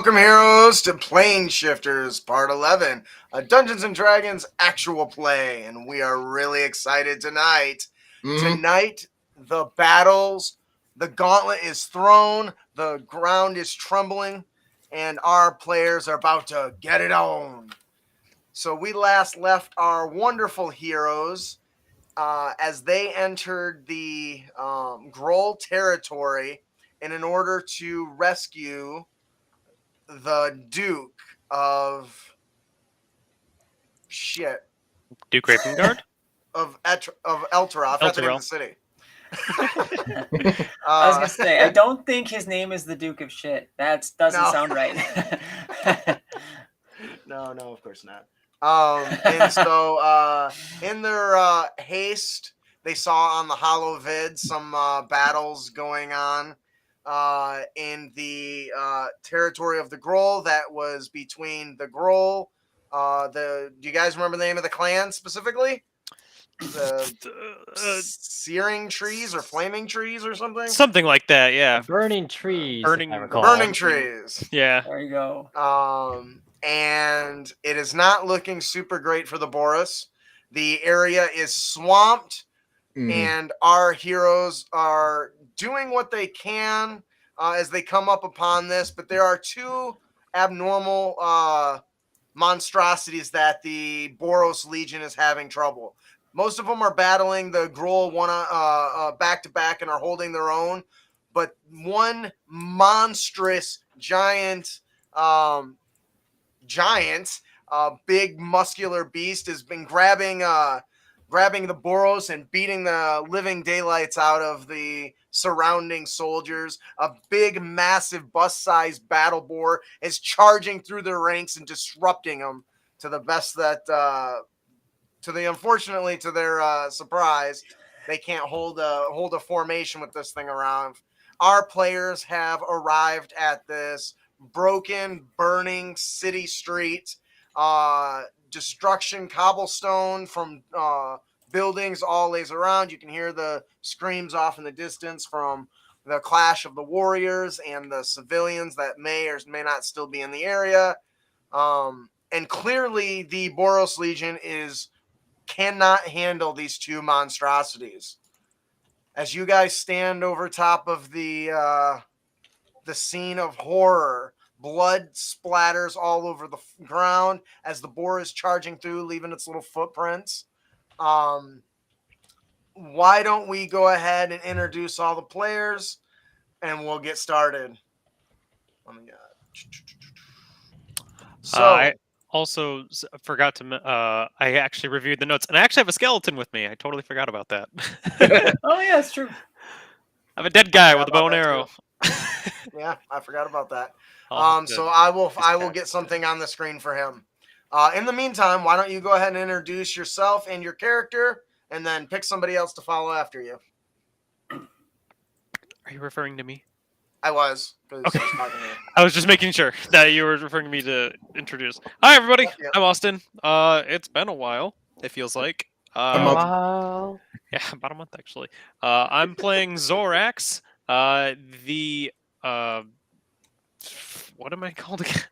Welcome, heroes, to Planeshifters Part 11, a Dungeons & Dragons actual play, and we are really excited tonight. Tonight, the battles, the gauntlet is thrown, the ground is trembling, and our players are about to get it on. So we last left our wonderful heroes as they entered the Grull territory, and in order to rescue the Duke of Duke Ravengard? of Elturov. That's the name of the city. I was gonna say, I don't think his name is the Duke of Shit. That doesn't sound right. No, of course not. And so in their haste, they saw on the hollow vid some battles going on in the territory of the Grull that was between the Grull. Do you guys remember the name of the clan specifically? The searing trees or flaming trees or something? Something like that, yeah. Burning trees. Burning trees. Yeah. There you go. And it is not looking super great for the Boros. The area is swamped, and our heroes are doing what they can as they come up upon this, but there are two abnormal monstrosities that the Boros Legion is having trouble. Most of them are battling the Grull back to back and are holding their own, but one monstrous giant, big muscular beast has been grabbing the Boros and beating the living daylights out of the surrounding soldiers. A big, massive, bus-sized battle boar is charging through their ranks and disrupting them to the best that, unfortunately, to their surprise, they can't hold a formation with this thing around. Our players have arrived at this broken, burning city street. Destruction, cobblestone from buildings all lays around. You can hear the screams off in the distance from the clash of the warriors and the civilians that may or may not still be in the area. And clearly the Boros Legion cannot handle these two monstrosities. As you guys stand over top of the scene of horror, blood splatters all over the ground as the boar is charging through, leaving its little footprints. Why don't we go ahead and introduce all the players, and we'll get started. I also forgot to... I actually reviewed the notes, and I actually have a skeleton with me. I totally forgot about that. Oh, yeah, it's true. I'm a dead guy with a bow and arrow. Yeah, I forgot about that. Oh, so I will get something on the screen for him. In the meantime, why don't you go ahead and introduce yourself and your character, and then pick somebody else to follow after you. Are you referring to me? I was. Okay. I was just making sure that you were referring to me to introduce. Hi, everybody. Yeah. I'm Austin. It's been a while, it feels like. A month. Yeah, about a month, actually. I'm playing Zorax. What am I called again?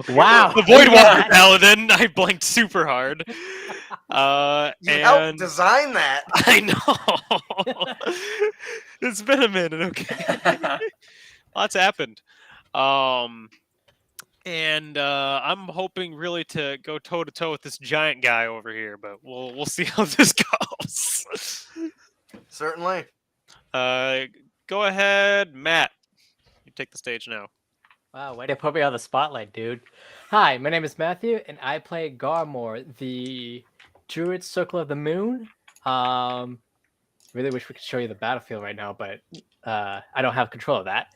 Wow. The Voidwalker Paladin. I blanked super hard. You helped design that. I know. It's been a minute, okay. Lots happened. And I'm hoping really to go toe-to-toe with this giant guy over here, but we'll see how this goes. Certainly. Go ahead, Matt. You take the stage now. Wow, way to put me on the spotlight, dude. Hi, my name is Matthew, and I play Garmor, the Druid Circle of the Moon. Really wish we could show you the battlefield right now, but I don't have control of that.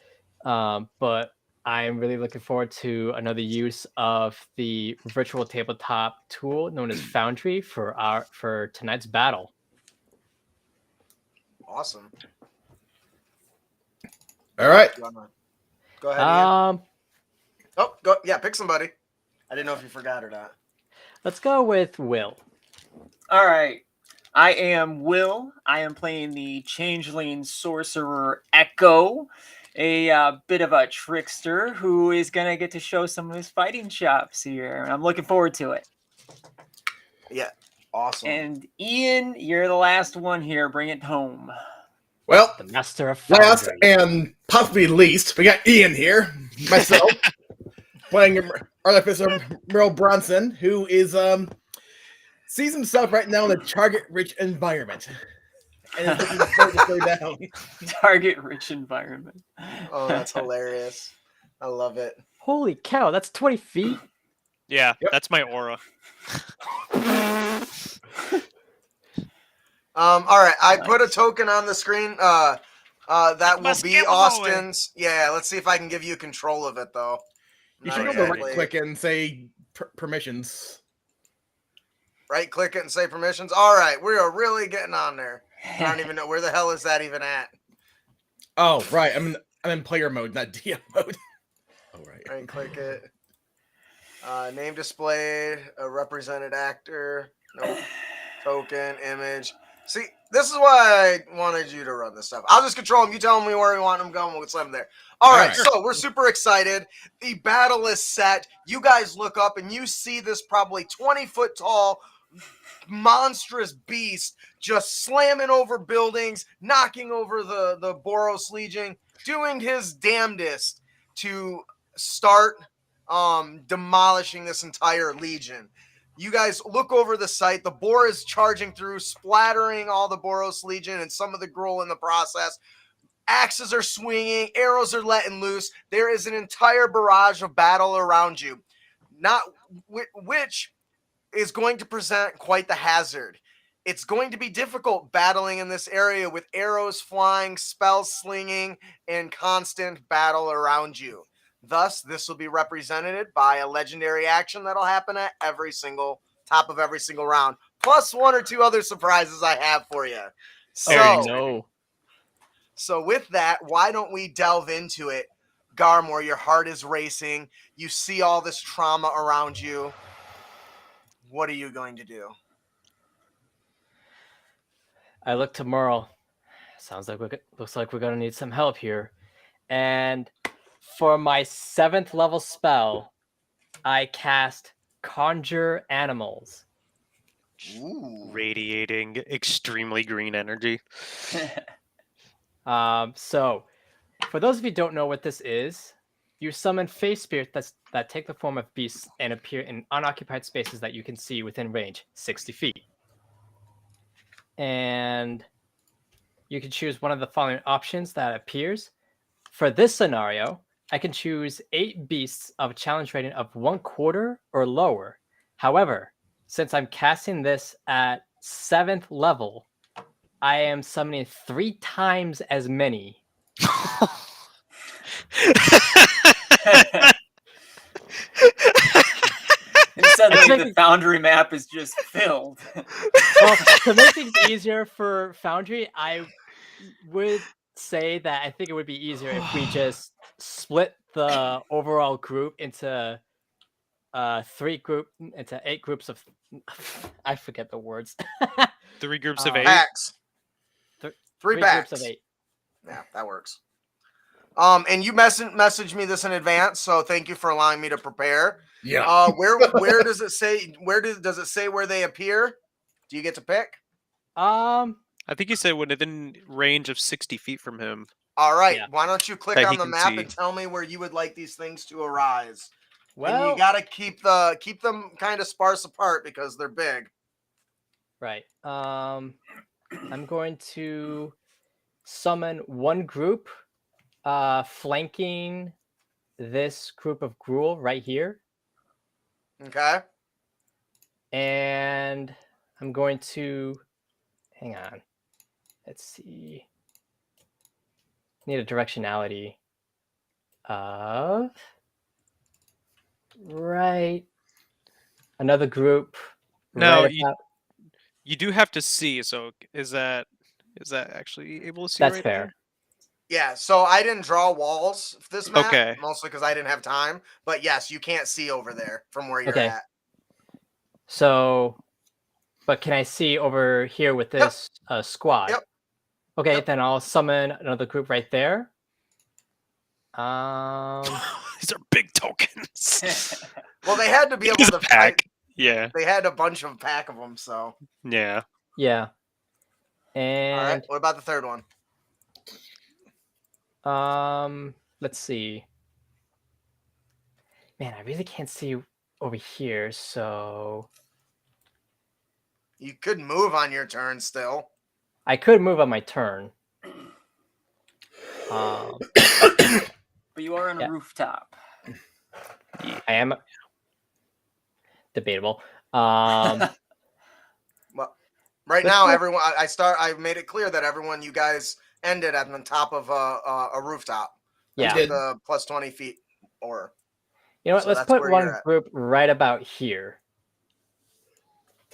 But I am really looking forward to another use of the virtual tabletop tool known as Foundry for tonight's battle. Awesome. All right. Go ahead. Ian. Go. Yeah, pick somebody. I didn't know if you forgot or not. Let's go with Will. All right. I am Will. I am playing the Changeling Sorcerer Echo. a bit of a trickster who is gonna get to show some of his fighting chops here. I'm looking forward to it. Yeah, awesome. And Ian, you're the last one here. Bring it home. Well, The master of last foundry. and possibly least, we got Ian here, myself, playing Artificer Merle Bronson, who is sees himself right now in a target-rich environment, and is looking forward to stay down. Target-rich environment. Oh, that's hilarious. I love it. Holy cow, that's 20 feet. Yeah, Yep. that's my aura. All right, I put a token on the screen. That will must be give them Austin's. Yeah, let's see if I can give you control of it though. You Not should go to exactly. right-click and say permissions. Right click it and say permissions. All right, we are really getting on there. I don't even know where the hell is that even at. Oh, right. I'm in player mode, not DM mode. Oh, right. Right click it. Name displayed. A represented actor. Nope. Token. Image. See, this is why I wanted you to run this stuff. I'll just control them. You tell me where we want them going. We'll set them there. All right, so we're super excited. The battle is set. You guys look up and you see this probably 20-foot tall, monstrous beast just slamming over buildings, knocking over the Boros Legion, doing his damnedest to start demolishing this entire legion. You guys look over the site. The boar is charging through, splattering all the Boros Legion and some of the Grull in the process. Axes are swinging, arrows are letting loose. There is an entire barrage of battle around you, not which is going to present quite the hazard. It's going to be difficult battling in this area with arrows flying, spells slinging, and constant battle around you. Thus, this will be represented by a legendary action that'll happen at every single top of every single round, plus one or two other surprises I have for you. So, so with that, why don't we delve into it? Garmore, your heart is racing. You see all this trauma around you. What are you going to do? I look to Merle. Looks like we're gonna need some help here. And for my 7th level spell, I cast Conjure Animals. Ooh. Radiating extremely green energy. So, for those of you who don't know what this is, you summon face spirits that take the form of beasts and appear in unoccupied spaces that you can see within range, 60 feet. And you can choose one of the following options that appears. For this scenario, I can choose 8 beasts of a challenge rating of 1/4 or lower. However, since I'm casting this at 7th level, I am summoning 3 times as many. And suddenly the Foundry map is just filled. Well, to make things easier for Foundry, I would say that I think it would be easier if we just split the overall group into 8 groups of I forget the words. 3 groups of 8. Packs. 3 packs. Groups of 8. Yeah, that works. And you messaged me this in advance, so thank you for allowing me to prepare. Yeah. Where does it say? Does it say where they appear? Do you get to pick? I think he said within range of 60 feet from him. All right. Yeah. Why don't you click That on he the can map see. and tell me where you would like these things to arise? Well, And you got to keep them kind of sparse apart because they're big. right. I'm going to summon one group flanking this group of Gruul right here. Okay. And I'm going to hang on. Let's see. Need a directionality of right. Another group. No, right you do have to see. So is that actually able to see? That's right fair. there? Yeah. So I didn't draw walls for this map, Okay. mostly because I didn't have time. But yes, you can't see over there from where you're Okay. at. So, but can I see over here with this squad? Yep. Okay, Yep. then I'll summon another group right there. These are big tokens. Well, they had to be able It's to a pack. Yeah. They had a bunch of pack of them, so. Yeah. Yeah. All And right. What about the third one? let's see. Man, I really can't see over here, so You could move on your turn still. I could move on my turn. But you are on a Yeah. rooftop. I am debatable. Well, right Let's now, go- everyone. I made it clear that everyone, you guys ended at the top of a rooftop. Yeah. did. The plus 20 feet or. You know what? So Let's that's put where you're one at. group right about here.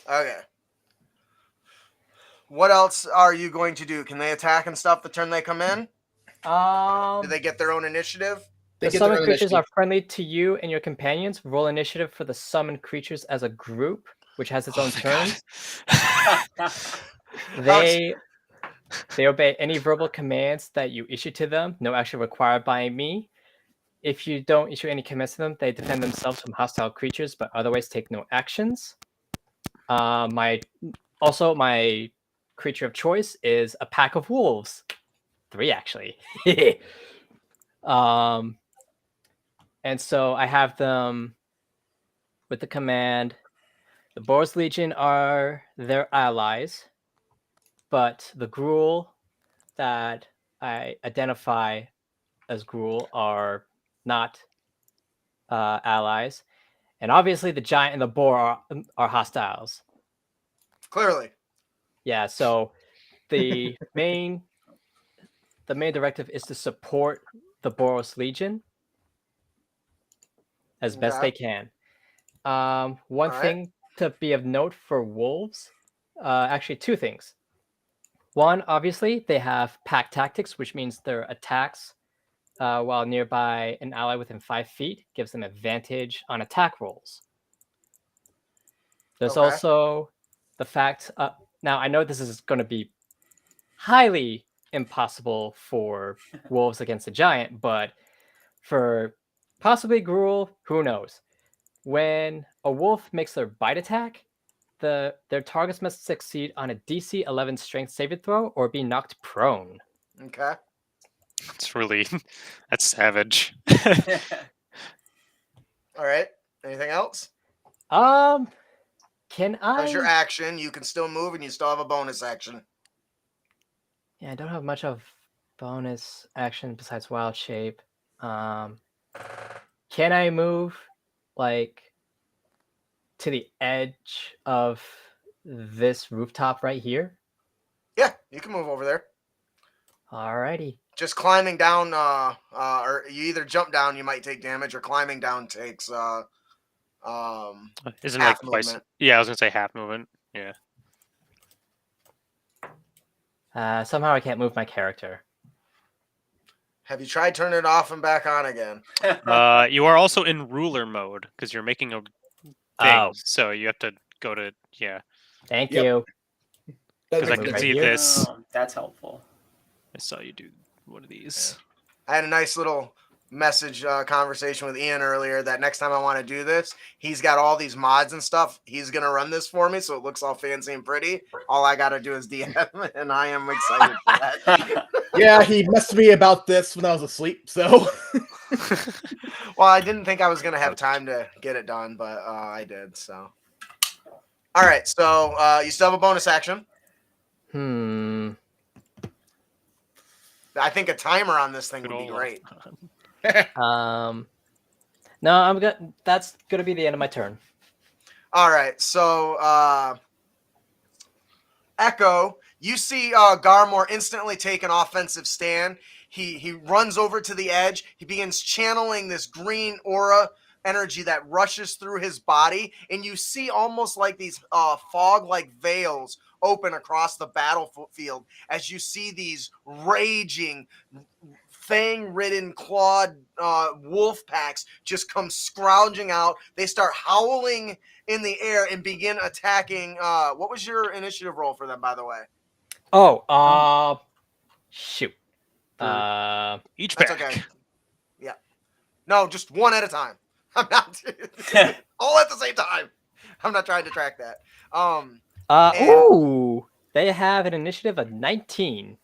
Okay. What else are you going to do? Can they attack and stuff the turn they come in? Do they get their own initiative? They The get their summoned own creatures are initiative. friendly to you and your companions. Roll initiative for the summoned creatures as a group, which has its own thank God. turns. They obey any verbal commands that you issue to them. No action required by me. If you don't issue any commands to them, they defend themselves from hostile creatures, but otherwise take no actions. My creature of choice is a pack of wolves. 3 actually. And so I have them with the command. The Boros Legion are their allies, but the Grull that I identify as Grull are not allies. And obviously the giant and the boar are hostiles. Clearly. Yeah, so the main directive is to support the Boros Legion as best they can. One thing to be of note for wolves, actually 2 things. One, obviously, they have pack tactics, which means their attacks while nearby an ally within 5 feet gives them advantage on attack rolls. There's also the fact, now I know this is going to be highly impossible for wolves against a giant, but for possibly Gruul, who knows? When a wolf makes their bite attack, their targets must succeed on a DC 11 strength saving throw or be knocked prone. Okay. That's savage. All right. Anything else? Can I? As your action, you can still move and you still have a bonus action. Yeah, I don't have much of bonus action besides wild shape. Can I move like to the edge of this rooftop right here? Yeah, you can move over there. Alrighty. Just climbing down, or you either jump down, you might take damage, or climbing down takes Isn't half like twice? movement. Yeah, I was gonna say half movement. Yeah. Somehow I can't move my character. Have you tried turning it off and back on again? You are also in ruler mode because you're making a thing. Oh. So you have to go to Thank Yep. you. Because I Move can right see here. this. Oh, that's helpful. I saw you do one of these. I had a nice little message conversation with Ian earlier that next time I want to do this, he's got all these mods and stuff. He's going to run this for me so it looks all fancy and pretty. All I got to do is DM, and I am excited for that. Yeah, he messaged me about this when I was asleep, so. Well, I didn't think I was going to have time to get it done, but I did, so. All right, so you still have a bonus action. I think a timer on this thing would be great. No, I'm good. That's gonna be the end of my turn. All right, so Echo, you see Garmore instantly take an offensive stand. He runs over to the edge. He begins channeling this green aura energy that rushes through his body, and you see almost like these fog-like veils open across the battlefield as you see these raging, fang-ridden, clawed wolf packs just come scrounging out. They start howling in the air and begin attacking. What was your initiative roll for them, by the way? Oh, shoot. Each That's pack. okay. No, just one at a time. I'm not all at the same time. I'm not trying to track that. And- Ooh, they have an initiative of 19.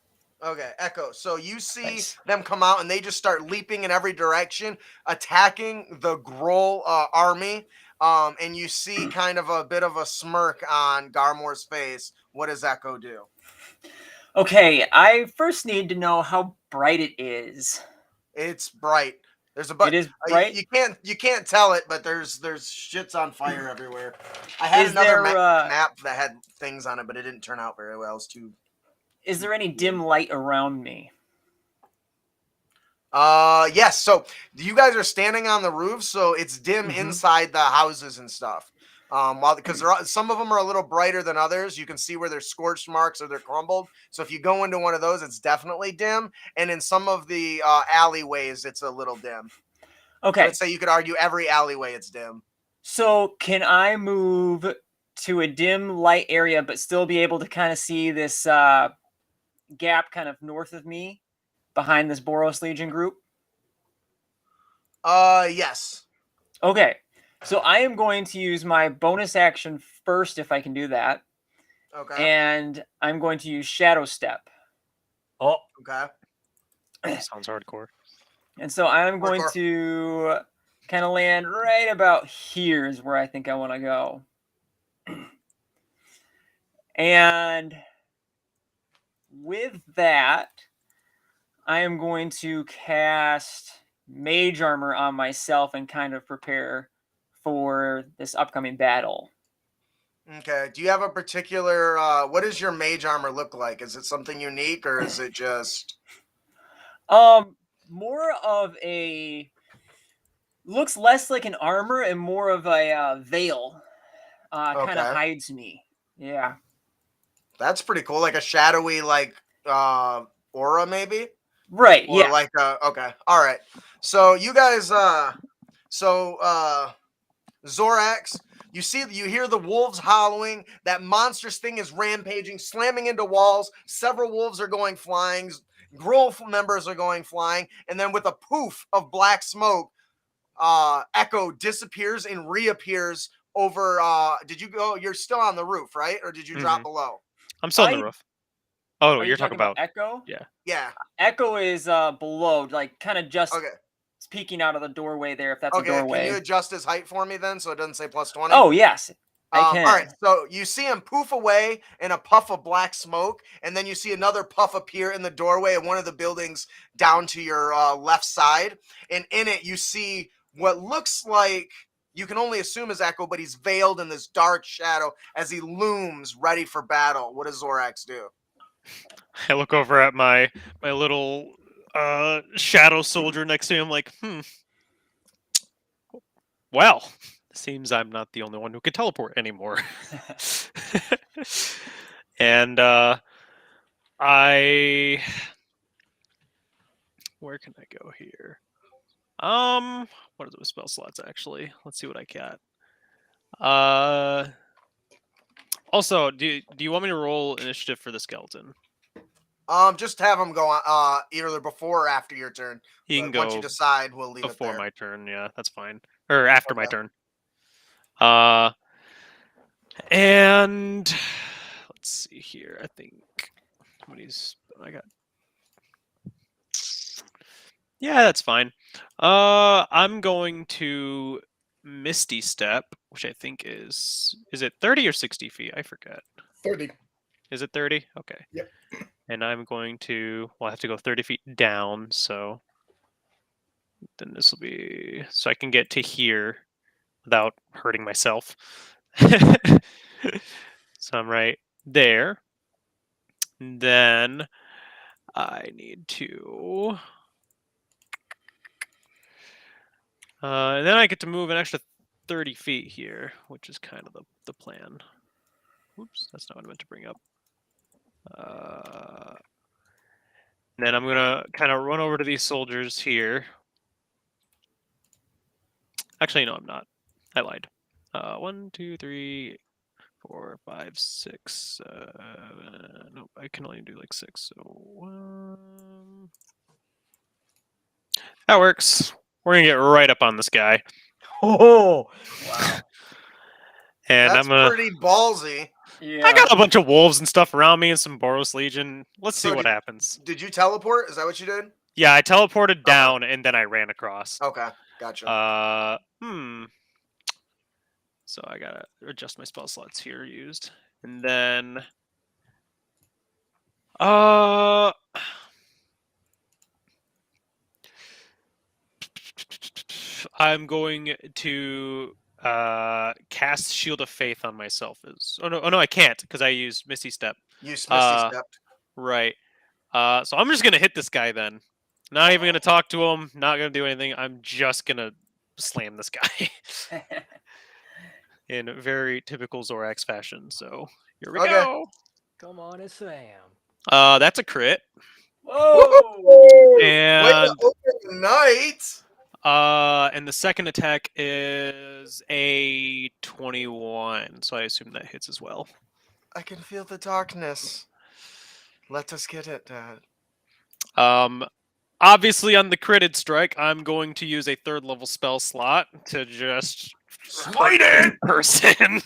Okay, Echo. So you see Nice. them come out and they just start leaping in every direction, attacking the Grull army. And you see kind of a bit of a smirk on Garmore's face. What does Echo do? Okay, I first need to know how bright it is. It's bright. There's a It is bright. you can't tell it, but there's shits on fire everywhere. I had Is another there, map that had things on it, but it didn't turn out very well. It was too. Is there any dim light around me? Yes. So you guys are standing on the roof, so it's dim inside the houses and stuff. Because some of them are a little brighter than others. You can see where there's scorched marks or they're crumbled. So if you go into one of those, it's definitely dim. And in some of the alleyways, it's a little dim. Okay. I would say you could argue every alleyway it's dim. So can I move to a dim light area, but still be able to kind of see this gap kind of north of me, behind this Boros Legion group? Yes. Okay. So I am going to use my bonus action first, if I can do that. Okay. And I'm going to use Shadow Step. Oh, Okay. Sounds hardcore. And so I'm going Hardcore. to kind of land right about here is where I think I want to go. And with that, I am going to cast Mage Armor on myself and kind of prepare for this upcoming battle. Okay. Do you have a particular? What does your mage armor look like? Is it something unique, or is it just? More of a looks less like an armor and more of a veil. Kind Okay. of hides me. Yeah. That's pretty cool. Like a shadowy, like aura, maybe. Right. Or Yeah. like okay. All right. So you guys, Zorax. You hear the wolves howling. That monstrous thing is rampaging, slamming into walls. Several wolves are going flying. Grull members are going flying. And then with a poof of black smoke, Echo disappears and reappears over. Did you go? You're still on the roof, right? Or did you drop below? I'm still on the roof. Oh, Are you you're talking about Echo? yeah. Yeah. Echo is below, like kind of just Okay. peeking out of the doorway there, if that's a Okay. doorway. Can you adjust his height for me then, so it doesn't say +20? Oh, yes. I can. All right, so you see him poof away in a puff of black smoke, and then you see another puff appear in the doorway of one of the buildings down to your left side. And in it, you see what looks like, you can only assume is Echo, but he's veiled in this dark shadow as he looms ready for battle. What does Zorax do? I look over at my little shadow soldier next to him, like, well, seems I'm not the only one who can teleport anymore. And where can I go here? What are those spell slots actually? Let's see what I got. Also, do you want me to roll initiative for the skeleton? Just have him go on either before or after your turn. He can But once go you decide, we'll leave it before there. my turn. Yeah, that's fine. Or after my Okay. turn. And let's see here. I think I got. Yeah, that's fine. I'm going to Misty Step, which I think is it 30 or 60 feet? I forget. 30. Is it 30? Okay. Yep. And I'm going to, well, I have to go 30 feet down, so then this will be, so I can get to here without hurting myself. So I'm right there. And then I need to, and then I get to move an extra 30 feet here, which is kind of the plan. Oops, that's not what I meant to bring up. And then I'm gonna kind of run over to these soldiers here. Actually, no, I'm not. I lied. 1, 2, 3, 4, 5, 6. Nope, I can only do like 6. So that works. We're gonna get right up on this guy, Oh, Wow. and That's pretty ballsy. Yeah. I got a bunch of wolves and stuff around me and some Boros Legion. Let's see So what happens. Did you teleport? Is that what you did? Yeah, I teleported down and then I ran across. Okay, gotcha. So I gotta adjust my spell slots here used, and then I'm going to cast Shield of Faith on myself. Oh no, I can't because I used Misty Step. You Misty Uh, stepped. Right. So I'm just gonna hit this guy then. Not even gonna talk to him. Not gonna do anything. I'm just gonna slam this guy in very typical Zorax fashion. So here we Okay. go. come on and slam. That's a crit. Whoa! Way And to open the night. and the second attack is a 21. So I assume that hits as well. I can feel the darkness. Let us get it, Dad. Obviously on the critted strike, I'm going to use a 3rd level spell slot to just Light it! person.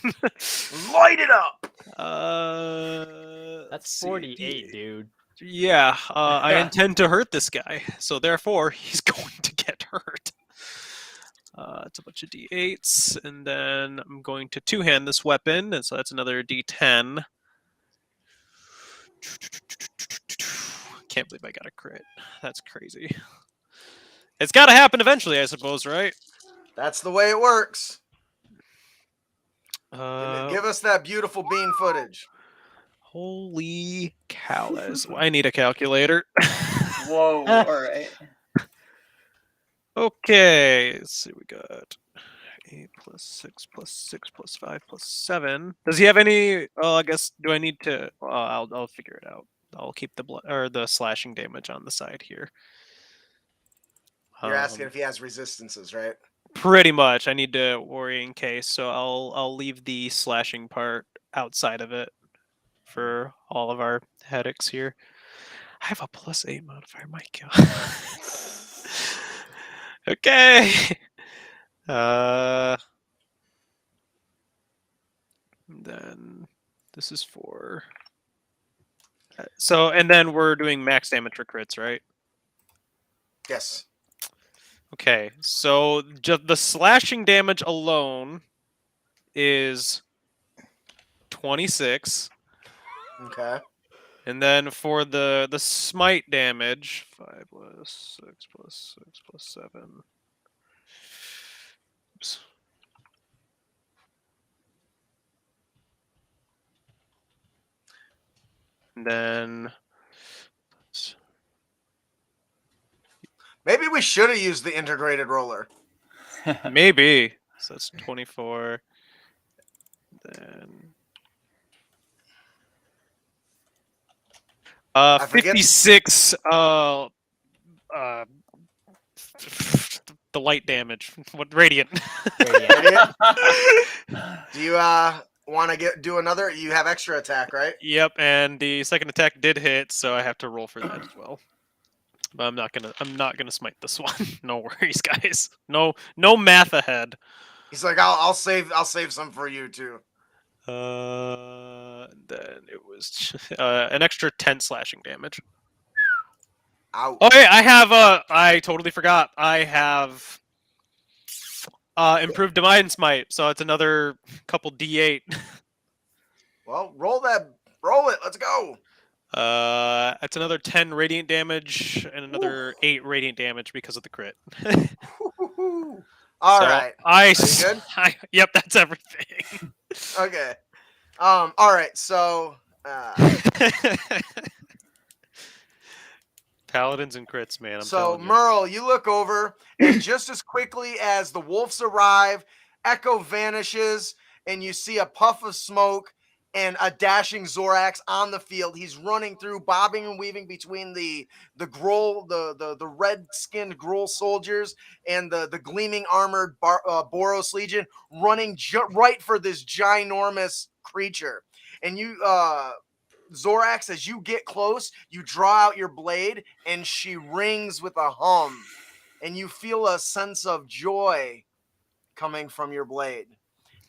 Light it up. Let's That's see, 48, dude. Yeah, I intend to hurt this guy, so therefore he's going to get hurt. It's a bunch of d8s, and then I'm going to two-hand this weapon, and so that's another d10. Can't believe I got a crit. That's crazy. It's got to happen eventually, I suppose, right? That's the way it works. Uh, Give us that beautiful bean footage. Holy cow! I need a calculator. Whoa! All right. Okay, let's see. We got 8 plus 6 plus 6 plus 5 plus 7. Does he have any? I guess. Do I need to? I'll figure it out. I'll keep the blood or the slashing damage on the side here. You're asking if he has resistances, right? Pretty much. I need to worry in case, so I'll leave the slashing part outside of it for all of our headaches here. I have a +8 modifier. My God. Okay. Then this is for. So and then we're doing max damage for crits, right? Yes. Okay, so just the slashing damage alone is 26. Okay. And then for the smite damage, 5 plus 6 plus 6 plus 7. Oops. And then Maybe we should have used the integrated roller. maybe. So that's 24. Then I forget- 56 the light damage. What radiant? Idiot. Do you want to do another? You have extra attack, right? Yep, and the second attack did hit, so I have to roll for that as well. But I'm not gonna smite this one. No worries, guys. No math ahead. He's like, I'll save some for you too. Then it was an extra 10 slashing damage. Ouch. Oh yeah, I have I totally forgot. I have improved divine smite, so it's another couple d8. Well, roll it. Let's go. It's another 10 radiant damage and another 8 radiant damage because of the crit. All So right. I, Are you good? Yep, that's everything. Okay. All right. So, Paladins and crits, man. I'm so telling you. Merle, you look over, and just as quickly as the wolves arrive, Echo vanishes, and you see a puff of smoke and a dashing Zorax on the field. He's running through, bobbing and weaving between the Grull, the red-skinned Grull soldiers and the gleaming armored Boros Legion, running right for this ginormous creature. And you, Zorax, as you get close, you draw out your blade, and she rings with a hum. and you feel a sense of joy coming from your blade.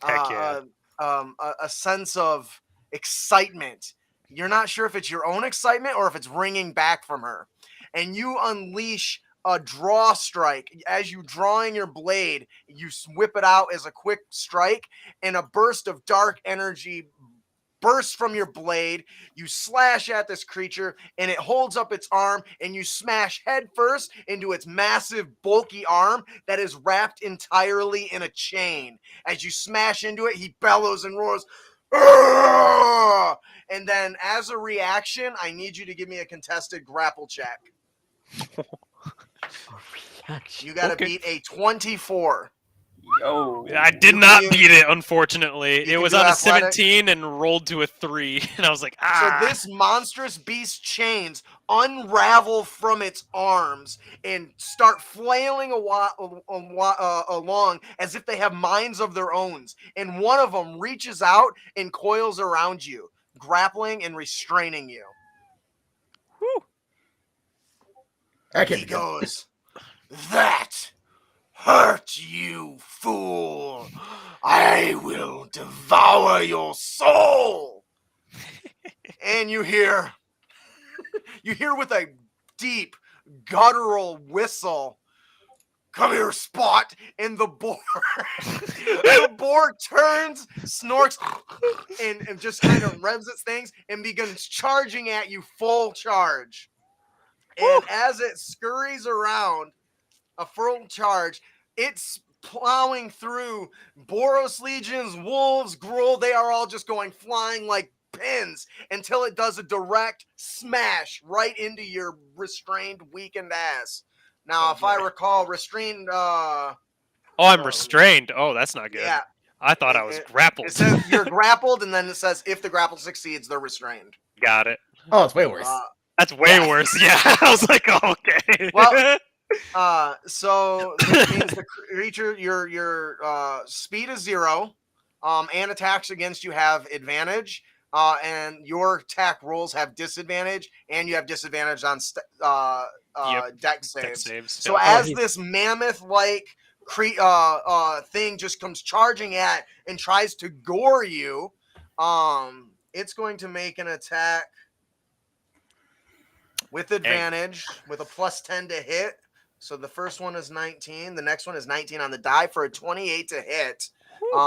Heck yeah. A sense of excitement. You're not sure if it's your own excitement or if it's ringing back from her. And you unleash a draw strike. As you drawing your blade, you whip it out as a quick strike, and a burst of dark energy bursts from your blade. You slash at this creature, and it holds up its arm, and you smash head first into its massive, bulky arm that is wrapped entirely in a chain. As you smash into it, he bellows and roars, "Arrgh!" And then as a reaction, I need you to give me a contested grapple check. You got to Okay. beat a 24. Yo. I did You not can- beat it, unfortunately. you It can was do on a athletic. 17 and rolled to a 3. And I was like, So this monstrous beast chains unravel from its arms and start flailing along as if they have minds of their own. And one of them reaches out and coils around you, grappling and restraining you. I can't He be good. goes, "That hurt, you fool. I will devour your soul." And you hear with a deep guttural whistle, "Come here, Spot." And the boar turns, snorks, and just kind of revs its things and begins charging at you full charge. And as it scurries around a full charge, it's plowing through Boros legions, wolves, Grull. They are all just going flying like pins until it does a direct smash right into your restrained, weakened ass. Now, if I recall, restrained. oh, I'm restrained. Oh, that's not good. Yeah, I thought I was it grappled. says you're grappled, and then it says if the grapple succeeds, they're restrained. Got it. Oh, it's way worse. That's way Yeah. worse. Yeah, I was like, oh, okay. Well, so this means the creature, your speed is 0, and attacks against you have advantage, and your attack rolls have disadvantage, and you have disadvantage on deck saves. Dex saves. So yeah. as he's- this mammoth-like thing just comes charging at and tries to gore you, it's going to make an attack with advantage with a +10 to hit. So the first one is 19. The next one is 19 on the die for a 28 to hit.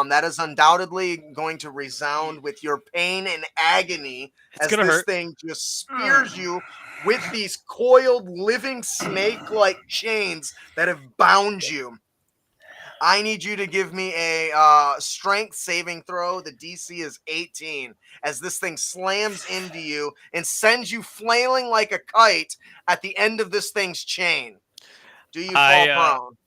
That is undoubtedly going to resound with your pain and agony It's as gonna this hurt. thing just spears you with these coiled, living snake-like chains that have bound you. I need you to give me a strength saving throw. The DC is 18 as this thing slams into you and sends you flailing like a kite at the end of this thing's chain. Do you fall prone?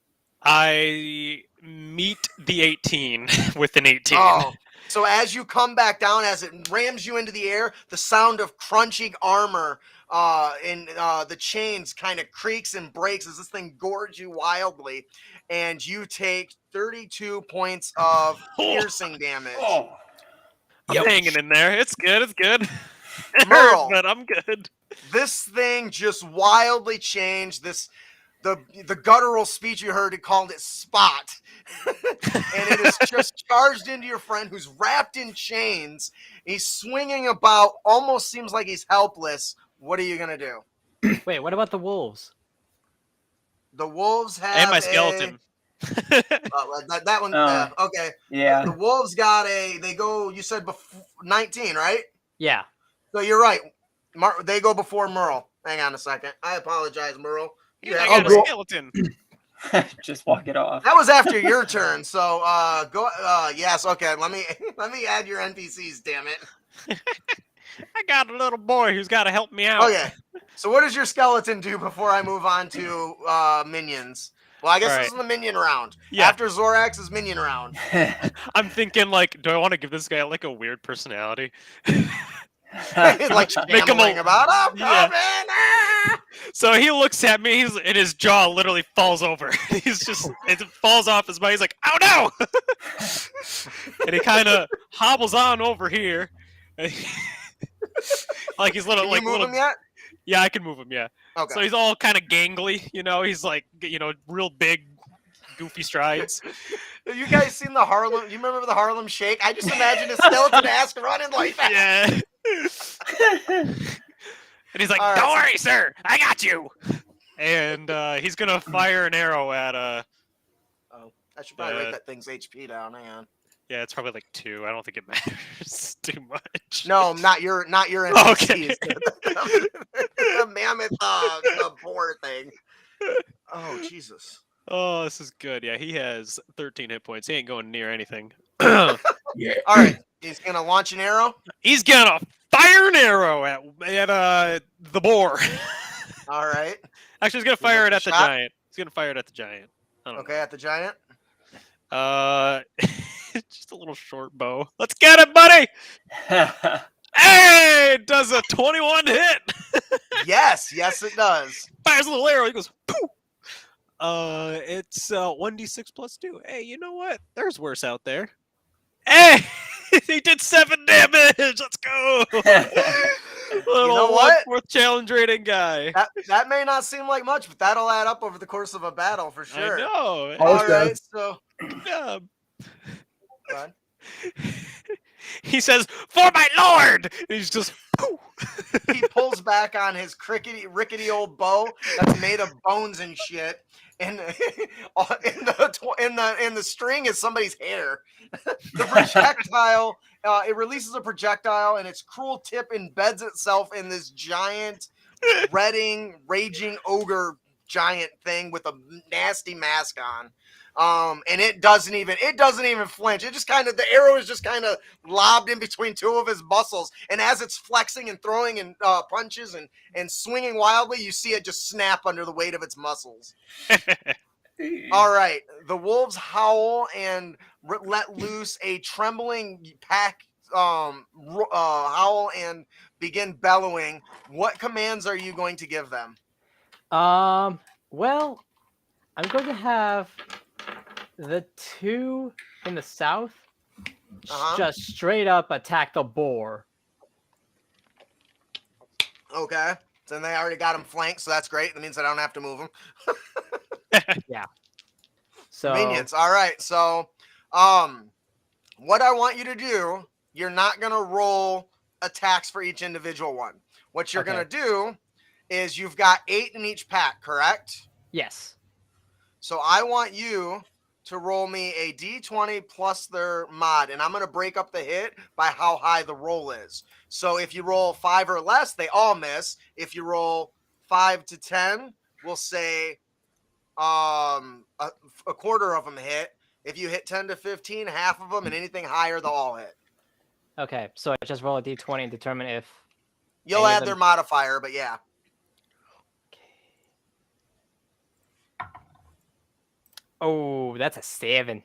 I meet the 18 with an 18. Oh, so as you come back down, as it rams you into the air, the sound of crunching armor and the chains kind of creaks and breaks as this thing gores you wildly, and you take 32 points of piercing damage. Oh. I'm hanging in there. It's good. It's good. It Merle. hurts, but I'm good. This thing just wildly changed. The guttural speech you heard, it called it Spot. And it is just charged into your friend who's wrapped in chains. He's swinging about, almost seems like he's helpless. What are you going to do? Wait, what about the wolves? The wolves have And my skeleton. that one, okay. Yeah. The wolves got they go, you said 19, right? Yeah. So you're right. They go before Merle. Hang on a second. I apologize, Merle. Yeah, Yeah, I got a Grull. skeleton. Just walk it off. That was after your turn. So go. Yes. Okay. Let me add your NPCs. Damn it. I got a little boy who's got to help me out. Okay. So what does your skeleton do before I move on to minions? Well, I guess All this is the minion round. Yeah. After Zorax is minion round. I'm thinking, like, do I want to give this guy like a weird personality? Like Make him shambling about. Oh, Yeah. man. Ah! So he looks at me, and his jaw literally falls over. It falls off his body. He's like, "Oh no!" And he kind of hobbles on over here, like he's little, Can like you move little. him yet? Yeah, I can move him. Yeah. Okay. So he's all kind of gangly. He's like real big, goofy strides. You guys seen the Harlem? You remember the Harlem Shake? I just imagine a skeleton ass running like that. Yeah. And he's like, All right, "Don't so- worry, sir. I got you." And he's gonna fire an arrow at Oh, I should probably write that thing's HP down. Hang on. Yeah, it's probably like 2. I don't think it matters too much. No, not your NPCs. Okay. The mammoth, the boar thing. Oh Jesus. Oh, this is good. Yeah, he has 13 hit points. He ain't going near anything. All right, he's gonna launch an arrow. He's gonna fire an arrow at the boar. All right. Actually, he's gonna fire it a at the shot? giant. He's gonna fire it at the giant. I don't Okay, at the giant. know. Just a little short bow. Let's get it, buddy. Hey, it does a 21 hit. Yes, it does. Fires a little arrow. He goes, poof. It's 1d6 plus 2. Hey, you know what? There's worse out there. Hey, he did 7 damage. Let's go. Little what? 1/4 challenge rating guy. That may not seem like much, but that'll add up over the course of a battle for sure. I know. Oh, All it's right, good. so Yeah. go ahead. He says, "For my lord!" And he's just, poof. He pulls back on his rickety old bow that's made of bones and shit, and in the string is somebody's hair. The projectile, it releases a projectile, and its cruel tip embeds itself in this giant, raging ogre giant thing with a nasty mask on. And it doesn't even flinch. It just kind of, the arrow is just kind of lobbed in between two of his muscles, and as it's flexing and throwing and punches and swinging wildly, you see it just snap under the weight of its muscles. All right, the wolves howl and let loose a trembling pack howl and begin bellowing. What commands are you going to give them? Well, I'm going to have the 2 in the south just straight up attack the boar. Okay. So then they already got him flanked, so that's great. That means I don't have to move him. Yeah. So Convenience. All right. So, what I want you to do, you're not going to roll attacks for each individual one. What you're going to do is you've got 8 in each pack, correct? yes. So I want you to roll me a d20 plus their mod, and I'm going to break up the hit by how high the roll is. So if you roll 5 or less, they all miss. If you roll 5 to 10, we'll say a quarter of them hit. If you hit 10 to 15, half of them, and anything higher, they'll all hit. Okay, so I just roll a d20 and determine if You'll Any of add their them- modifier, but yeah. Oh, that's a 7.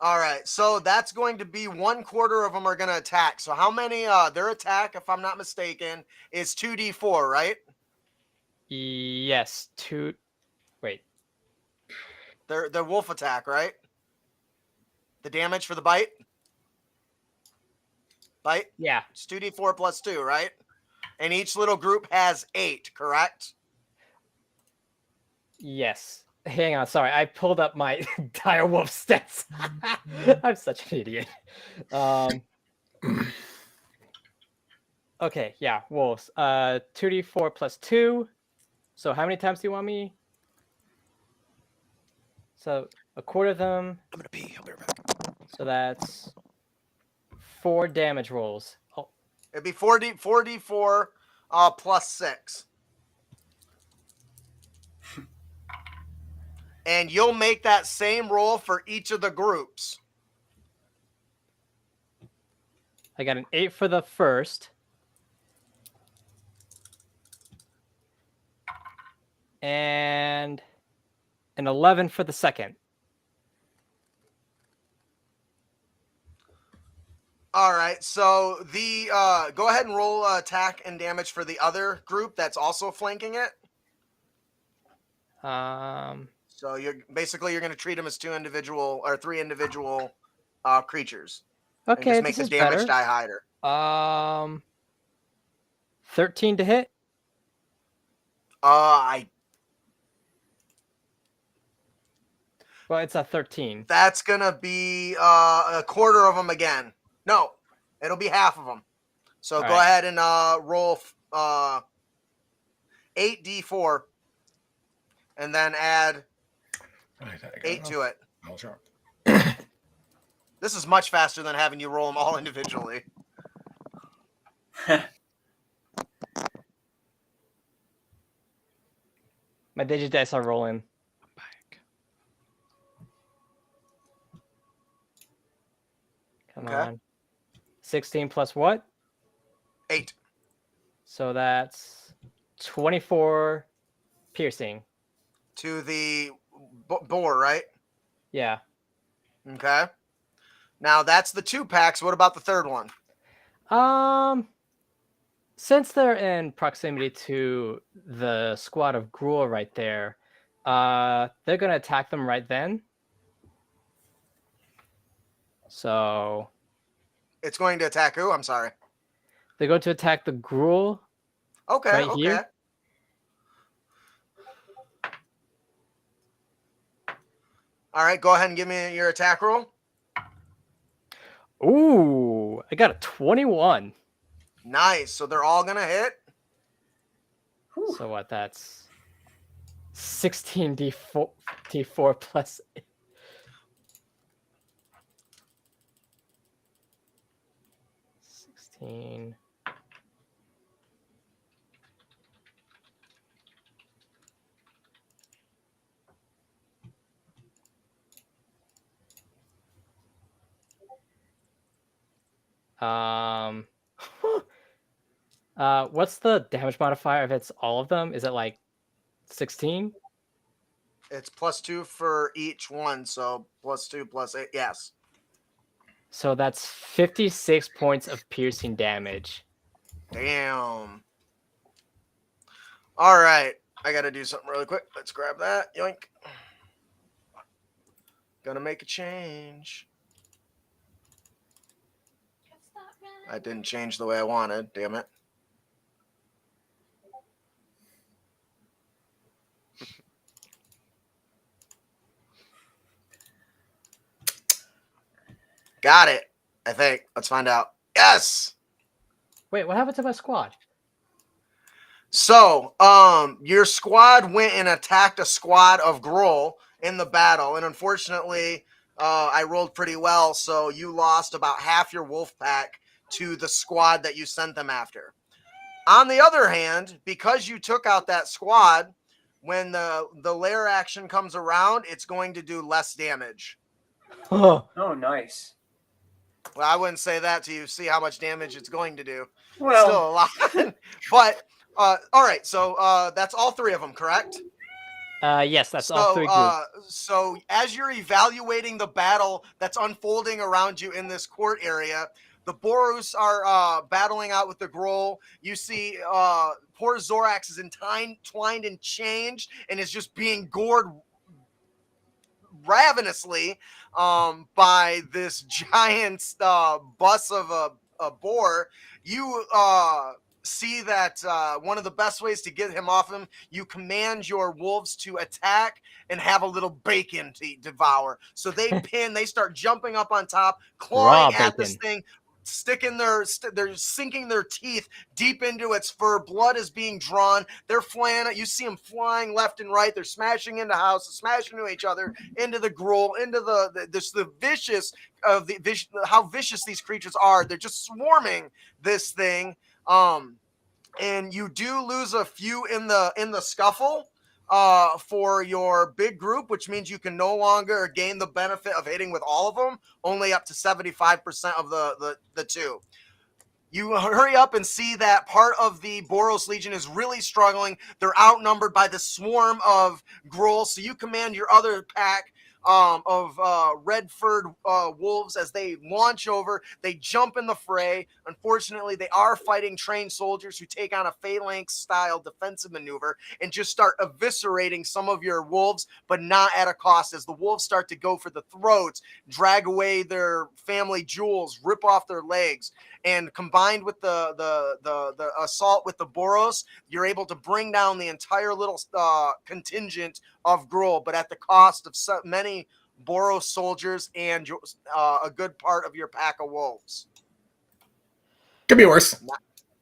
All right, so that's going to be 1/4 of them are going to attack. So how many? Their attack, if I'm not mistaken, is 2d4, right? Yes, 2. Wait. Their wolf attack, right? The damage for the bite. Bite. Yeah. It's 2d4 plus 2, right? And each little group has 8, correct? Yes. Hang on, sorry. I pulled up my dire wolf stats. I'm such an idiot. Okay, yeah, wolves. 2d4 plus 2. So how many times do you want me? So a quarter of them. I'm gonna pee. I'll be right back. So that's 4 damage rolls. Oh, It'd be 4d4 plus 6. And you'll make that same roll for each of the groups. I got an 8 for the first. And an 11 for the second. All right, so the go ahead and roll attack and damage for the other group that's also flanking it. So you're going to treat them as 2 individual or 3 individual creatures. And Okay, just make this the is damage better. die higher. 13 to hit. I Well, it's a 13. That's gonna be a quarter of them again. No, it'll be half of them. So All go right. ahead and roll 8d4, and then add 8 to it. I'll try. This is much faster than having you roll them all individually. My digidice are rolling. Back. Come Okay. on. 16 plus what? 8. So that's 24 piercing. To the boar, right? Yeah. Okay. Now that's the 2-packs. What about the third one? Since they're in proximity to the squad of Gruul right there, they're gonna attack them right then. So It's going to attack who? I'm sorry. they're going to attack the Gruul. Okay, Right okay. here? All right, go ahead and give me your attack roll. Ooh, I got a 21. Nice. So they're all gonna hit. So what? That's 16 d4 plus 8. $16. What's the damage modifier if it's all of them? Is it like 16? It's +2 for each one, so +2 +8. Yes. So that's 56 points of piercing damage. Damn. All right, I gotta do something really quick. Let's grab that. Yoink. Gonna make a change. I didn't change the way I wanted. Damn it. Got it. I think. Let's find out. Yes. Wait, what happened to my squad? So, your squad went and attacked a squad of Grull in the battle, and unfortunately, I rolled pretty well, so you lost about half your wolf pack to the squad that you sent them after. On the other hand, because you took out that squad, when the lair action comes around, it's going to do less damage. Oh, Oh, nice. Well, I wouldn't say that to you. See how much damage it's going to do. Well, Still a lot. But, all right. So that's all 3 of them, correct? yes, that's all 3 groups. So as you're evaluating the battle that's unfolding around you in this court area, the Boros are battling out with the Grull. You see poor Zorax is entwined and changed and is just being gored ravenously by this giant bus of a boar. You see that one of the best ways to get him off him, you command your wolves to attack and have a little bacon to devour. So they they start jumping up on top, clawing at this thing, they're sinking their teeth deep into its fur. Blood is being drawn. They're flying. You see them flying left and right. They're smashing into houses, smashing into each other, into the Gruul, into the vicious of how vicious these creatures are. They're just swarming this thing. And you do lose a few in the scuffle for your big group, which means you can no longer gain the benefit of hitting with all of them, only up to 75% of the 2. You hurry up and see that part of the Boros Legion is really struggling. They're outnumbered by the swarm of Gruul, so you command your other pack red furred wolves as they launch over. They jump in the fray. Unfortunately, they are fighting trained soldiers who take on a phalanx style defensive maneuver and just start eviscerating some of your wolves, but not at a cost, as the wolves start to go for the throats, drag away their family jewels, rip off their legs. And combined with the assault with the Boros, you're able to bring down the entire little contingent of Grull, but at the cost of so many Boros soldiers and a good part of your pack of wolves. Could be worse.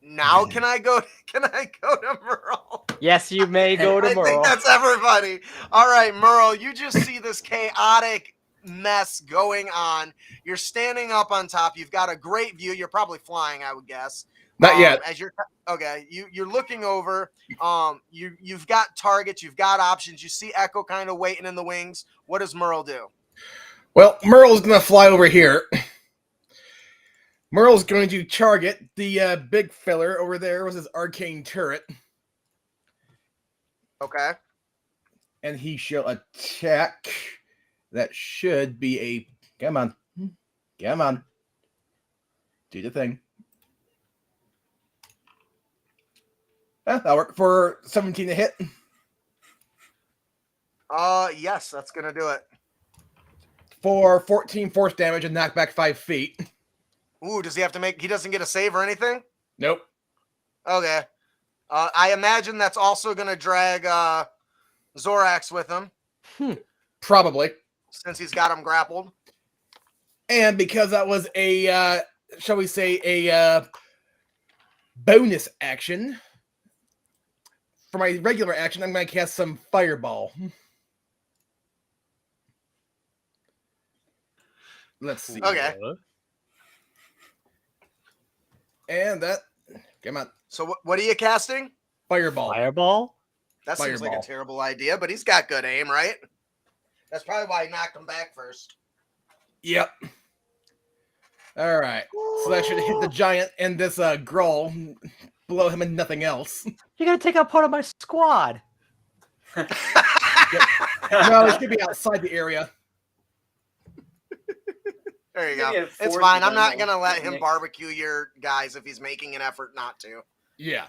Now can I go to Merle? Yes, you may go to I think Merle. that's everybody. All right, Merle, you just see this chaotic mess going on. You're standing up on top. You've got a great view. You're probably flying, I would guess. Not yet. As you're okay, you're looking over. You've got targets. You've got options. You see Echo kind of waiting in the wings. What does Merle do? Well, Merle's going to fly over here. Merle's going to target the big filler over there with his arcane turret. Okay. And he shall attack. That should be a... Come on. Come on. Do the thing. That'll work for 17 to hit. Yes, that's going to do it. For 14 force damage and knock back 5 feet. Ooh, does he have to make... He doesn't get a save or anything? Nope. Okay. I imagine that's also going to drag Zorax with him. Probably. Since he's got him grappled. And because that was a, shall we say, a bonus action, for my regular action, I'm going to cast some Fireball. Let's see. Okay. And that, come on, So what are you casting? Fireball. Fireball? That seems like Fireball. a terrible idea, but he's got good aim, right? That's probably why he knocked him back first. Yep. All right. So that should hit the giant and this Grull, blow him and nothing else. You're gonna take out part of my squad. No, it should be outside the area. There you go. Maybe a It's fourth fine. of I'm not them going to will let him mix. barbecue your guys if he's making an effort not to. Yeah.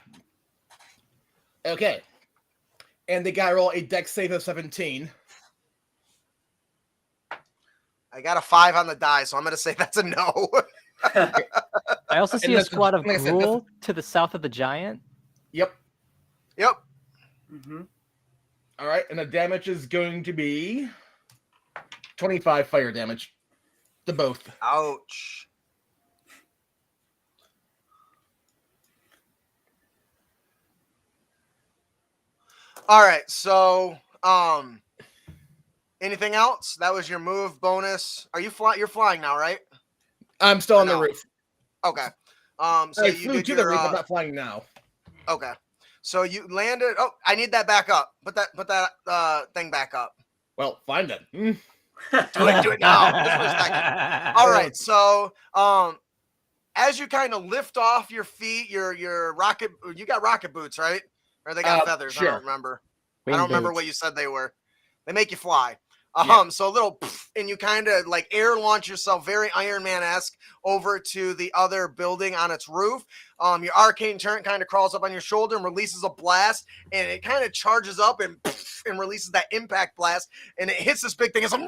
Okay. And the guy roll a dex save of 17. I got a 5 on the die, so I'm going to say that's a no. I also see And a that's- squad of like I said, Gruul to the south of the giant. Yep. Yep. Mm-hmm. All right. And the damage is going to be 25 fire damage to both. Ouch. All right, so anything else? That was your move bonus. Are you you're flying now, right? I'm still on the No. roof. Okay. So I you flew did to your the roof. I'm not flying now. okay. So you landed. Oh, I need that back up. Put that thing back up. Well, fine then. Do it now. Just for a second. All right. So as you kind of lift off your feet, your rocket, you got rocket boots, right? Or they got feathers? I sure. don't remember. Wing I don't remember boots. what you said they were. They make you fly. Yeah. So a little, and you kind of like air launch yourself, very Iron Man-esque, over to the other building on its roof. Your arcane turret kind of crawls up on your shoulder and releases a blast, and it kind of charges up and releases that impact blast, and it hits this big thing. It's like,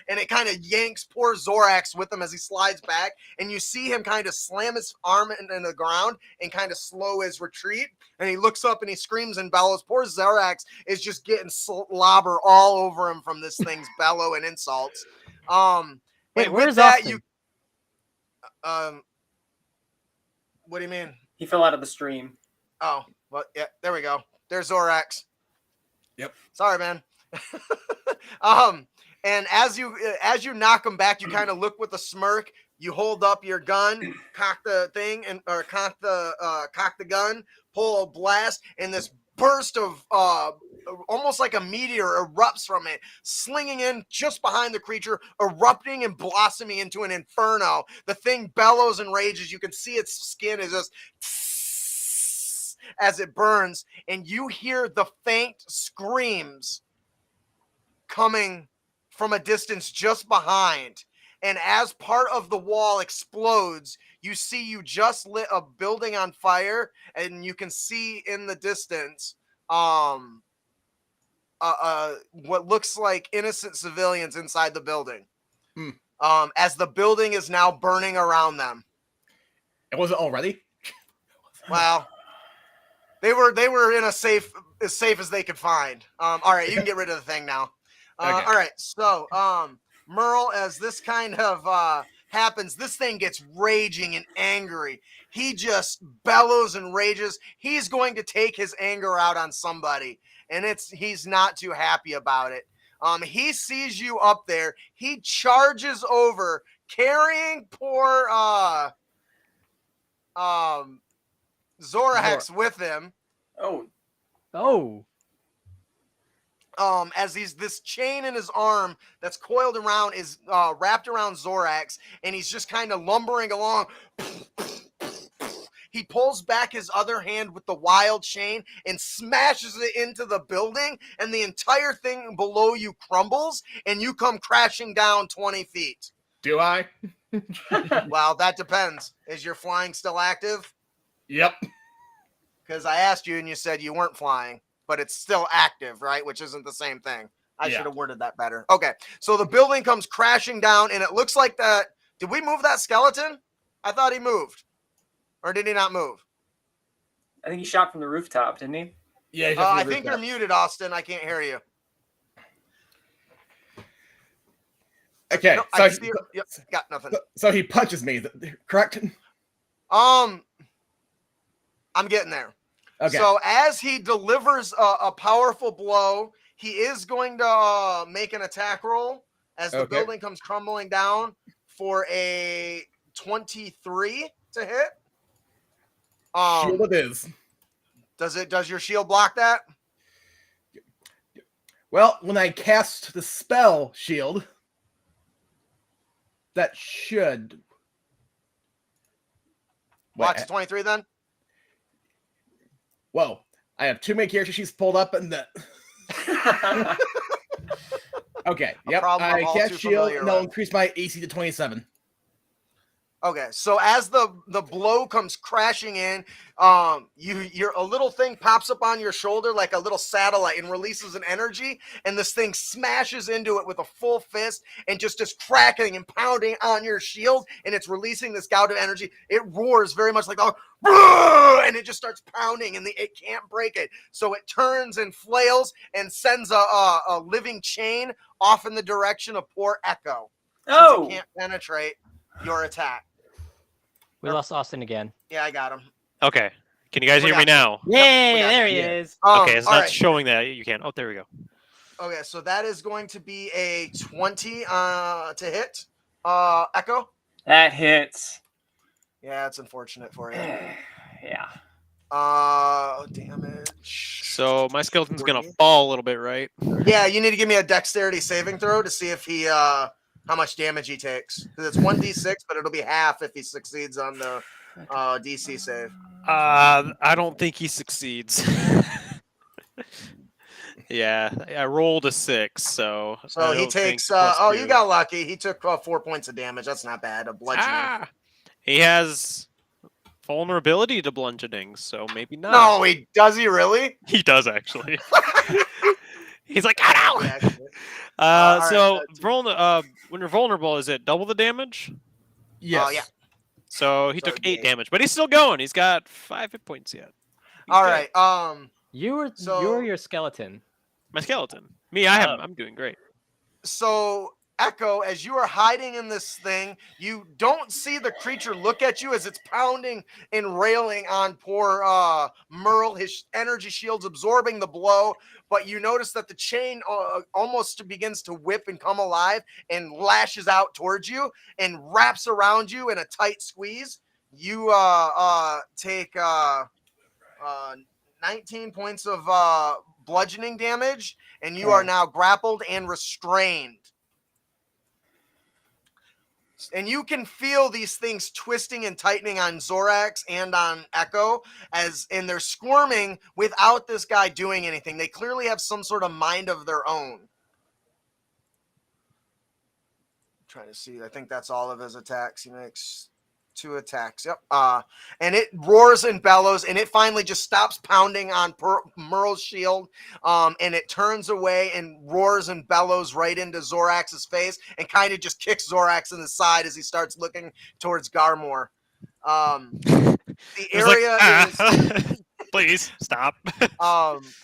and it kind of yanks poor Zorax with him as he slides back, and you see him kind of slam his arm into the ground and kind of slow his retreat. And he looks up and he screams and bellows. Poor Zorax is just getting slobber all over him from this thing's bellow and insults. Wait, And with where's that, Austin? what do you mean? He fell out of the stream. Oh, well, yeah, there we go. There's Zorax. Yep. Sorry, man. And as you knock him back, you kind of look with a smirk. You hold up your gun, cock the thing, or cock the gun, pull a blast, and this burst of almost like a meteor erupts from it, slinging in just behind the creature, erupting and blossoming into an inferno. The thing bellows and rages. You can see its skin is just as it burns, and you hear the faint screams coming from a distance just behind. And as part of the wall explodes, you see you just lit a building on fire, and you can see in the distance what looks like innocent civilians inside the building. As the building is now burning around them. It wasn't already? Well, they were in as safe as they could find. All right, you can get rid of the thing now. Okay. All right, so Merle, as this kind of happens, this thing gets raging and angry. He just bellows and rages. He's going to take his anger out on somebody, and he's not too happy about it. He sees you up there. He charges over, carrying poor Zorax with him. Oh. As this chain in his arm that's coiled around is wrapped around Zorax, and he's just kind of lumbering along. He pulls back his other hand with the wild chain and smashes it into the building, and the entire thing below you crumbles, and you come crashing down 20 feet. Do I? Well, that depends. Is your flying still active? Yep. Because I asked you and you said you weren't flying, but it's still active, right? Which isn't the same thing. I should have worded that better. Okay, so the building comes crashing down, and it looks like that. Did we move that skeleton? I thought he moved. Or did he not move? I think he shot from the rooftop, didn't he? Yeah. I think you're muted, Austin. I can't hear you. Okay. No, so I see yep, got nothing. So he punches me, correct? I'm getting there. Okay. So as he delivers a powerful blow, he is going to make an attack roll as the building comes crumbling down for a 23 to hit. Shield it is. Does your shield block that? Well, when I cast the spell shield, that should Blocks 23 then? Whoa. I have too many character sheets pulled up and that. Okay. Yep. I cast shield and that'll increase my AC to 27. Okay, so as the blow comes crashing in, your a little thing pops up on your shoulder like a little satellite and releases an energy, and this thing smashes into it with a full fist and just cracking and pounding on your shield, and it's releasing this gout of energy. It roars very much like and it just starts pounding, and it can't break it. So it turns and flails and sends a living chain off in the direction of poor Echo. Oh! It can't penetrate your attack. We lost Austin again. Yeah, I got him. Okay. Can you guys hear me now? Yay! got There it. he is. Okay, it's all not right. showing that you can. Oh, there we go. Okay, so that is going to be a 20 to hit. Echo? That hits. Yeah, it's unfortunate for you. Yeah. Damage. So my skeleton's gonna 40. fall a little bit, right? Yeah, you need to give me a dexterity saving throw to see if he how much damage he takes. Because it's 1d6, but it'll be half if he succeeds on the DC save. I don't think he succeeds. Yeah, I rolled a 6, so. So I he don't takes. think +2. You got lucky. He took 4 points of damage. That's not bad. A bludgeoning. He has vulnerability to bludgeoning, so maybe not. No, does he really? He does actually. He's like, ow! Yeah, actually. So when you're vulnerable, is it double the damage? Yes. Yeah. So he So took 8 8. damage, but he's still going. He's got 5 hit points yet. He's All good. right. You're your skeleton. My skeleton. Me, I'm doing great. So Echo, as you are hiding in this thing, you don't see the creature look at you as it's pounding and railing on poor Merle. His energy shield's absorbing the blow, but you notice that the chain almost begins to whip and come alive and lashes out towards you and wraps around you in a tight squeeze. You take 19 points of bludgeoning damage, and you are now grappled and restrained. And you can feel these things twisting and tightening on Zorax and on Echo, and they're squirming without this guy doing anything. They clearly have some sort of mind of their own. trying to see. I think that's all of his attacks. He makes 2 attacks. Yep. And it roars and bellows, and it finally just stops pounding on Merle's shield. And it turns away and roars and bellows right into Zorax's face, and kind of just kicks Zorax in the side as he starts looking towards Garmor. The He's like, area is. Please stop.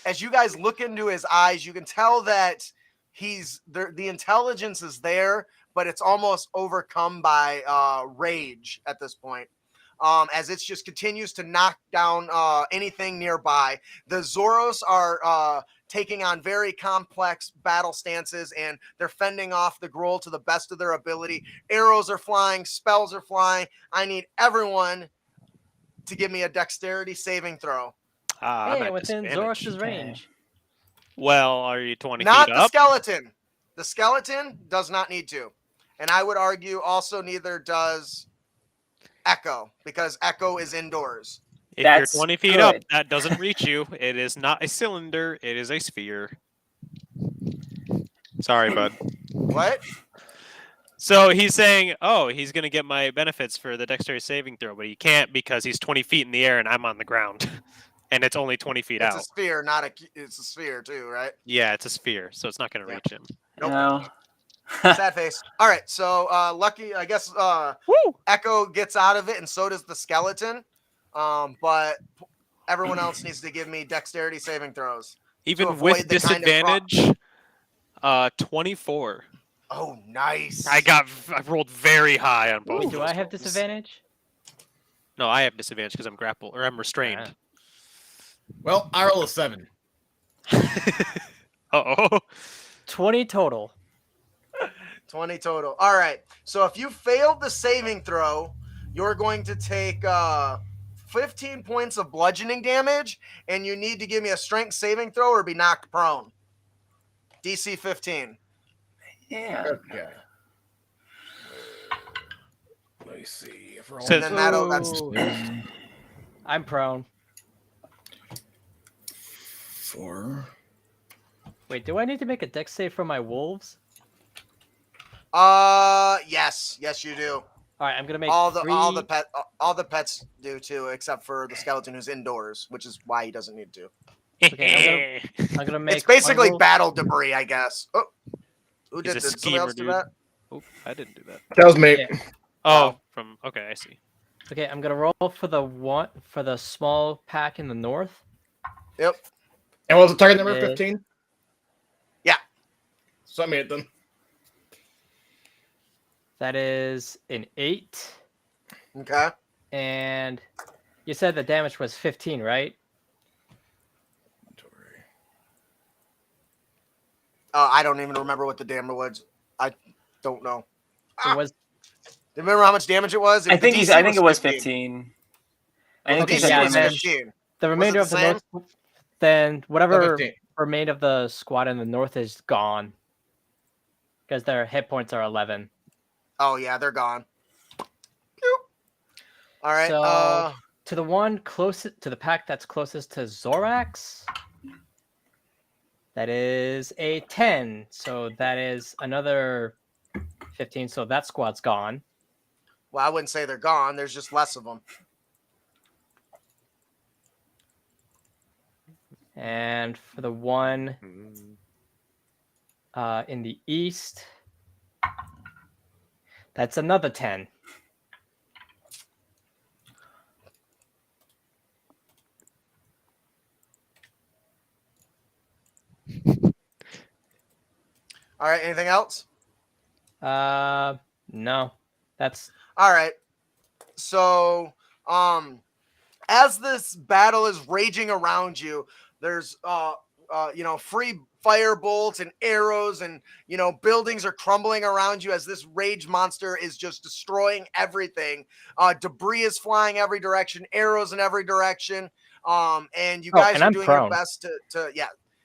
As you guys look into his eyes, you can tell that he's there. The intelligence is there, but it's almost overcome by rage at this point. As it just continues to knock down anything nearby. The Zoros are taking on very complex battle stances, and they're fending off the Grull to the best of their ability. Arrows are flying, spells are flying. I need everyone to give me a dexterity saving throw. I'm Hey, at within disadvantage. Zorax's range. Well, are you 20 Not feet the up? skeleton. The skeleton does not need to. And I would argue also neither does Echo, because Echo is indoors. If That's you're 20 feet up, good. that doesn't reach you. It is not a cylinder. It is a sphere. Sorry, bud. What? So he's saying, oh, he's going to get my benefits for the dexterity saving throw, but he can't because he's 20 feet in the air and I'm on the ground. And it's only 20 feet It's out. a sphere, not a. It's a sphere too, right? Yeah, it's a sphere, so it's not going to Yeah. reach him. Nope. No. Sad face. All right, so lucky. I guess Woo! Echo gets out of it, and so does the skeleton. But everyone else needs to give me dexterity saving throws. Even avoid with the kind of disadvantage, 24. Oh, nice. I rolled very high on both. Wait, of do those I have rolls. disadvantage? No, I have disadvantage because I'm grappled or I'm restrained. Ah. Well, I roll a 7. Uh-oh. 20 total. 20 total. All right. So if you failed the saving throw, you're going to take 15 points of bludgeoning damage, and you need to give me a strength saving throw or be knocked prone. DC 15. Yeah. Okay. Let me see. If we're all- Says- And then that's Ooh. I'm prone. 4. Wait, do I need to make a dex save for my wolves? yes, you do. All right, I'm gonna make All the pets do too, except for the skeleton who's indoors, which is why he doesn't need to. Okay, I'm gonna make. It's basically my wolf- battle debris, I guess. Oh, who He's did a this? Did somebody else do schemer, that? Oh, I didn't do that. That was me. Yeah. Oh, from okay, I see. Okay, I'm gonna roll for the small pack in the north. Yep. And what was the target number? Yeah. 15? Yeah. So I made it then. That is an 8, Okay. and you said the damage was 15, right? I don't even remember what the damage was. I don't know. It was Do you remember how much damage it was? I think The he's. DC I think it was 15. I think The Okay, the DC yeah, was then- damage. 15. the remainder it of the the same? north. Then whatever 15. remained of the squad in the north is gone because their hit points are 11. Oh yeah, they're gone. All right. So to the one closest to the pack that's closest to Zorax, that is a 10. So that is another 15. So that squad's gone. well, I wouldn't say they're gone. There's just less of them. And for the one in the east, that's another 10. All right. Anything else? No, that's All right. So, as this battle is raging around you, there's free fire bolts and arrows, and buildings are crumbling around you as this rage monster is just destroying everything. Debris is flying every direction, arrows in every direction. And you guys and are I'm doing your prone. best to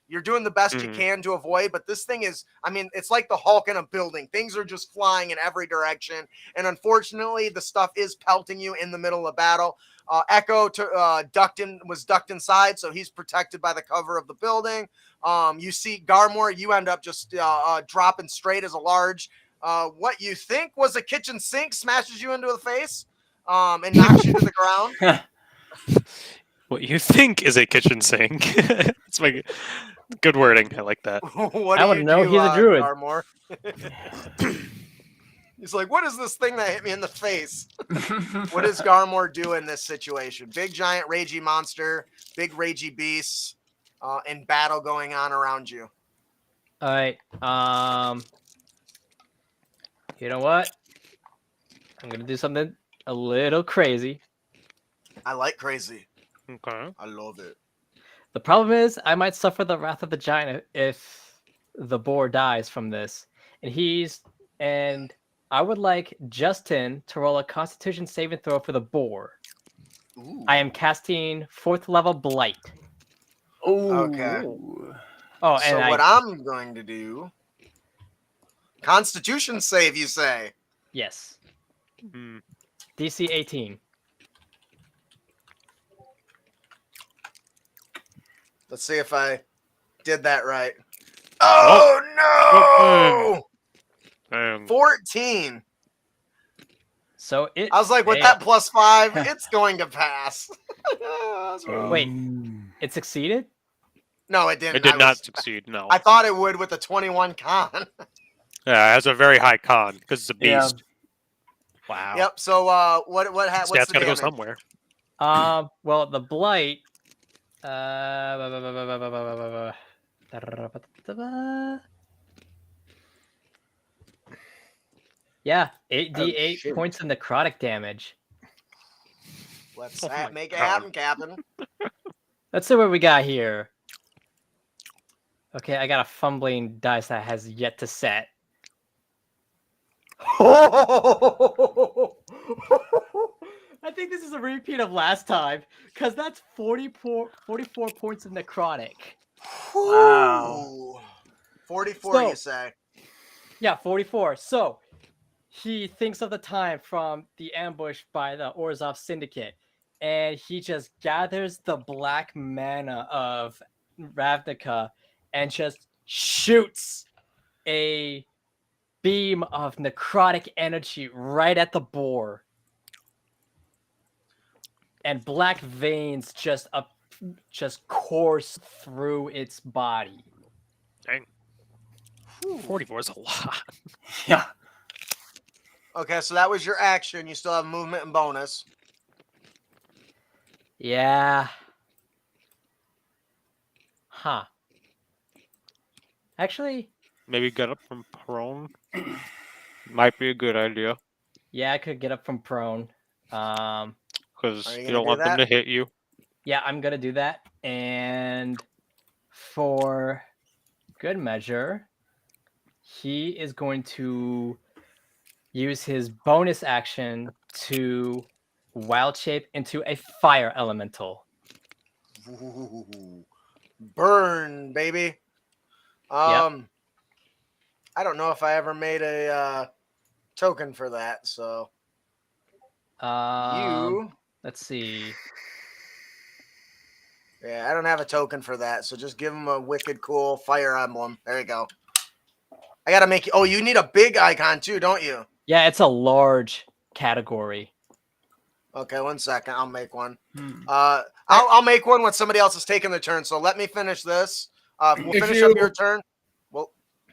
you're doing the best you can to avoid, but this thing is, I mean, it's like the Hulk in a building. Things are just flying in every direction. And the stuff is pelting you in the middle of battle. Echo was ducked inside, so he's protected by the cover of the building. You see Garmor, you end up just dropping straight as a large what you think was a kitchen sink smashes you into the face and knocks you to the ground. What you think is a kitchen sink. It's my good wording. I like that. What I do wanna you know, do, he's a druid. Garmore? He's like, what is this thing that hit me in the face? What does Garmore do in this situation? Big, giant, ragey monster, big, ragey beasts, and battle going on around you. All right. You know what? I'm gonna do something a little crazy. I like crazy. Okay. I love it. The problem is, I might suffer the wrath of the giant if the boar dies from this. And I would like Justin to roll a Constitution saving throw for the boar. Ooh. I am casting 4th level Blight. Okay. Oh, So and what I'm going to do... Constitution save, you say? yes, Hmm. DC 18. Let's see if I did that right. Oh, no! 14. So it. I was like, with failed. that +5, it's going to pass. That's wrong. Wait, it succeeded? No, it didn't. It did I not was- succeed. No. I thought it would with the 21 con. Yeah, it has a very high con because it's a Yeah. beast. Wow. Yep. So what's Stats the gotta go damage? somewhere. Well, the blight. Yeah, 8d8 shoot. points of necrotic damage. Let's Oh my make it God. happen, Captain. Let's see what we got here. Okay, I got a fumbling dice that has yet to set. I think this is a repeat of last time, because that's 44 points of necrotic. Wow. 44, So- you say? Yeah, 44. So he thinks of the time from the ambush by the Orzhov Syndicate, and he just gathers the black mana of Ravnica and just shoots a beam of necrotic energy right at the boar. And black veins just course through its body. Dang. 44 is a lot. Yeah. Okay, so that was your action. You still have movement and bonus. Yeah. Huh. Actually, Maybe get up from prone. Might be a good idea yeah, I could get up from prone. because Are you you gonna don't do want them that? to hit you. Yeah, I'm gonna do that. And for good measure, he is going to use his bonus action to wild shape into a fire elemental. Ooh. Burn, baby. I don't know if I ever made a token for that, so Let's see. Yeah, I don't have a token for that, so just give him a wicked cool fire emblem. There you go. I gotta make you. Oh, you need a big icon too, don't you? Yeah, it's a large category. Okay, 1 second. I'll make one. Hmm. I'll make one when somebody else has taken their turn. So let me finish this. We'll If finish up you- your turn.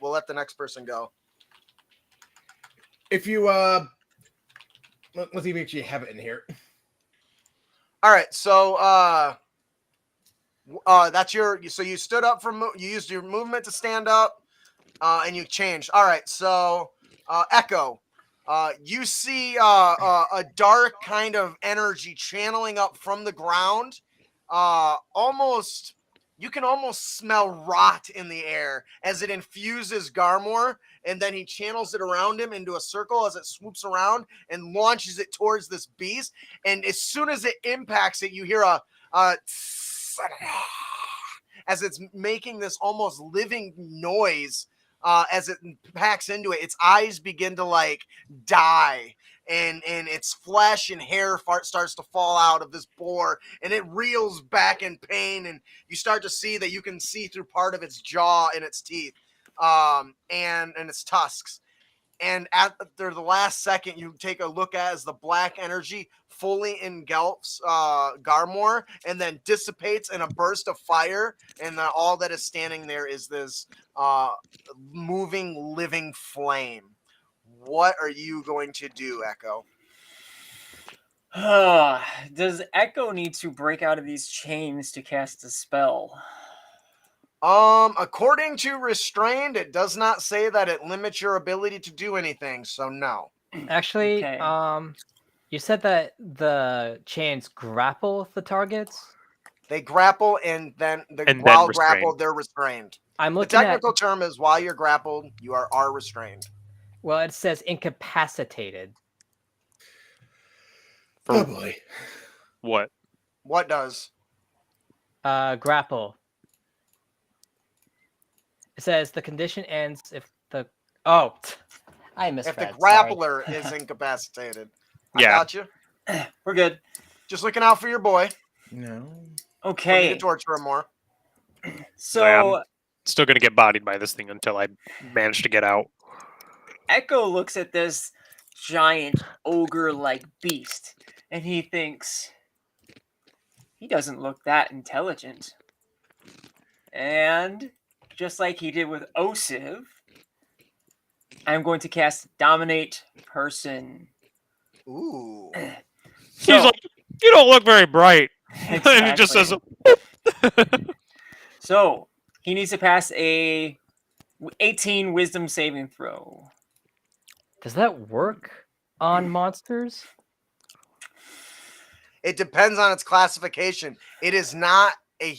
We'll let the next person go. If you let's see if we actually have it in here. All right, so that's your. So you stood up from. You used your movement to stand up, and you changed. All right, so Echo, you see a dark kind of energy channeling up from the ground. Almost, you can almost smell rot in the air as it infuses Garmore, and then he channels it around him into a circle as it swoops around and launches it towards this beast. And as soon as it impacts it, you hear a as it's making this almost living noise as it packs into it. Its eyes begin to like die, and its flesh and hair starts to fall out of this boar, and it reels back in pain, and you start to see that you can see through part of its jaw and its teeth, and its tusks. and after the last second, you take a look at as the black energy fully engulfs Garmor and then dissipates in a burst of fire, and all that is standing there is this moving, living flame. What are you going to do, Echo? Does Echo need to break out of these chains to cast a spell? According to restrained, it does not say that it limits your ability to do anything, so no. Actually, Okay. you said that the chains grapple the targets. They grapple, and then then while restrained. grappled, they're restrained. I'm The looking at. technical term is while you're grappled, you are restrained. Well, it says incapacitated. Oh boy. What? What does? Grapple. It says the condition ends if the. Oh, I misread. If the sorry. grappler is incapacitated. I Yeah. got you. We're good. Just looking out for your boy. No. Don't need Okay. to torture him more. So Still gonna get bodied by this thing until I manage to get out. Echo looks at this giant ogre-like beast, and he thinks, he doesn't look that intelligent. And just like he did with Osiv, I'm going to cast Dominate Person. Ooh. He's like, you don't look very bright. Exactly. And he just says, So he needs to pass a 18 Wisdom saving throw. Does that work on monsters? It depends on its classification. It is not a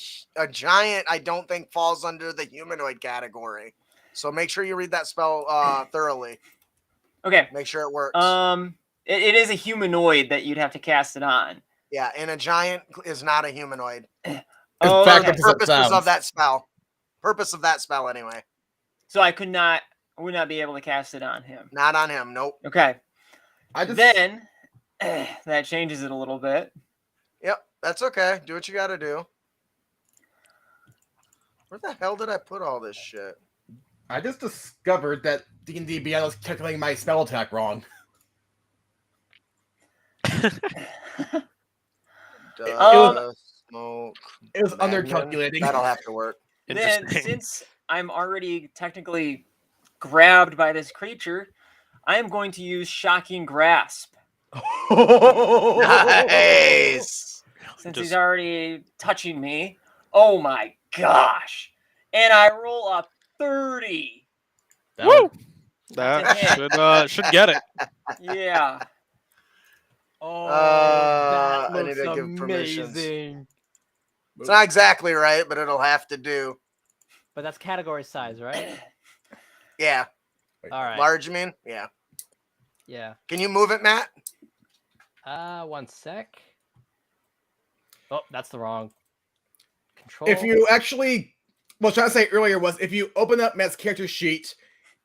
giant. I don't think falls under the humanoid category. So make sure you read that spell thoroughly. Okay. Make sure it works. It is a humanoid that you'd have to cast it on. Yeah, and a giant is not a humanoid. Oh, fact, okay. That's what it Purposes sounds. of that spell. Purpose of that spell, anyway. So I would not be able to cast it on him. Not on him. Nope. Okay. I just Then that changes it a little bit. Yep, that's okay. Do what you got to do. Where the hell did I put all this shit? discovered that D&D Beyond was calculating my spell attack wrong. Smoke. It was Magnon. undercalculating. That'll have to work. Then, Interesting. since I'm already technically grabbed by this creature, I am going to use Shocking Grasp. Nice. Since he's already touching me. Oh my gosh. And I roll a 30. Woo! That's a That hit. should get it. Yeah. Oh, I that need looks to give permissions. amazing. It's not exactly right, but it'll have to do. But that's category size, right? Yeah. All right. Large, you mean? Yeah. Yeah. Can you move it, Matt? 1 sec. Oh, that's the wrong control. If you actually, what I was trying to say earlier was if you open up Matt's character sheet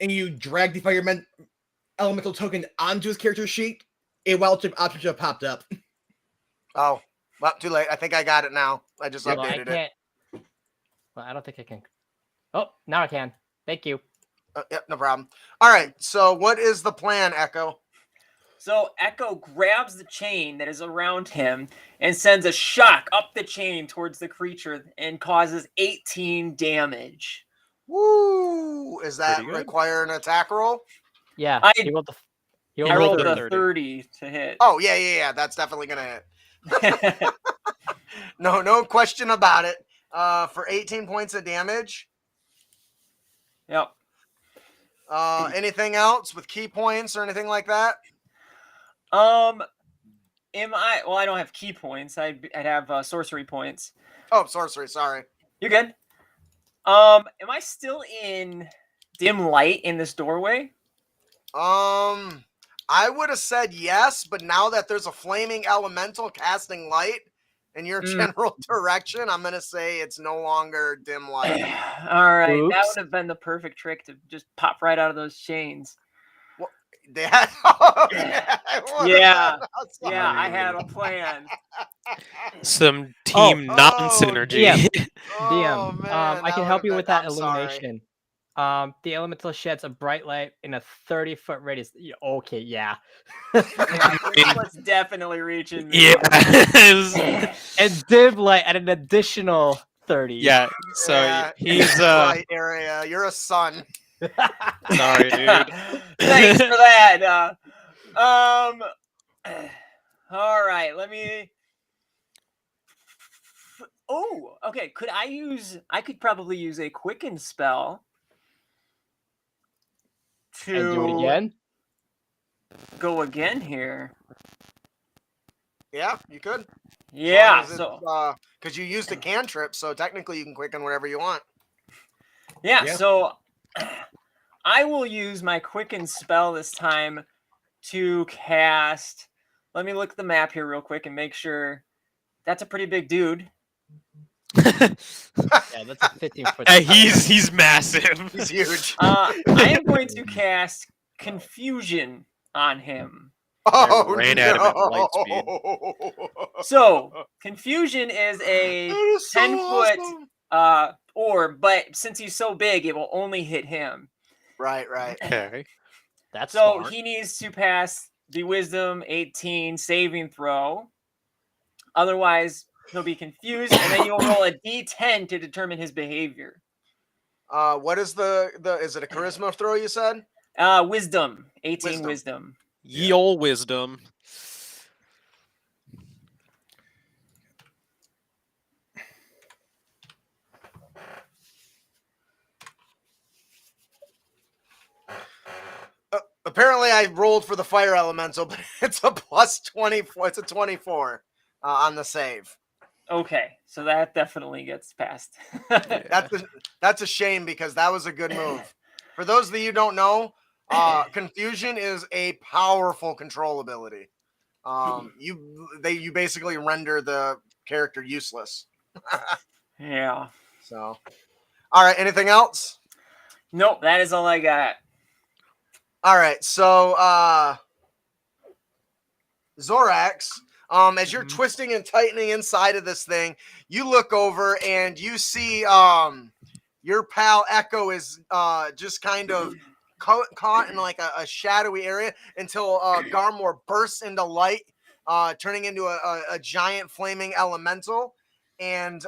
and you drag the fireman elemental token onto his character sheet, a wild trip option should have popped up. Oh, well, too late. I think I got it now. I just Well, I updated it. can't. Well, I don't think I can. Oh, now I can. Thank you. Yep, no problem. All right. So, what is the plan, Echo? So Echo grabs the chain that is around him and sends a shock up the chain towards the creature and causes 18 damage. Woo! Is that Pretty good. require an attack roll? Yeah. I- he rolled the. He I rolled rolled the a 30 to hit. Oh, yeah. That's definitely gonna hit. No question about it. For 18 points of damage. Yep. Anything else with key points or anything like that? Well, I don't have key points. I'd have sorcery points. Oh, sorcery. Sorry. You're good. Am I still in dim light in this doorway? I would have said yes, but now that there's a flaming elemental casting light in your general direction, I'm gonna say it's no longer dim light. All right, that Oops. would have been the perfect trick to just pop right out of those chains. Yeah. Yeah. Yeah, I had a plan. Some team Oh, non-synergy. yeah. Oh, DM. man, I can that help you would've with been- that I'm sorry. illumination. The elemental sheds a bright light in a 30-foot radius. Okay, yeah. Yeah, let's definitely reach in. Yeah. And dim light at an additional 30. Yeah. So Yeah, he's right area. You're a son. sorry, dude. Thanks for that. All right, let me. Oh, okay. I could probably use a quicken spell And do it to again. go again here. Yeah, you could. Yeah, As long as so because you used a cantrip, so technically you can quicken whatever you want. yeah, Yeah. so I will use my quicken spell this time to cast. Let me look at the map here real quick and make sure. That's a pretty big dude. Yeah, that's a 15-foot. he's massive. He's huge. I am going to cast Confusion on him. Oh, ran no. at him at light So Confusion is a That is so 10-foot awesome. orb, but since he's so big, it will only hit him. Right, right. Okay. That's So smart. he needs to pass the Wisdom 18 saving throw. Otherwise, he'll be confused, and then you'll roll a d10 to determine his behavior. What is the is it a charisma throw you said? Wisdom, 18 Wisdom. wisdom. Ye ol' wisdom. Apparently I rolled for the fire elemental, but it's a plus 24. It's a 24 on the save. Okay, so that definitely gets passed. That's a shame because that was a good move. For those of you who don't know, confusion is a powerful control ability. You basically render the character useless. Yeah. So, all right. Anything else? Nope, that is all I got. All right. So, Zorax, as you're twisting and tightening inside of this thing, you look over and you see your pal Echo is just kind of caught in like a shadowy area until Garmor bursts into light, turning into a giant flaming elemental. And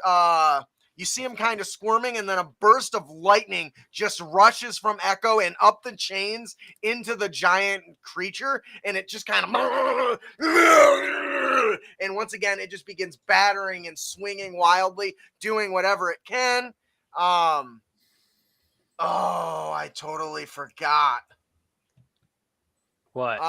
you see him kind of squirming, and then a burst of lightning just rushes from Echo and up the chains into the giant creature, and it just kind of and once again it just begins battering and swinging wildly, doing whatever it can. Oh, I totally forgot. What?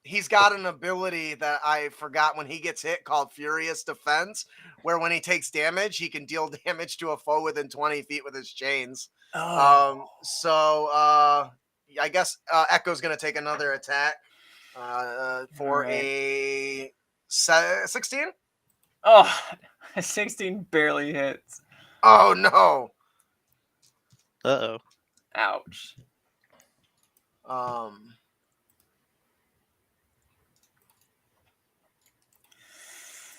He's got an ability that I forgot when he gets hit called Furious Defense, where when he takes damage, he can deal damage to a foe within 20 feet with his chains. So I guess Echo's going to take another attack for a 16. Oh, 16 barely hits. Oh, no. Uh-oh. Ouch.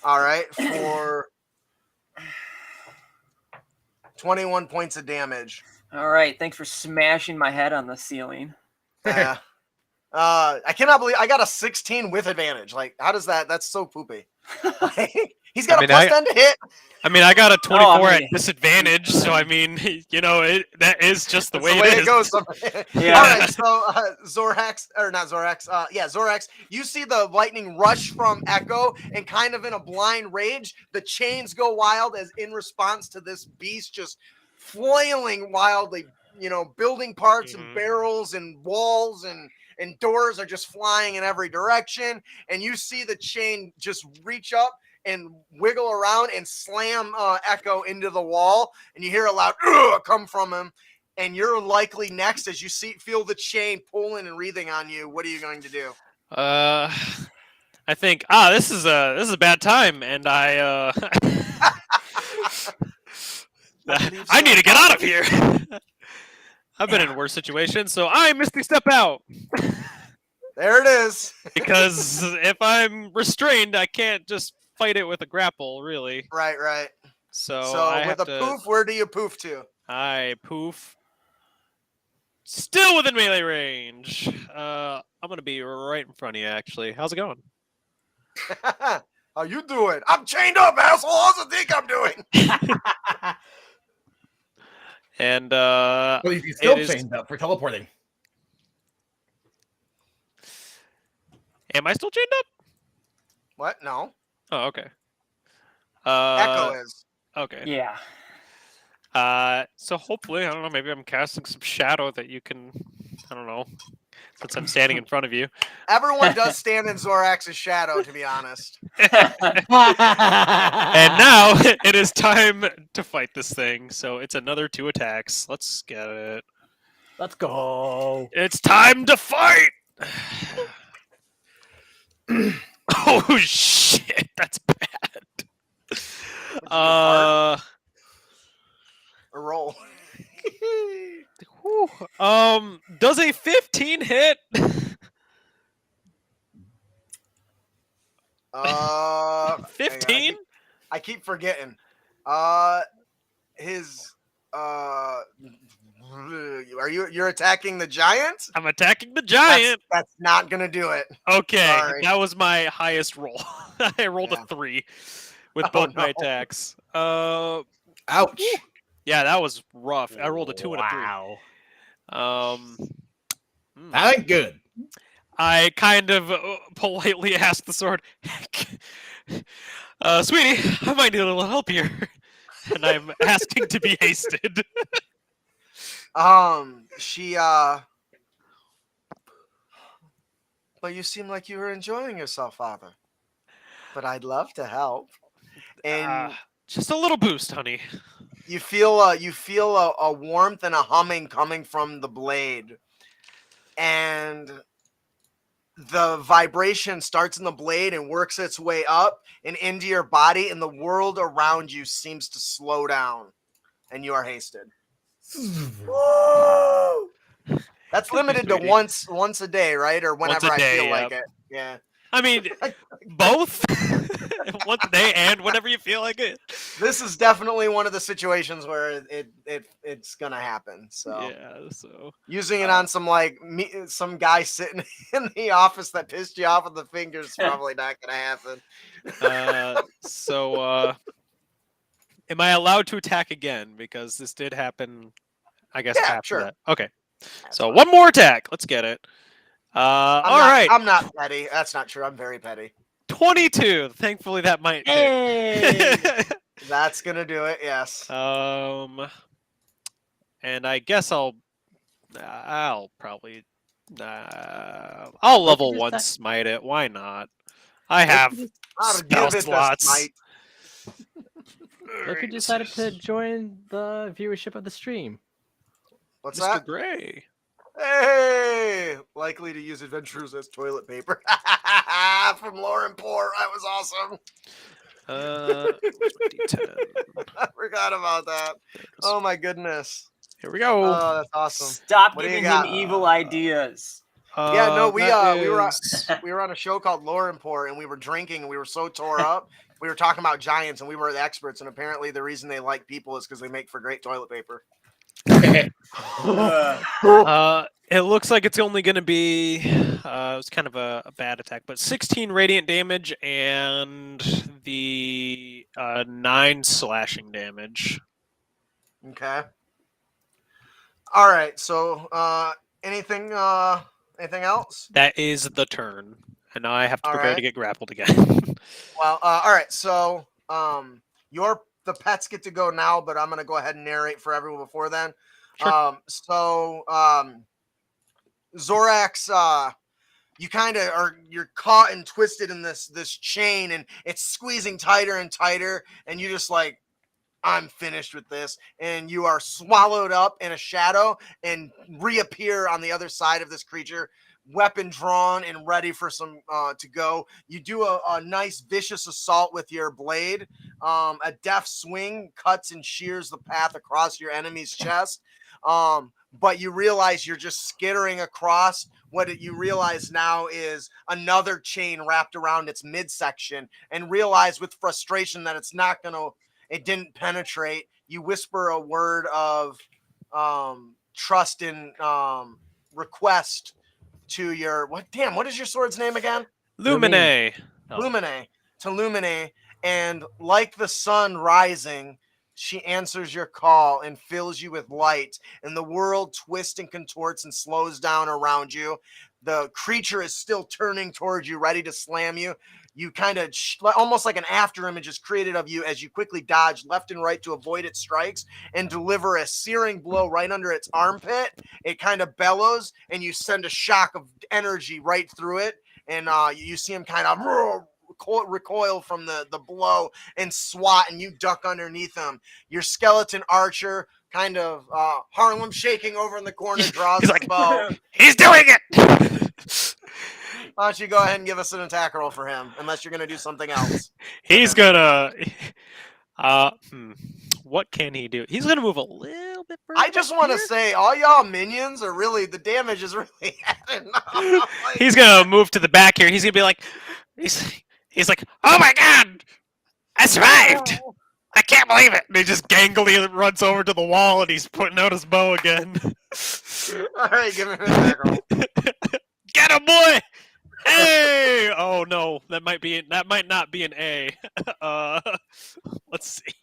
All right, for 21 points of damage. All right, thanks for smashing my head on the ceiling. I cannot believe I got a 16 with advantage. Like, how does that? That's so poopy. He's got a plus 10 to hit. I mean, I got a 24 at mean- disadvantage, so I mean, that is just the That's way it goes. Yeah. All right, so Zorax, or not Zorax, Zorax, you see the lightning rush from Echo, and kind of in a blind rage, the chains go wild as in response to this beast just flailing wildly, building parts and barrels and walls and doors are just flying in every direction, and you see the chain just reach up and wiggle around and slam Echo into the wall, and you hear a loud "Ugh" come from him, and you're likely next as you feel the chain pulling and wreathing on you. What are you going to do? I think this is a bad time, and I I need to get out of here. I've been in worse situations, so I Misty Step out. There it is. Because if I'm restrained, I can't just fight it with a grapple, really. Right. So So I with have a to, poof, where do you poof to? I poof Still within melee range. I'm gonna be right in front of you. Actually, how's it going? How you doing? I'm chained up, asshole. How's it think I'm doing? And Well, he's still it is- chained up for teleporting. am I still chained up? What? No. Oh, okay. Echo is. Okay. Yeah. So hopefully, I don't know, maybe I'm casting some shadow that you can, I don't know, since I'm standing in front of you. Everyone does stand in Zorax's shadow, to be honest. And now it is time to fight this thing. So it's another 2 attacks. Let's get it. Let's go. It's time to fight. Oh shit, that's bad. A roll. Whew. Does a 15 hit? Hang on, 15? I keep forgetting. His you're attacking the giant? I'm attacking the giant. That's not gonna do it. Okay, Sorry. that was my highest roll. I rolled Yeah. a 3 with Oh, both my no. attacks. Ouch. Yeah, that was rough. I rolled a 2 and a 3. Wow. That ain't good. I kind of politely asked the sword, sweetie, I might need a little help here. And I'm asking to be hasted. She but you seem like you were enjoying yourself, Father. But I'd love to help. And Just a little boost, honey. you feel a warmth and a humming coming from the blade, and the vibration starts in the blade and works its way up and into your body, and the world around you seems to slow down, and you are hasted. Woo! That's limited to sweetie. once a day, right? Or whenever Once a day, I feel like yep. it. Yeah. I mean, both once a day and whenever you feel like it. This is definitely one of the situations where it's gonna happen. So Yeah, so using it on some guy sitting in the office that pissed you off with the fingers is probably not gonna happen. am I allowed to attack again? Because this did happen, I guess, Yeah, after sure. that. Okay, That's so fine. one more attack. Let's get it. All right, I'm not petty. That's not true. I'm very petty. 22. Thankfully, that might Hey! hit. That's gonna do it. Yes. And I guess I'll probably I'll level just 1 not- smite it. Why not? I have I'll spell give it the slots. smite. Look who decided to join the viewership of the stream. What's Mr. that? Gray. Hey, likely to use adventurers as toilet paper. From Lauren Poor. That was awesome. Where's my D10? I forgot about that. Oh my goodness. Here we go. Oh, that's awesome. Stop What do you giving him got? evil ideas. Yeah, no, we were is- we were on a show called Lauren Poor, and we were drinking, and we were so tore up. We were talking about giants, and we were the experts. And apparently, the reason they like people is because they make for great toilet paper. It looks like it's only going to be. It was kind of a bad attack, but 16 radiant damage and the 9 slashing damage. Okay. All right. So, anything else? That is the turn, and now I have to All prepare right. to get grappled again. Well, all right. So, the pets get to go now, but I'm gonna go ahead and narrate for everyone before then. Sure. Zorax, you kind of you're caught and twisted in this chain, and it's squeezing tighter and tighter, and you just like, I'm finished with this, and you are swallowed up in a shadow and reappear on the other side of this creature, weapon drawn and ready for some to go. You do a nice vicious assault with your blade. A deft swing cuts and shears the path across your enemy's chest. But you realize you're just skittering across. What you realize now is another chain wrapped around its midsection, and realize with frustration that it didn't penetrate. You whisper a word of trust and request to your what is your sword's name again? Lumine. Oh. Lumine, and like the sun rising, she answers your call and fills you with light, and the world twists and contorts and slows down around you. The creature is still turning towards you, ready to slam you. You kind of almost like an after image is created of you as you quickly dodge left and right to avoid its strikes and deliver a searing blow right under its armpit. It kind of bellows, and you send a shock of energy right through it. And you see him kind of recoil from the blow and swat, and you duck underneath him. Your skeleton archer kind of Harlem shaking over in the corner draws He's his like, bow. He's doing it. Why don't you go ahead and give us an attack roll for him, unless you're going to do something else. He's gonna. What can he do? He's gonna move a little bit further. I just want to say, all y'all minions are really, the damage is really adding up. Like, He's gonna move to the back here. He's gonna be like, he's like, oh my god, I survived! I can't believe it! And he just gangly runs over to the wall, and he's putting out his bow again. all right, give me an attack roll. Get him, boy! Hey! Oh no, that might not be an A. Let's see.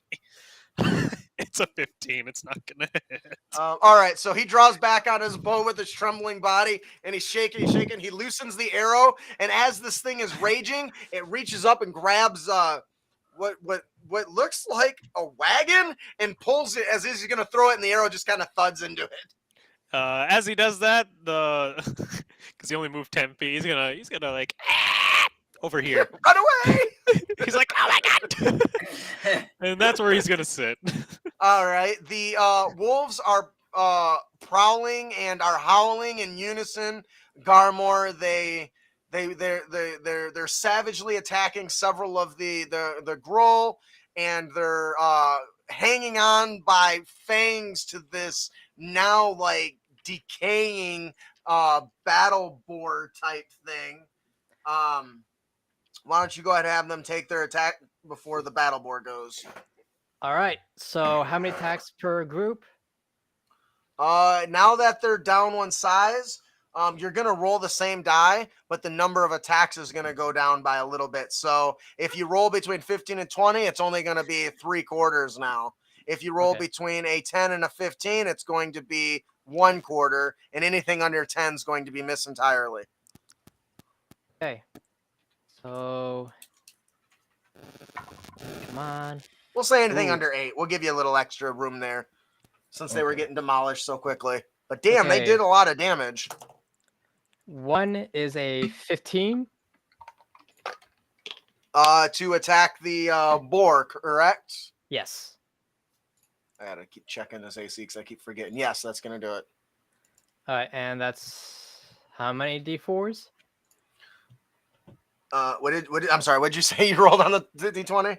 It's a 15. It's not gonna hit. All right, so he draws back on his bow with his trembling body, and he's shaking. He loosens the arrow, and as this thing is raging, it reaches up and grabs what looks like a wagon and pulls it as if he's going to throw it, and the arrow just kind of thuds into it. As he does that, because he only moved 10 feet, he's gonna like over here. Run away! He's like, oh my god! And that's where he's gonna sit. All right, the wolves are prowling and are howling in unison. Garmor, they're savagely attacking several of the Grull, and they're hanging on by fangs to this now like decaying battle boar type thing. Why don't you go ahead and have them take their attack before the battle boar goes? All right. So how many attacks per group? Now that they're down one size, you're gonna roll the same die, but the number of attacks is gonna go down by a little bit. So if you roll between 15 and 20, it's only gonna be 3/4 now. If you roll between a 10 and a 15, it's going to be 1/4, and anything under 10 is going to be missed entirely. Okay. So come on. We'll say anything Ooh. under 8. We'll give you a little extra room there, since they were getting demolished so quickly. But damn, they did a lot of damage. One is a 15. To attack the boar, correct? Yes. I gotta keep checking this AC because I keep forgetting. Yes, that's gonna do it. All right, and that's how many D4s? I'm sorry, what did you say you rolled on the D20?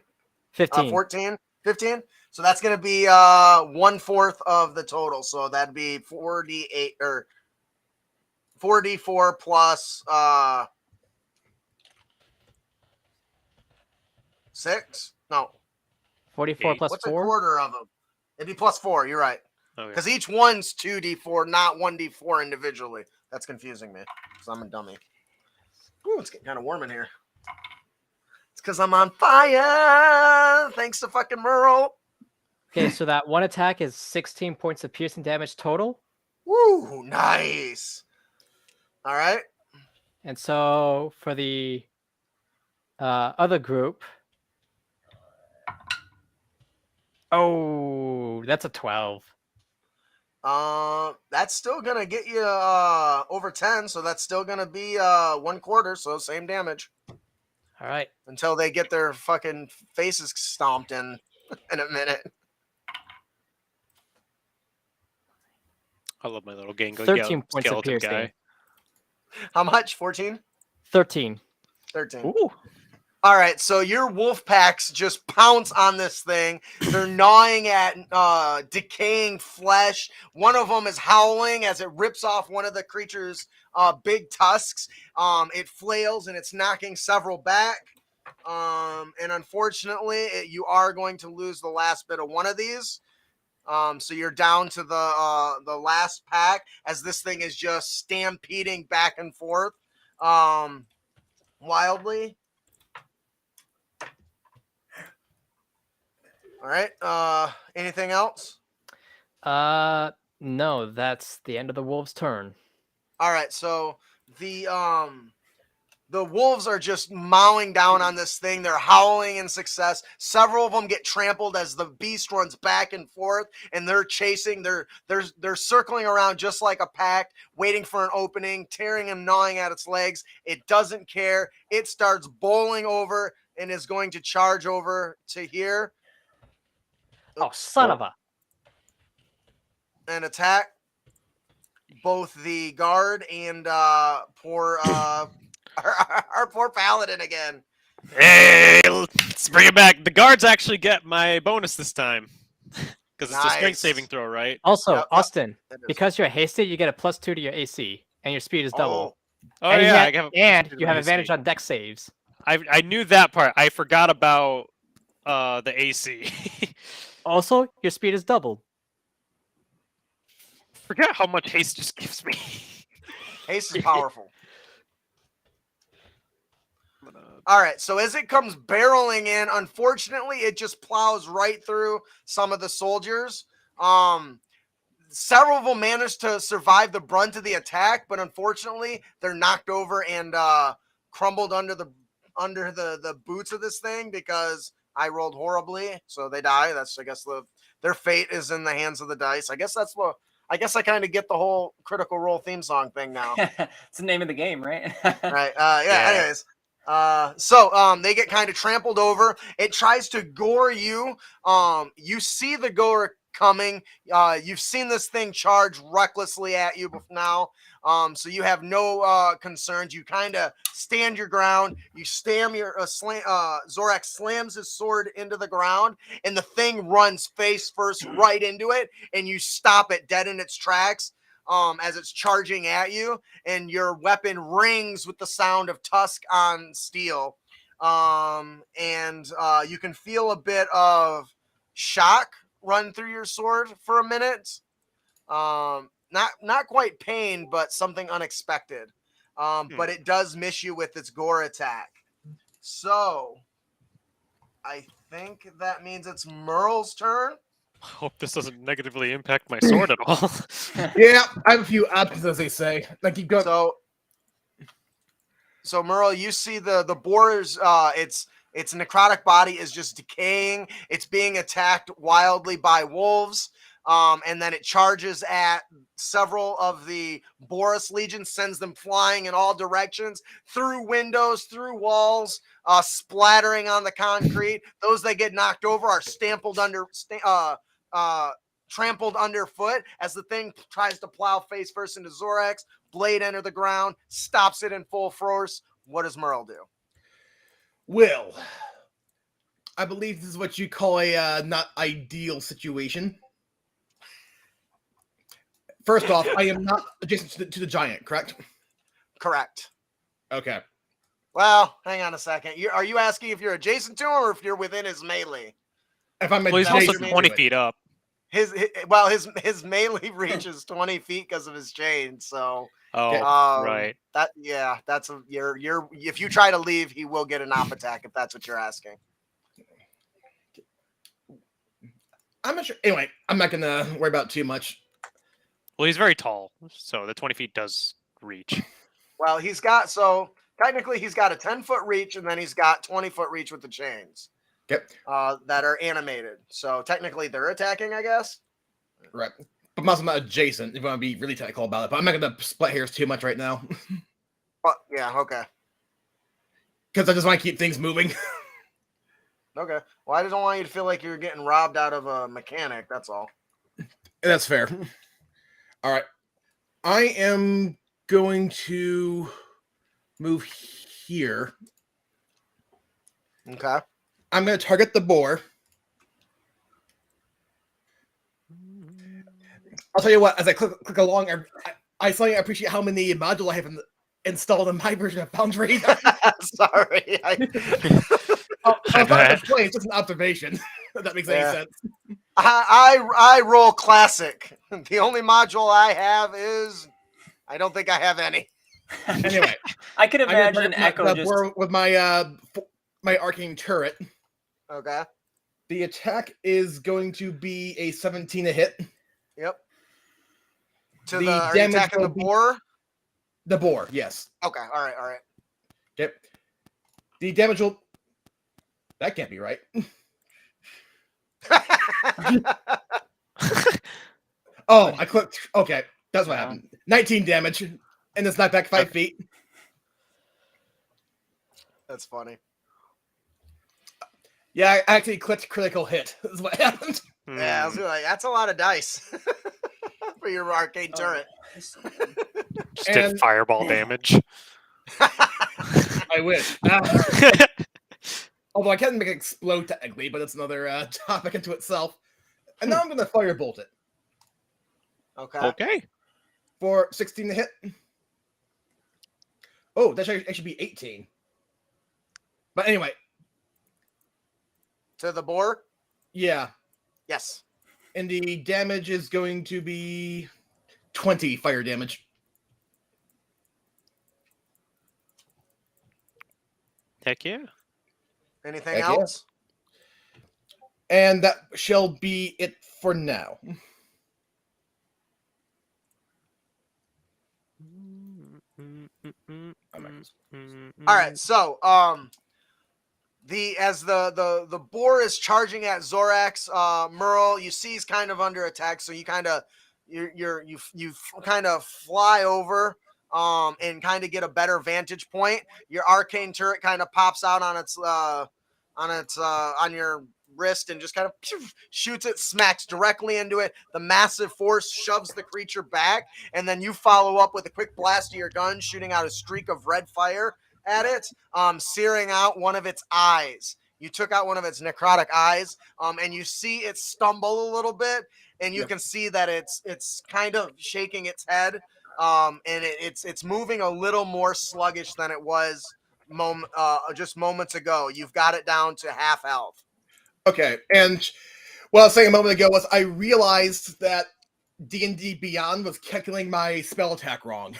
15. 14? 15? So that's gonna be 1/4 of the total. So that'd be 4d8 or 4d4 plus 6? No. 44 Eight. plus What's 4? a quarter of them? It'd be plus 4. You're right. Okay. Because each one's 2d4, not 1d4 individually. That's confusing me because I'm a dummy. Ooh, it's getting kind of warm in here. It's because I'm on fire. Thanks to fucking Merle. Okay, so that one attack is 16 points of piercing damage total. Woo, nice. All right. And so for the other group, oh, that's a 12. That's still gonna get you over 10, so that's still gonna be 1/4, so same damage All right. until they get their fucking faces stomped in a minute. I love my little gangly 13 points of skeleton piercing. guy. How much? 14? 13. 13. Ooh. All right, so your wolf packs just pounce on this thing. They're gnawing at decaying flesh. One of them is howling as it rips off one of the creature's big tusks. It flails and it's knocking several back. And unfortunately, you are going to lose the last bit of one of these. So you're down to the last pack as this thing is just stampeding back and forth wildly. All right. Anything else? No, that's the end of the wolves' turn. All right. So the wolves are just mowing down on this thing. They're howling in success. Several of them get trampled as the beast runs back and forth, and they're chasing. They're circling around just like a pack, waiting for an opening, tearing and gnawing at its legs. It doesn't care. It starts bowling over and is going to charge over to here. Oh, son of a! And attack both the guard and poor our poor paladin again. Hey, let's bring it back. The guards actually get my bonus this time because it's a strength Nice. saving throw, right? Also, Yep. Austin, It is. because you're hasted, you get a +2 to your AC, and your speed is double. Oh and yeah, and to you the have AC. advantage on dex saves. I knew that part. I forgot about the AC. Also, your speed is doubled. Forget how much haste just gives me. Haste is powerful. All right, so as it comes barreling in, unfortunately, it just plows right through some of the soldiers. Several of them managed to survive the brunt of the attack, but unfortunately, they're knocked over and crumbled under the boots of this thing because I rolled horribly, so they die. That's, I guess, their fate is in the hands of the dice. I guess I kind of get the whole Critical Role theme song thing now. It's the name of the game, right? Right. Yeah. Anyways. So they get kind of trampled over. It tries to gore you. You see the gore coming. You've seen this thing charge recklessly at you now. So you have no concerns. You kind of stand your ground. You slam your Zorak slams his sword into the ground, and the thing runs face first right into it, and you stop it dead in its tracks. As it's charging at you, and your weapon rings with the sound of tusk on steel. And you can feel a bit of shock run through your sword for a minute. Not quite pain, but something unexpected. But it does miss you with its gore attack. So I think that means it's Merle's turn. Hope this doesn't negatively impact my sword at all. Yeah, I have a few options, as they say. I keep going. So Merle, you see the boar's its necrotic body is just decaying. It's being attacked wildly by wolves. And then it charges at several of the Boros Legion, sends them flying in all directions, through windows, through walls, splattering on the concrete. Those that get knocked over are trampled underfoot as the thing tries to plow face first into Zorax. Blade enter the ground, stops it in full force. What does Merle do? Will, I believe this is what you call a not ideal situation. First off, I am not adjacent to the giant, correct? Correct. Okay. Well, hang on a second. Are you asking if you're adjacent to him or if you're within his melee? If I'm Well, he's adjacent also to 20 it. feet up. His melee reaches 20 feet because of his chain. So Oh, Okay. right. That's if you try to leave, he will get an op attack if that's what you're asking. I'm not sure. Anyway, I'm not gonna worry about it too much. Well, he's very tall, so the 20 feet does reach. Well, technically he's got a 10-foot reach, and then he's got 20-foot reach with the chains. Okay. That are animated. So technically they're attacking, I guess. Right. But I'm also not adjacent, if you want to be really technical about it. But I'm not gonna split hairs too much right now. Yeah, okay. Because I just want to keep things moving. Okay. Well, I just don't want you to feel like you're getting robbed out of a mechanic, that's all. That's fair. All right. I am going to move here. Okay. I'm going to target the boar. I'll tell you what, as I click along, I suddenly appreciate how many modules I have installed in my version of Foundry. Sorry. Oh, it's not a complaint, it's just an observation. If that makes any sense. I roll classic. The only module I have is I don't think I have any. Anyway, I could I'm gonna imagine target my- Echo the just. boar with my arcane turret. Okay. The attack is going to be a 17 to hit. Yep. To The the are you damage attacking the will be- boar? The boar, yes. Okay. All right. All right. Yep. The damage will. That can't be right. Oh, I clicked. Okay, that's what Yeah. happened. 19 damage, and it's not back 5 feet. That's funny. Yeah, I actually clicked critical hit. Is what happened. Yeah, I was like, that's a lot of dice for your arcade Oh, turret. Just And- did fireball damage. I wish. Although I can't make it explode technically, but it's another topic into itself. And now I'm going to firebolt it Okay. Okay. for 16 to hit. Oh, that should actually be 18. But anyway, To the boar? yeah. Yes. And the damage is going to be 20 fire damage. Heck yeah. Anything Heck yeah. else? And that shall be it for now. All right. So, the boar is charging at Zorax, Merle, you see he's kind of under attack, so you kind of you kind of fly over and kind of get a better vantage point. Your arcane turret kind of pops out on your wrist and just kind of shoots it, smacks directly into it. The massive force shoves the creature back, and then you follow up with a quick blast of your gun, shooting out a streak of red fire at it, searing out one of its eyes. You took out one of its necrotic eyes, and you see it stumble a little bit, and you can see that it's kind of shaking its head, and it's moving a little more sluggish than it was just moments ago. You've got it down to half health. Okay, and what I was saying a moment ago was I realized that D&D Beyond was calculating my spell attack wrong.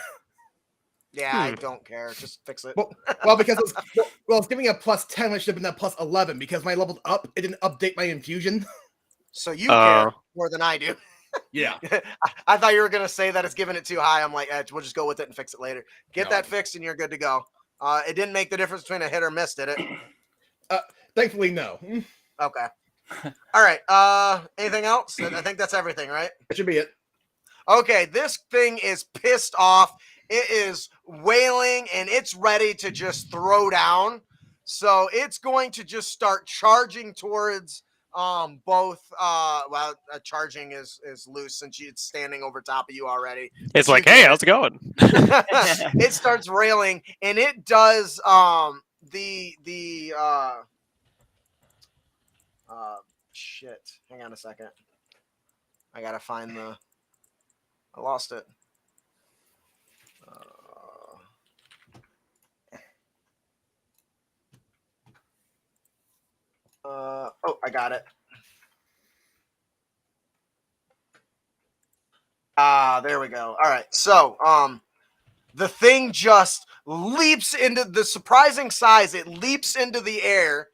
Yeah, I don't care. Just fix it. Well, because it's giving a plus 10, it should have been a plus 11 because when I leveled up, it didn't update my infusion. So you care more than I do. Yeah. I thought you were gonna say that it's giving it too high. I'm like, we'll just go with it and fix it later. Get No. that fixed, and you're good to go. It didn't make the difference between a hit or miss, did it? Thankfully, no. Okay. All right. Anything else? I think that's everything, right? That should be it. Okay. This thing is pissed off. It is wailing, and it's ready to just throw down. So it's going to just start charging towards both. Charging is loose since it's standing over top of you already. It's You like, get hey, it. how's it going? It starts railing, and it does shit. Hang on a second. I gotta find I lost it. I got it. There we go. All right. So, the thing just leaps into the surprising size. It leaps into the air,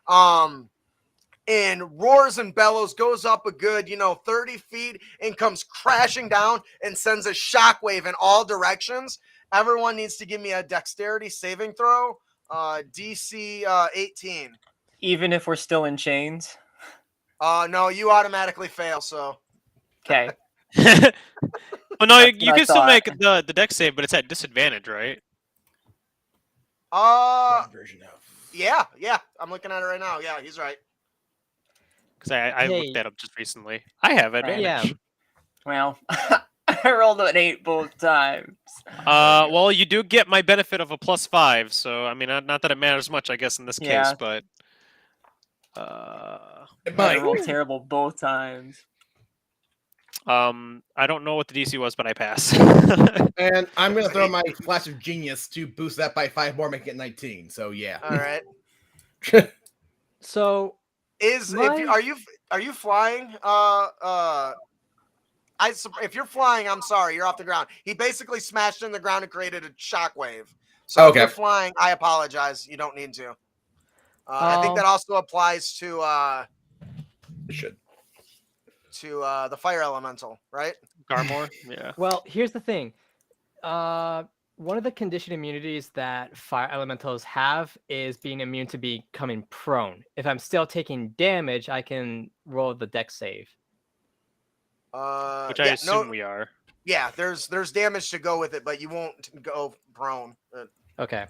and roars and bellows, goes up a good, 30 feet, and comes crashing down and sends a shockwave in all directions. Everyone needs to give me a dexterity saving throw, DC 18. Even if we're still in chains. No, you automatically fail. So Okay. Well, no, That's you what I can still thought. make the dex save, but it's at disadvantage, right? Version of. Yeah, I'm looking at it right now. Yeah, he's right. Because I Hey. looked that up just recently. I have advantage. Yeah. Well, I rolled an 8 both times. Well, you do get my benefit of a +5, so I mean, not that it matters much, I guess, in this case, Yeah. but It I might. rolled terrible both times. I don't know what the DC was, but I pass. And I'm going to throw my Flash of Genius to boost that by 5 more, make it 19. So, yeah. All right. So Is My- are you you flying? If you're flying, I'm sorry, you're off the ground. He basically smashed in the ground and created a shockwave. So if Okay. you're flying, I apologize. You don't need to. I think that also applies to It should. the fire elemental, right? Garmore? Yeah. Well, here's the thing. One of the conditioned immunities that fire elementals have is being immune to becoming prone. If I'm still taking damage, I can roll the dex save. Which I assume we are. Yeah, there's damage to go with it, but you won't go prone. Okay.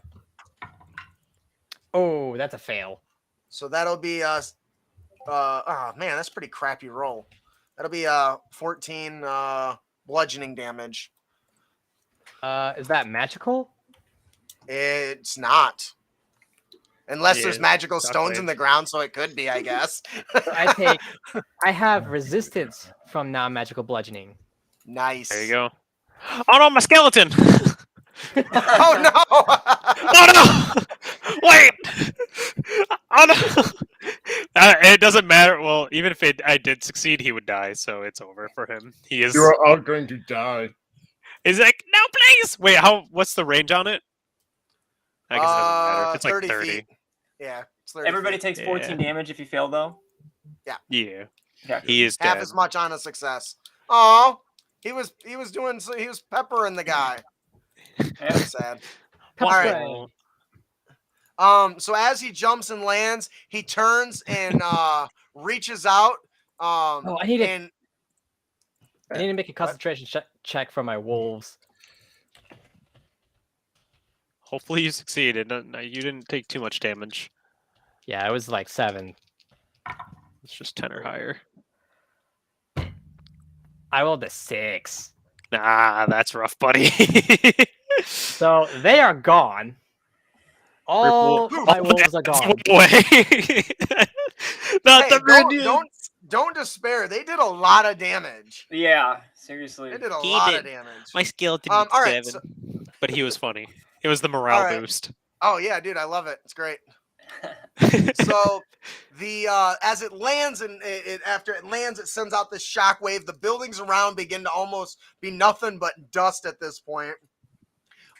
Oh, that's a fail. So that'll be oh man, that's a pretty crappy roll. That'll be 14 bludgeoning damage. Is that magical? It's not. Unless there's Yeah, magical stones in shockwave. the ground, so it could be, I guess. I have resistance from non-magical bludgeoning. Nice. There you go. Oh no, my skeleton! Oh no! Oh no! Wait! Oh no! It doesn't matter. Well, even if I did succeed, he would die, so it's over for him. He is. You're all going to die. He's like, no, please. Wait, what's the range on it? I guess it doesn't matter. If it's like 30. Feet. Yeah, it's 30 Everybody feet. takes 14 damage if you fail, though. Yeah, Okay. he is half dead. as much on a success. Oh, he was peppering the guy. Yeah. That's sad. Come All right. on. So as he jumps and lands, he turns and reaches out. Oh, I need to and make a concentration check for my wolves. Hopefully you succeeded. No, you didn't take too much damage. Yeah, it was like 7. It's just 10 or higher. I rolled a 6. Nah, that's rough, buddy. So they are gone. All my wolves are gone. Way. Not hey, the minions. don't despair. They did a lot of damage. Yeah, seriously. They did a He lot did. of damage. My skeleton all did right, 7. But he was funny. It was the morale All right. boost. Oh yeah, dude, I love it. It's great. So the as it lands and after it lands, it sends out this shockwave. The buildings around begin to almost be nothing but dust at this point.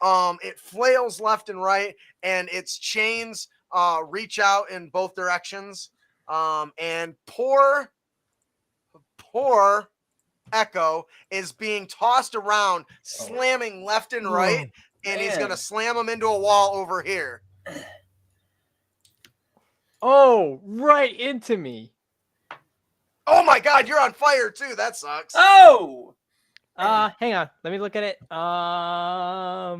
It flails left and right, and its chains reach out in both directions. And poor Echo is being tossed around, slamming left and right, and he's gonna slam him into a wall over here. Oh, right into me. Oh my god, you're on fire too. That sucks. Oh! Hang on. Let me look at it. A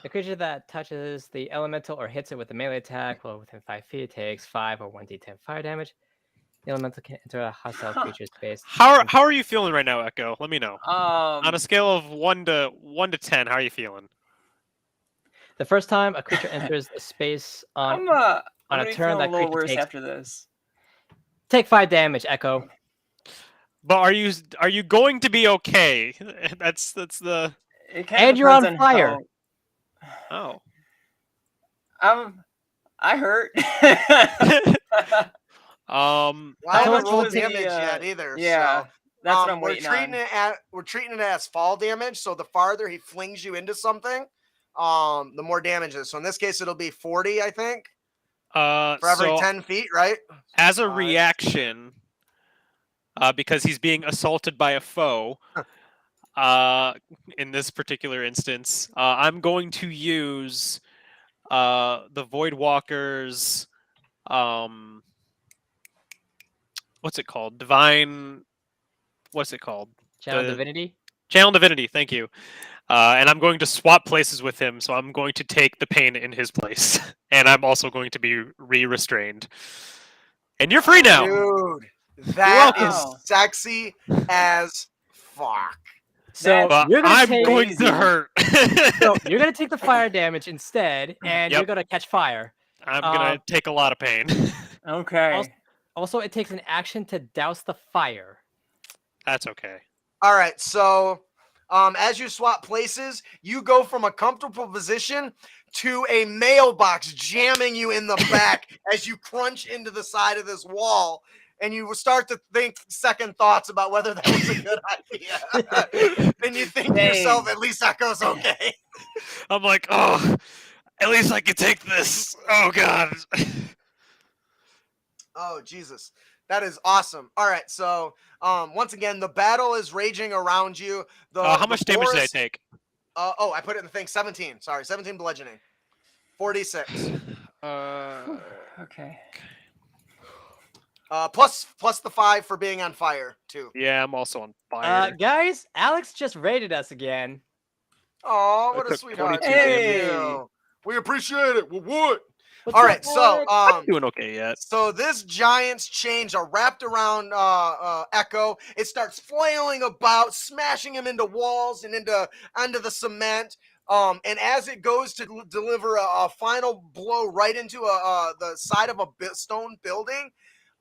creature that touches the elemental or hits it with a melee attack while within 5 feet takes 5 or 1d10 fire damage. The elemental can enter a hostile creature's space. How are you feeling right now, Echo? Let me know. On On a scale of 1 to 10, how are you feeling? The first time a creature enters a space on I'm a gonna turn feel a that little creature worse takes, after this. take 5 damage, Echo. But are you going to be okay? That's the. It kind of And you're on depends fire. Oh. I hurt. Well, I How haven't much rolled was the, damage yet either. yeah, So. that's what I'm waiting on. We're treating it as fall damage. So the farther he flings you into something, the more damage it is. So in this case, it'll be 40, I think, for every 10 feet, right? As a reaction, because he's being assaulted by a foe, in this particular instance, I'm going to use the Void Walker's what's it called? What's it called? Channel Divinity. Channel Divinity, thank you. And I'm going to swap places with him, so I'm going to take the pain in his place. And I'm also going to be re-restrained. And you're free now! Dude, that is welcome. sexy as fuck. So But you're gonna I'm take. going to hurt. So you're gonna take the fire damage instead, and you're Yep. gonna catch fire. I'm going to take a lot of pain. Okay. Also, it takes an action to douse the fire. That's okay. All right, so as you swap places, you go from a comfortable position to a mailbox jamming you in the back as you crunch into the side of this wall. and you start to think second thoughts about whether that was a good idea. And you think to yourself, Dang. at least Echo's okay. I'm like, oh, at least I can take this. Oh god. Oh, Jesus. That is awesome. All right, so once again, the battle is raging around you. How much damage did I Boros- take? Oh, I put it in the thing. 17. Sorry, 17 bludgeoning. 46. Okay. Plus the 5 for being on fire too. Yeah, I'm also on fire. Guys, Alex just raided us again. Oh, I what a took sweetheart! 22 Thank damage. you. We appreciate it. What? What's All up, right, so Alex? Doing okay yet. So this giant's chains are wrapped around Echo. It starts flailing about, smashing him into walls and onto the cement. And as it goes to deliver a final blow right into the side of a stone building,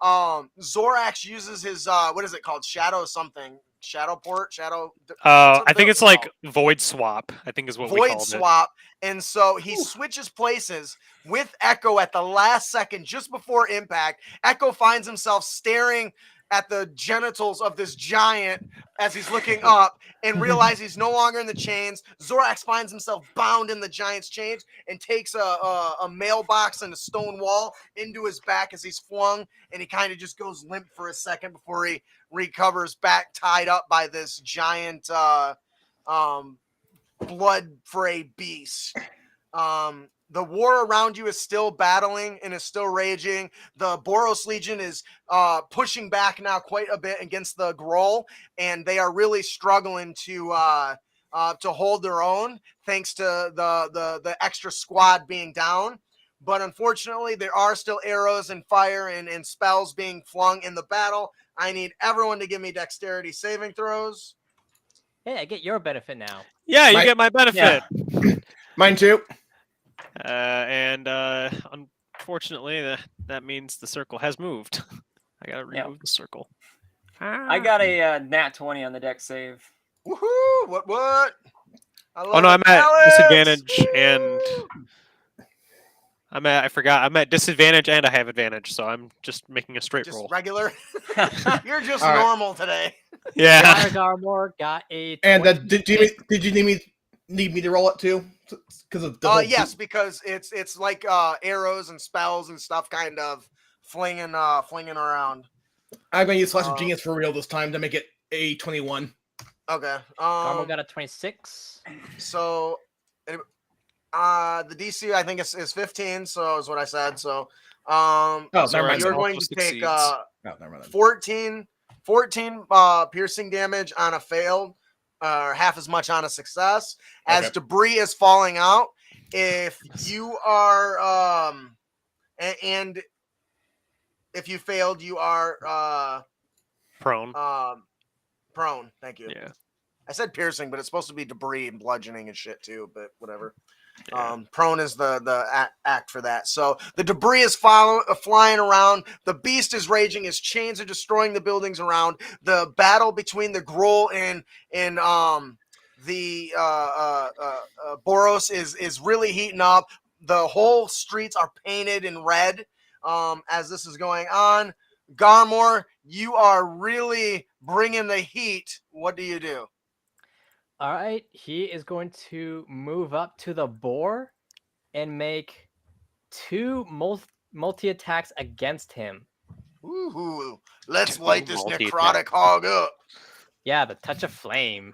Zorax uses his what is it called? Shadow something. Shadow port? Shadow. I think it's like void swap. I think is what we Void called swap. And so he switches places with Echo at the last second, just before impact. Echo finds himself staring at the genitals of this giant as he's looking up and realizes he's no longer in the chains. Zorax finds himself bound in the giant's chains and takes a mailbox and a stone wall into his back as he's flung, and he kind of just goes limp for a second before he recovers back tied up by this giant blood fray beast. The war around you is still battling and is still raging. The Boros Legion is pushing back now quite a bit against the Grull, and they are really struggling to hold their own thanks to the extra squad being down. But unfortunately, there are still arrows and fire and spells being flung in the battle. I need everyone to give me dexterity saving throws. Hey, I get your benefit now. Yeah, you get my benefit. Mine too. And unfortunately, that means the circle has moved. I gotta remove the circle. I got a nat 20 on the deck save. Woohoo! What? I love Oh no, it. I'm at Alex! disadvantage and Woo! I forgot. I'm at disadvantage and I have advantage, so I'm just making a straight Just roll. regular. You're just All right. normal today. Yeah. Fire Garmore got a. And 26. did you need me to roll it too? Because of the whole Yes, because it's like arrows and spells and stuff kind of flinging around. I'm going to use Flash of Genius for real this time to make it a 21. Okay. Garmore got a 26. So the DC I think is 15, so is what I said. So never mind. you're Also going to take succeeds. Oh, never mind. 14 piercing damage on a failed, or half as much on a success, as Okay. debris is falling out. If you are and if you failed, you are Prone. prone. Thank you. Yeah. I said piercing, but it's supposed to be debris and bludgeoning and shit too, but whatever. Yeah. Prone is the act for that. So the debris is flying around. The beast is raging. His chains are destroying the buildings around. The battle between the Grull and the Boros is really heating up. The whole streets are painted in red as this is going on. Garmore, you are really bringing the heat. What do you do? All right, he is going to move up to the boar and make 2 multi attacks against him. Ooh, let's Two light this multi-attack. necrotic hog up. Yeah, the touch of flame.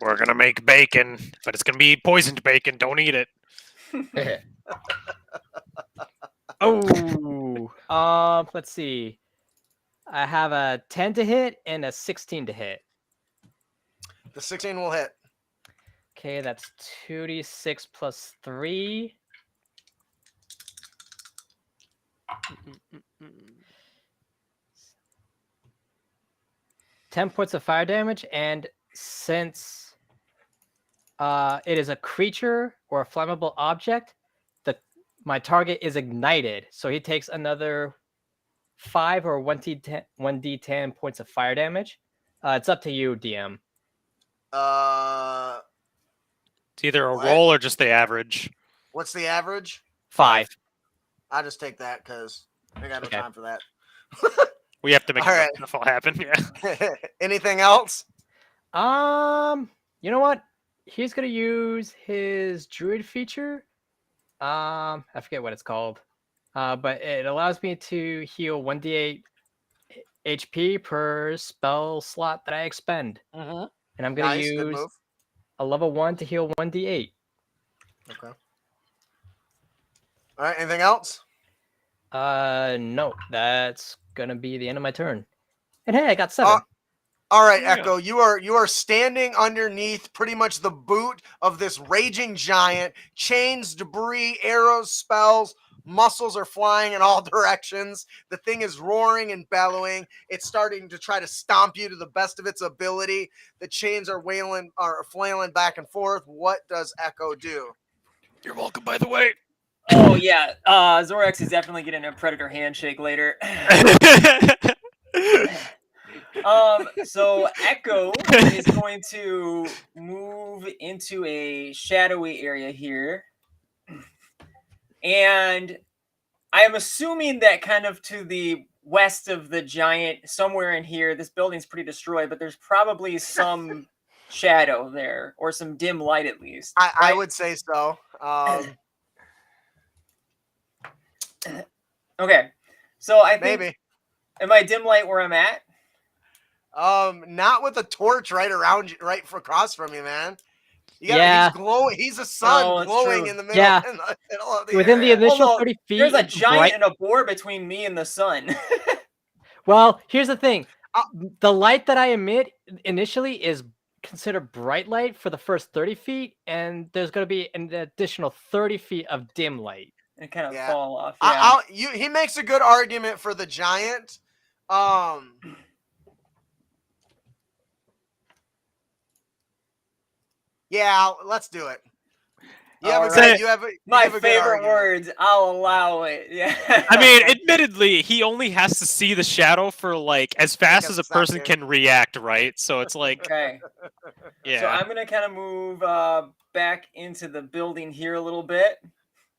We're gonna make bacon, but it's gonna be poisoned bacon. Don't eat it. Oh, let's see. I have a 10 to hit and a 16 to hit. The 16 will hit. Okay, that's 2d6 plus 3. Mm. 10 points of fire damage, and since it is a creature or a flammable object, my target is ignited, so he takes another 5 or 1d10 points of fire damage. It's up to you, DM. It's either a What? roll or just the average. What's the average? 5. I'll just take that because I got no Okay. time for that. We have to make All enough right. stuff all happen. Yeah. Anything else? You know what? He's gonna use his druid feature. I forget what it's called. But it allows me to heal 1d8 HP per spell slot that I expend. Mm-hmm. And I'm gonna Nice, good use move. a level 1 to heal 1d8. Okay. All right. Anything else? No, that's gonna be the end of my turn. And hey, I got 7. All right, Yeah. Echo. You are standing underneath pretty much the boot of this raging giant. Chains, debris, arrows, spells. Muscles are flying in all directions. The thing is roaring and bellowing. It's starting to try to stomp you to the best of its ability. The chains are flailing back and forth. What does Echo do? You're welcome, by the way. Oh yeah, Zorax is definitely getting a predator handshake later. So Echo is going to move into a shadowy area here. And I am assuming that kind of to the west of the giant, somewhere in here, this building's pretty destroyed, but there's probably some shadow there, or some dim light at least. I right? would say so. Okay. So I think, Maybe. am I dim light where I'm at? Not with a torch right around you, right across from you, man. Yeah. He's glowing. He's a sun Oh, that's glowing true. in the middle. Yeah. In the middle of the Within the area. initial Well, no, 30 feet, There's a it's giant bright. and a boar between me and the sun. Well, here's the thing. Uh, The light that I emit initially is considered bright light for the first 30 feet, and there's going to be an additional 30 feet of dim light. And kind of Yeah. fall off. Yeah. He makes a good argument for the giant. Yeah, let's do it. You have All a right. good, you have a, you My have a good favorite argument. words. I'll allow it. Yeah. I mean, admittedly, he only has to see the shadow for like as fast Like a as a person second. can react, right? So it's like, Okay. yeah. So I'm gonna kind of move back into the building here a little bit,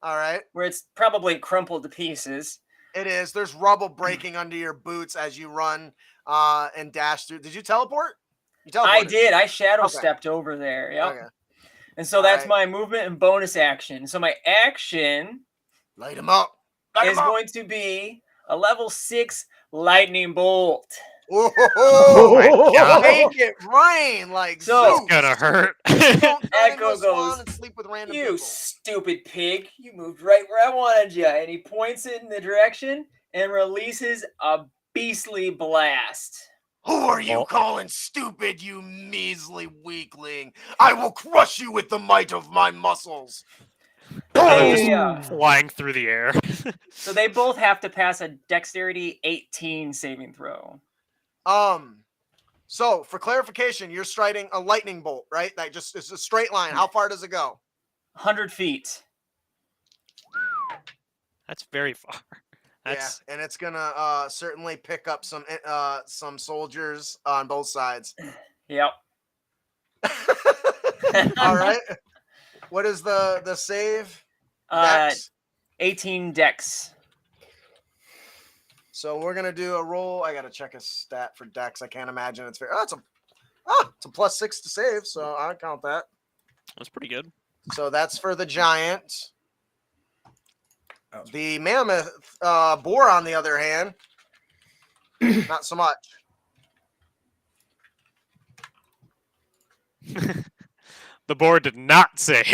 All right. where it's probably crumpled to pieces. It is. There's rubble breaking under your boots as you run and dash through. Did you teleport? You I teleported. did. I shadow Okay. stepped over there. Yep. Okay. And so All that's right. my movement and bonus action. So my action Light him up. Light is him up. going to be a level 6 lightning bolt. Oh, my God. Make it rain like So- Zeus. It's gonna hurt. Don't turn into Echo a swan goes, and sleep with random You people. stupid pig. You moved right where I wanted you. And he points it in the direction and releases a beastly blast. Who are you Oh. calling stupid, you measly weakling? I will crush you with the might of my muscles. They're just Yeah. flying through the air. So they both have to pass a dexterity 18 saving throw. So for clarification, you're striking a lightning bolt, right? That just is a straight line. How far does it go? 100 feet. That's very far. That's Yeah, and it's gonna certainly pick up some soldiers on both sides. Yep. All right. What is the save? Uh, Dex? 18 dex. So we're gonna do a roll. I gotta check a stat for Dex. I can't imagine it's fair. It's a +6 to save, so I count that. that's pretty good. So that's for the giant. Oh. The mammoth boar, on the other hand, not so much. The board did not save.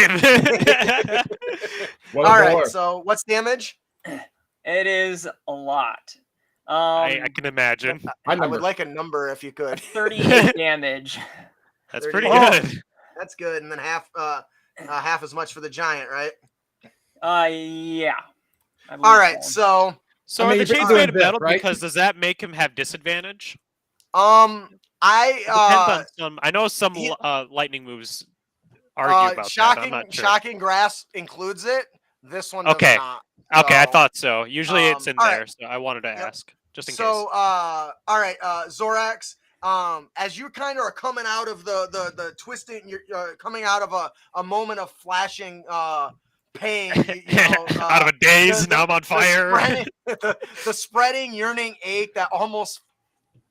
What All a right. boar. So what's damage? It is a lot. I can imagine. I would like a number if you could. 38 damage. That's pretty 38. good. That's good, and then half as much for the giant, right? Yeah. I believe All right. So So I mean, are the if you're chains doing made of this, metal? right? Because does that make him have disadvantage? I It depends on some. I know some he- lightning moves argue about that. I'm not sure. shocking grasp includes it. This one does Okay. not. Okay, I So- thought so. Usually it's in all there, right. so I wanted to Yep. ask just in So, case. all right, Zorax. As you kind of are coming out of the twisting, you're coming out of a moment of flashing pain. You know, Out of a daze, the- now I'm on fire. The spreading, yearning ache that almost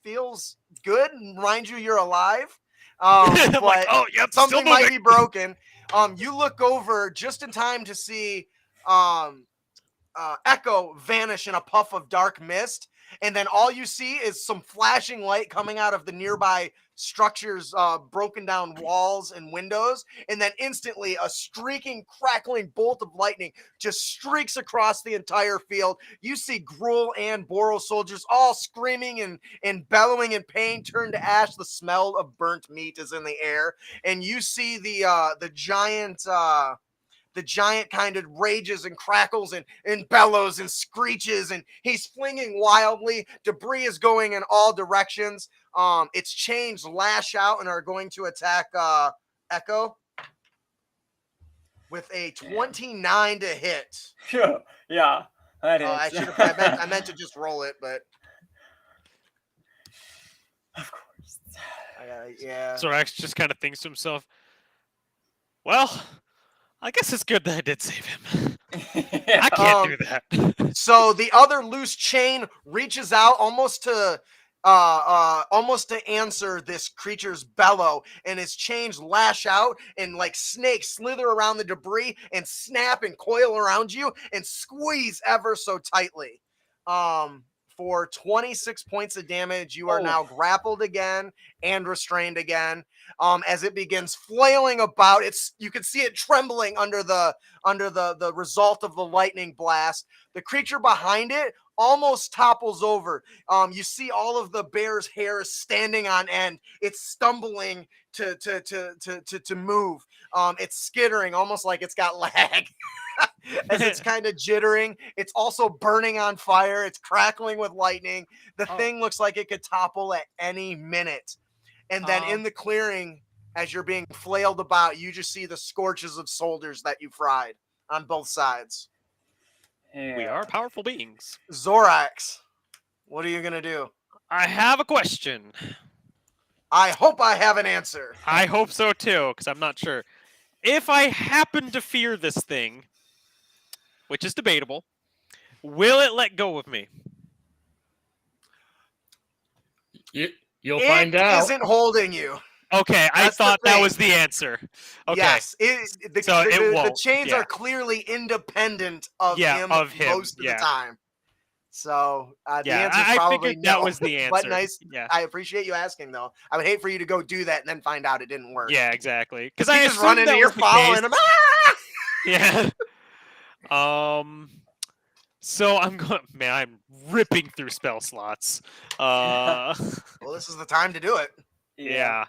feels good and reminds you you're alive. I'm But like, oh, yep, still something might moving. be broken. You look over just in time to see Echo vanish in a puff of dark mist, and then all you see is some flashing light coming out of the nearby structures, broken down walls and windows, and then instantly a streaking, crackling bolt of lightning just streaks across the entire field. You see Grull and Boros soldiers all screaming and bellowing in pain turn to ash. The smell of burnt meat is in the air, and you see the giant kind of rages and crackles and bellows and screeches, and he's flinging wildly. Debris is going in all directions. Its chains lash out and are going to attack Echo with a 29 to hit. Yeah, that is. I meant to just roll it, but Of course. yeah. Zorax just kind of thinks to himself, well, I guess it's good that I did save him. I can't do that. So the other loose chain reaches out almost to answer this creature's bellow, and his chains lash out and like snakes slither around the debris and snap and coil around you and squeeze ever so tightly. For 26 points of damage, you are now grappled again and restrained again. As it begins flailing about, you can see it trembling under the result of the lightning blast. The creature behind it almost topples over. You see all of the bear's hair standing on end. It's stumbling to move. It's skittering almost like it's got lag. As it's kind of jittering. It's also burning on fire. It's crackling with lightning. The thing looks like it could topple at any minute. And then in the clearing, as you're being flailed about, you just see the scorches of soldiers that you fried on both sides. We are powerful beings. Zorax, what are you going to do? I have a question. I hope I have an answer. I hope so too, because I'm not sure. If I happen to fear this thing, which is debatable, will it let go of me? You'll find out. It isn't holding you. Okay, I That's the thought that thing. was the answer. Okay. Yes, the won't, chains yeah. are clearly independent of Yeah, him of him, most of yeah. the time. So the Yeah, answer is I probably figured no. that was the answer. But nice. Yeah. I appreciate you asking, though. I would hate for you to go do that and then find out it didn't work. Yeah, exactly. Because You I just assumed run into that you're was the following case. him. Ah! Yeah. So I'm going. Man, I'm ripping through spell slots. Well, this is the time to do it. Yeah.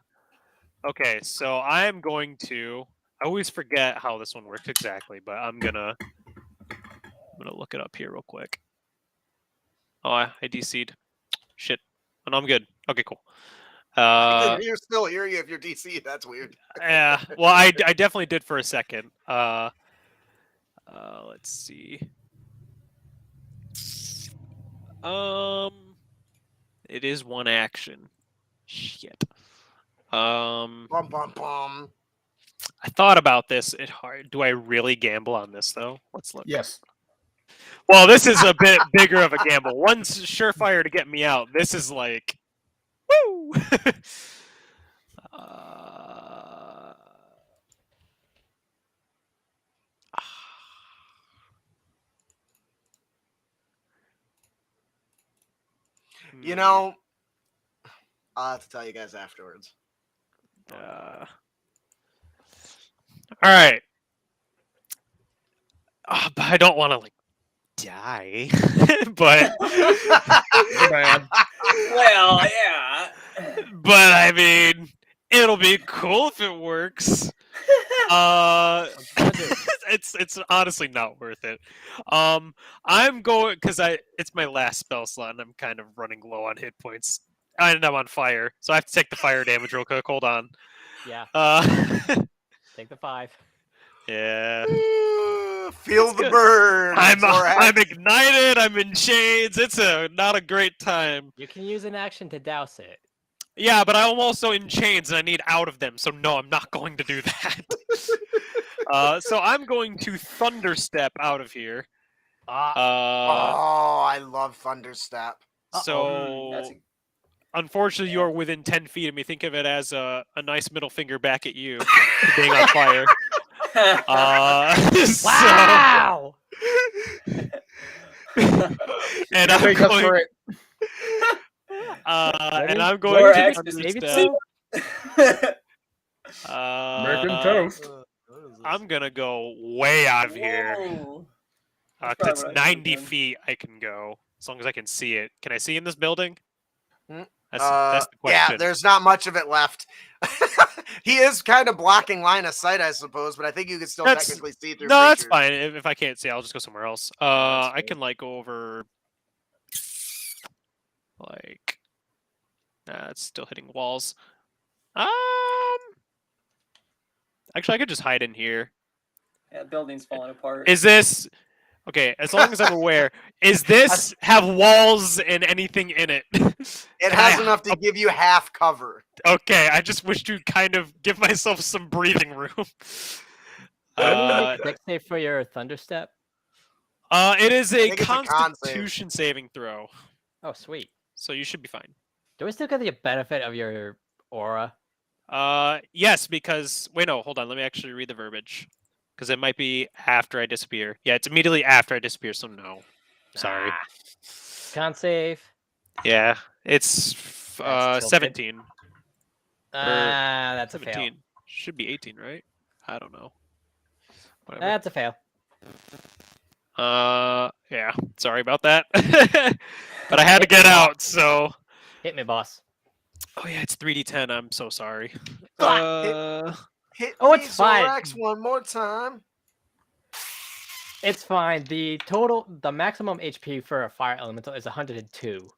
Okay, so I'm going to. I always forget how this one works exactly, but I'm gonna look it up here real quick. Oh, I DC'd. Shit. Oh, no, I'm good. Okay, cool. You're still here if you're DC. That's weird. Yeah. Well, I definitely did for a second. Let's see. It is one action. Shit. Bum, bum, bum. I thought about this. Do I really gamble on this though? Let's look. Yes. Well, this is a bit bigger of a gamble. One's surefire to get me out. This is like, woo. You know, I'll have to tell you guys afterwards. All right. But I don't want to like die. But Bad. Well, yeah. but I mean, it'll be cool if it works. It's honestly not worth it. I'm going because it's my last spell slot and I'm kind of running low on hit points. And I'm on fire, so I have to take the fire damage real quick. Hold on. Yeah, take the 5. Yeah. Feel the burn. I'm ignited. I'm in chains. It's not a great time. You can use an action to douse it. Yeah, but I'm also in chains and I need out of them. So no, I'm not going to do that. So I'm going to thunderstep out of here. Oh, I love Thunderstep. So That's unfortunately, you are within 10 feet of me. Think of it as a nice middle finger back at you for being on fire. So, Wow! and Nobody I'm cuts going, for it. and I'm More going to ecstasy. thunderstep. American toast. I'm gonna go way out of here. Whoa. Because That's it's probably what I should've 90 done. feet I can go. As long as I can see it. Can I see in this building? Mm, That's the yeah, question. there's not much of it left. He is kind of blocking line of sight, I suppose, but I think you can still That's- technically see through No, that's creatures. fine. If I can't see, I'll just go somewhere else. that's I cool. can like go over. Like, nah, it's still hitting walls. Actually, I could just hide in here. Yeah, building's falling apart. Is this okay? As long as I'm aware, is this have walls and anything in it? It Can has I- enough to give you half cover. Okay, I just wish to kind of give myself some breathing room. Dex save for your thunderstep. It is a think it's a con save. Constitution saving throw, Oh, sweet. so you should be fine. Do we still get the benefit of your aura? Yes, because wait, no, hold on. Let me actually read the verbiage, because it might be after I disappear. Yeah, it's immediately after I disappear, so no. Sorry. Ah. Con save. Yeah, it's That's tilted. 17. That's a fail. 17 should be 18, right? I don't know. Whatever. That's a fail. Yeah. Sorry about that. But I had to get out, so. Hit me, boss. Oh yeah, it's 3d10. I'm so sorry. Hit Oh, me, it's fine. Zorax, one more time. It's fine. The maximum HP for a fire elemental is 102.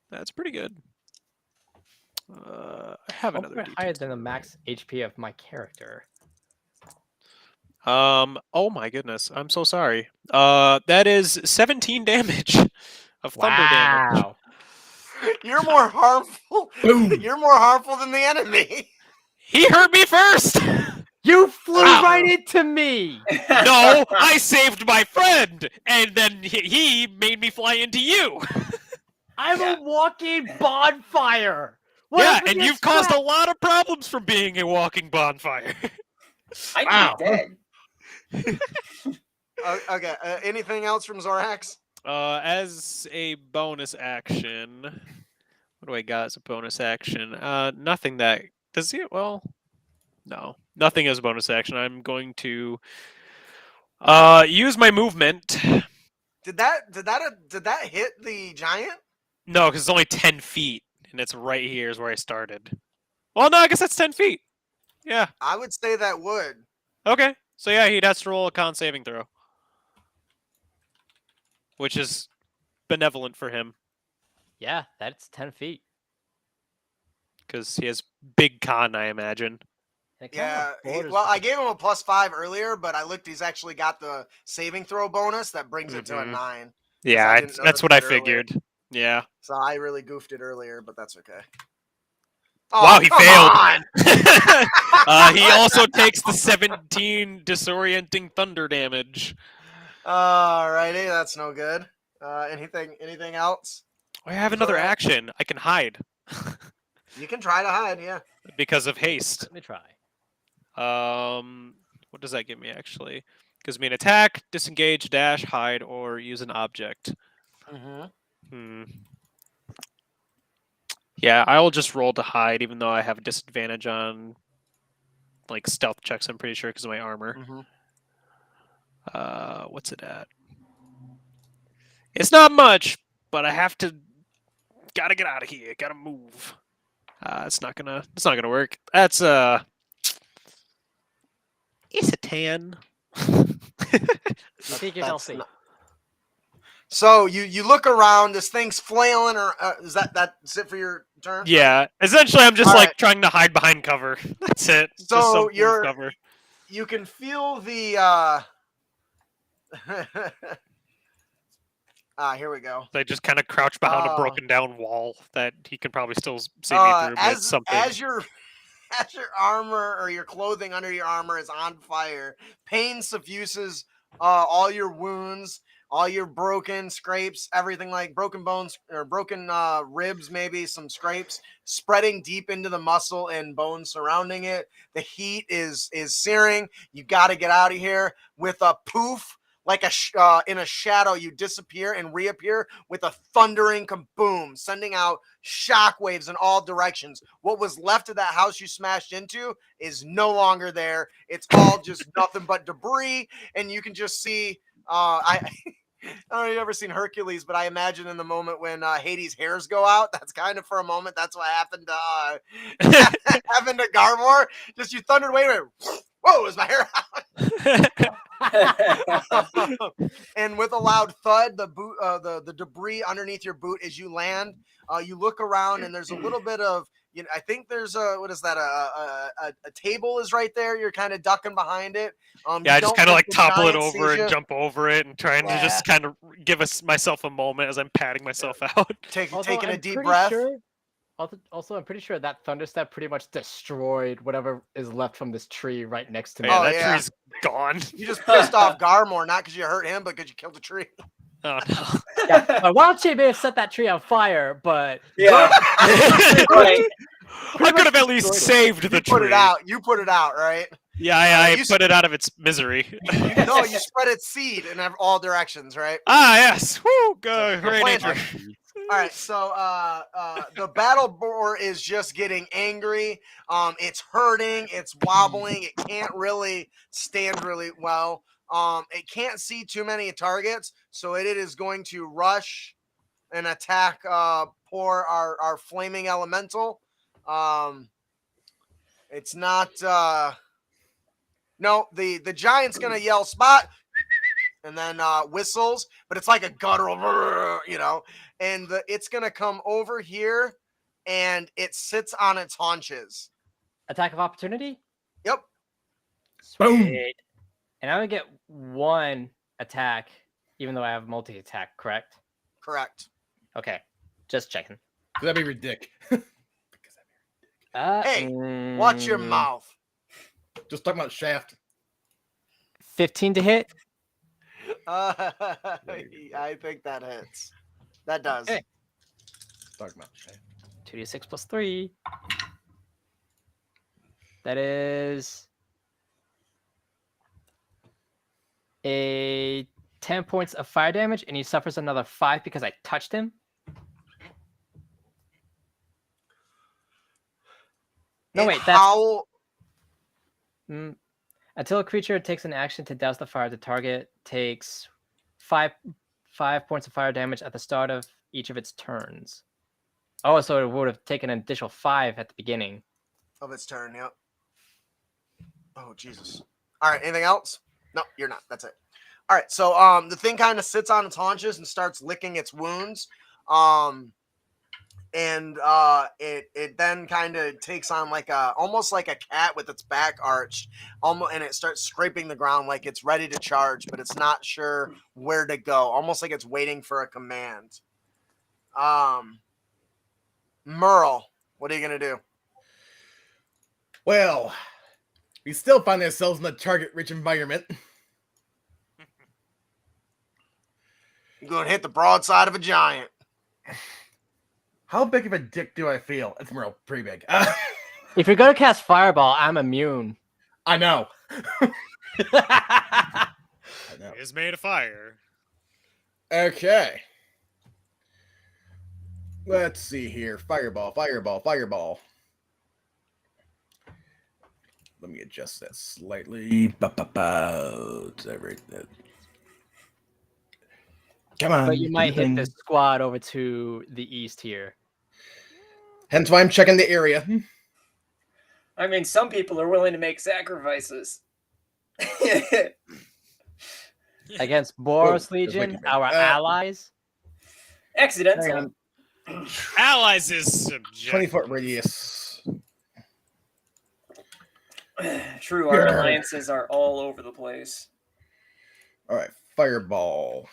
That's pretty good. I have another Hopefully D10. higher than the max HP of my character. Oh my goodness. I'm so sorry. That is 17 damage of thunder damage. Wow. You're more harmful. Boom. You're more harmful than the enemy. He hurt me first. You flew Wow. right into me. No, I saved my friend, and then he made me fly into you. I'm Yeah. a walking bonfire. What Yeah, if we and get you've caused a trapped? lot of problems from being a walking bonfire. I'd Wow. be dead. Okay. Anything else from Zorax? As a bonus action, what do I got as a bonus action? Nothing that does he? Well, no, nothing as a bonus action. I'm going to use my movement. Did that hit the giant? No, because it's only 10 feet, and it's right here is where I started. Well, no, I guess that's 10 feet. Yeah. I would say that would. Okay. So yeah, he'd has to roll a con saving throw, which is benevolent for him Yeah, that's 10 feet. because he has big con, I imagine. And it kind Yeah. of borders Well, I with- gave him a +5 earlier, but I looked. He's actually got the saving throw bonus that brings it to a Mhm. 9. Yeah, I didn't that's notice what I that earlier. figured. Yeah. So I really goofed it earlier, but that's okay. Wow, he come failed. on! He also takes the 17 disorienting thunder damage. Alrighty, that's no good. Anything else? I have another Zorak? action. I can hide You can try to hide, yeah. because of haste. Let me try. What does that give me actually? Gives me an attack, disengage, dash, hide, or use an object. Mm-hmm. Yeah, I will just roll to hide, even though I have a disadvantage on like stealth checks. I'm pretty sure because of my armor. Mm-hmm. What's it at? It's not much, but I have to. Gotta get out of here. Gotta move. It's not gonna work. That's it's a 10. You think you're That's healthy? not- So you look around. This thing's flailing, or is that's it for your turn? Yeah, essentially, I'm just All like right. trying to hide behind cover. That's it. Just So some form of you're- cover. You can feel the. Here we go. I just kind of crouch behind a Oh. broken down wall that he can probably still see me through. But it's something. as your armor or your clothing under your armor is on fire, pain suffuses all your wounds, all your broken scrapes, everything like broken bones or broken ribs, maybe some scrapes, spreading deep into the muscle and bone surrounding it. The heat is searing. You got to get out of here. With a poof, like in a shadow, you disappear and reappear with a thundering kaboom, sending out shockwaves in all directions. What was left of that house you smashed into is no longer there. It's all just nothing but debris, and you can just see. I don't know if you've ever seen Hercules, but I imagine in the moment when Hades' hairs go out, that's kind of for a moment. That's what happened to happened to Garmor. Just you thundered away. Whoa, is my hair out? And with a loud thud, the boot, the debris underneath your boot as you land, you look around and there's a little bit of, I think there's what is that? A table is right there. You're kind of ducking behind it. Yeah, I just kind of like topple it giant over sees and you. jump over it and trying to just kind of give myself a moment as I'm patting myself out. Taking I'm a deep pretty breath. Sure, also, I'm pretty sure that thunderstep pretty much destroyed whatever is left from this tree right next to me. Yeah, Oh, that yeah. tree's gone. You just pissed off Garmor, not because you hurt him, but because you killed a tree. Oh no. Yeah, my wild shape may have set that tree on fire, but Yeah. Right. I could have at least saved the You put tree. it out. You put it out, right? Yeah, I you put it out of its misery. No, you spread its seed in all directions, right? Ah, yes. Woo, go. So, Hooray, plant nature. All right, so the battle boar is just getting angry. It's hurting, it's wobbling, it can't really stand really well. It can't see too many targets, so it is going to rush and attack poor our flaming elemental. It's not no, the giant's gonna yell spot and then whistles, but it's like a guttural, and it's gonna come over here and it sits on its haunches. attack of opportunity. Yep. Boom. Sweet. And I'm gonna get one attack, even though I have multi-attack. Correct? Correct. Okay, just checking. That'd be ridiculous. Hey, watch your mouth. Just talking about Shaft. 15 to hit. I think that hits. That does. Okay. Talking about Shaft. 2d6 plus 3. That is a 10 points of fire damage, and he suffers another 5 because I touched him. No, wait, that's... Until a creature takes an action to douse the fire, the target takes 5 points of fire damage at the start of each of its turns. Oh, so it would have taken an additional 5 at the beginning. Of its turn, yep. Oh, Jesus. All right, anything else? No, you're not. That's it. All right, so the thing kind of sits on its haunches and starts licking its wounds. And it then kind of takes on almost like a cat with its back arched, and it starts scraping the ground like it's ready to charge, but it's not sure where to go, almost like it's waiting for a command. Merle, what are you gonna do? Well, we still find ourselves in a target-rich environment. You're gonna hit the broadside of a giant. How big of a dick do I feel? It's real pretty big. If you're gonna cast Fireball, I'm immune. I know. I know. It's made of fire. Okay. Let's see here. Fireball, fireball, fireball. Let me adjust that slightly. Come on. But you might hit the squad over to the east here. Hence why I'm checking the area. I mean, some people are willing to make sacrifices. Against Boros Whoa, Legion, that's our allies. Accidental. Allies is subjective. 20-foot radius. True, our alliances are all over the place. All right, fireball.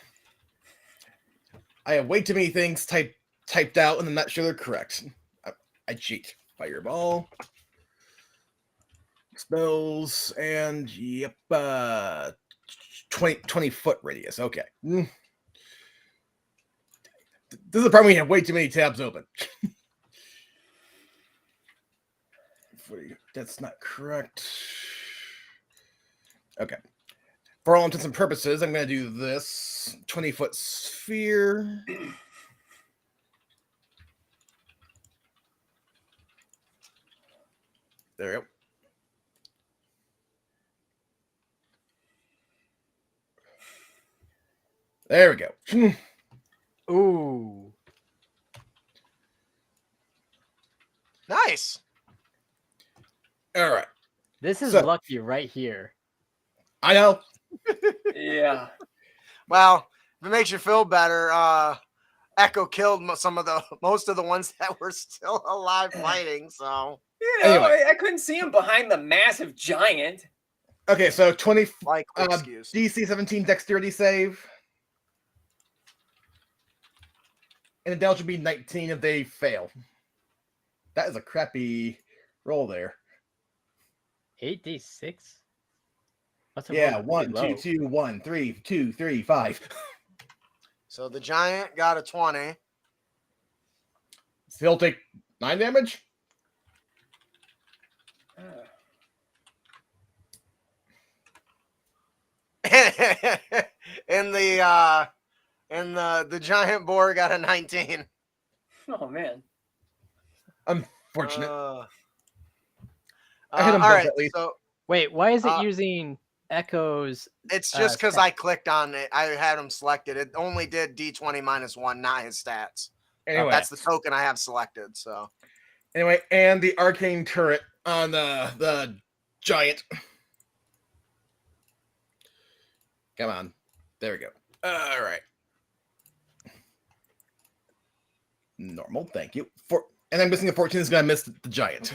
I have way too many things typed out, and I'm not sure they're correct. I cheat. Fireball. spells, and yep, 20 foot radius. Okay. This is the problem. We have way too many tabs open. That's not correct. Okay. For all intents and purposes, I'm going to do this 20-foot sphere. There we go. There we go. Ooh. Nice. All right. This is So- lucky right here. I know. Yeah. Well, if it makes you feel better, Echo killed most of the ones that were still alive fighting. So, You know, Anyway. I couldn't see him behind the massive giant. Okay, so 20 like, excuse. DC 17 dexterity save. And the damage would be 19 if they fail. That is a crappy roll there. 8d6? That's Yeah, really 1, low. 2, 2, 1, 3, 2, 3, 5. So the giant got a 20. So he'll take 9 damage. and the giant boar got a 19. Oh man. Unfortunate. All I hit him right, both at least. so Wait, why is it Uh, using Echo's? it's just because stat. I clicked on it. I had him selected. It only did D20 -1, not his stats. Anyway, That's the token I have selected. So anyway, and the arcane turret on the giant. Come on. There we go. All right. Normal, thank you. And I'm guessing the 14 is going to miss the giant.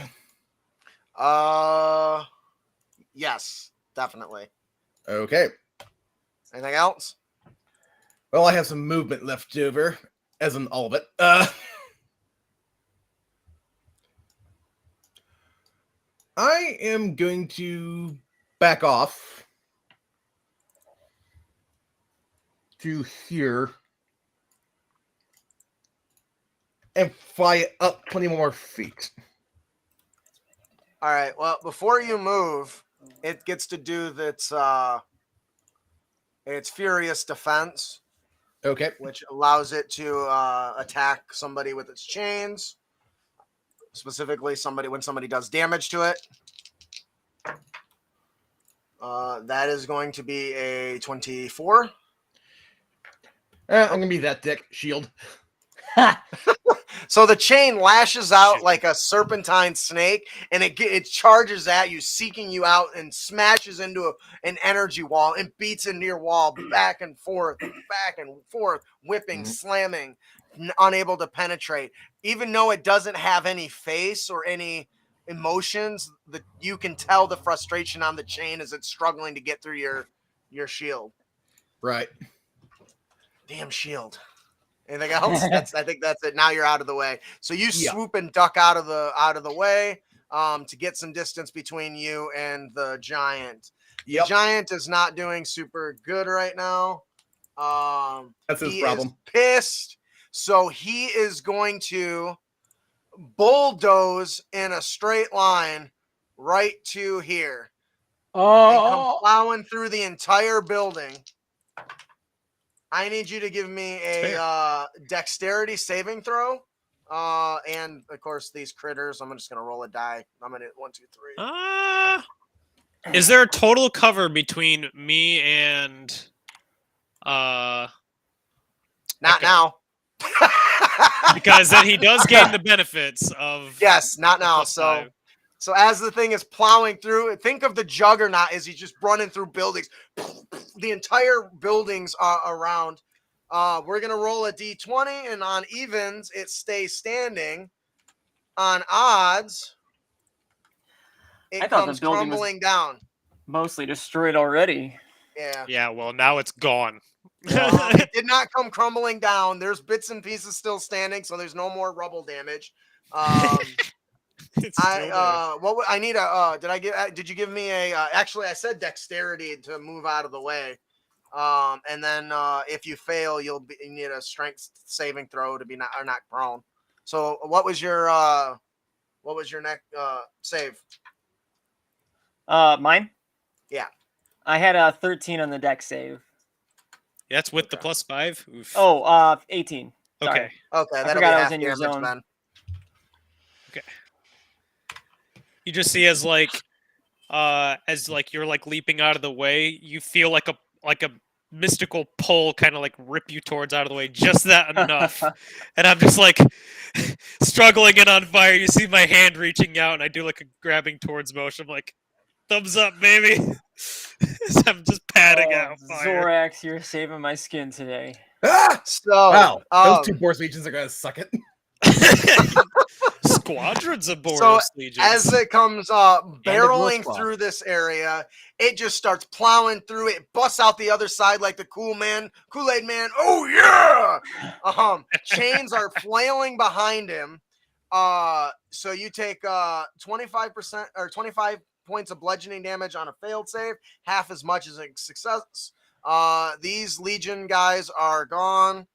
yes, definitely. Okay. Anything else? Well, I have some movement left over, as in all of it. I am going to back off to here and fly it up 20 more feet. All right. Well, before you move, it gets to do its furious defense, Okay. which allows it to attack somebody with its chains. Specifically, when somebody does damage to it. That is going to be a 24. I'm going to be that dick. Shield. So the chain lashes out like a serpentine snake, and it charges at you, seeking you out, and smashes into an energy wall and beats into your wall back and forth, whipping, slamming, unable to penetrate. Even though it doesn't have any face or any emotions, you can tell the frustration on the chain as it's struggling to get through your shield. Right. Damn shield. Anything else? I think that's it. Now you're out of the way. So you Yeah. swoop and duck out of the way to get some distance between you and the giant. Yep. The giant is not doing super good right now. That's his he problem. is pissed. So he is going to bulldoze in a straight line right to here. And come Oh, plowing through the entire building. I need you to give me a dexterity saving throw. And of course, these critters, I'm just going to roll a die. I'm going to 1, 2, 3. Is there a total cover between me and Not Okay. now. because then he does gain the benefits of Yes, not now. plus 5. So as the thing is plowing through, think of the juggernaut as he's just running through buildings. The entire buildings are around. We're going to roll a d20, and on evens, it stays standing. On odds, I it thought the comes building was- crumbling down. Mostly destroyed already. Yeah. Yeah, well, now it's gone. It did not come crumbling down. There's bits and pieces still standing, so there's no more rubble damage. It's still there. I need a did you give me a actually I said dexterity to move out of the way. And then if you fail, you need a strength saving throw to be knocked prone. So what was your next save? Mine? Yeah. I had a 13 on the deck save. Yeah, that's with the Okay. +5. Oof. Oh, 18. Sorry. Okay. Okay, that'll be forgot I was half in your damage zone. then. You just see as you're like leaping out of the way, you feel like a mystical pull kind of like rip you towards out of the way, just that enough. And I'm just like struggling and on fire. You see my hand reaching out, and I do like a grabbing towards motion. I'm like, thumbs up, baby. So I'm just patting out fire. Zorax, you're saving my skin today. Ah! So Wow, those 2 Boros legions are gonna suck it. Squadrons of Boros So, legions. as it comes Grull barreling squad. through this area, it just starts plowing through it, busts out the other side like the Kool-Aid man. Oh yeah! Chains are flailing behind him. So you take 25% or 25 points of bludgeoning damage on a failed save, half as much as a success. These Legion guys are gone.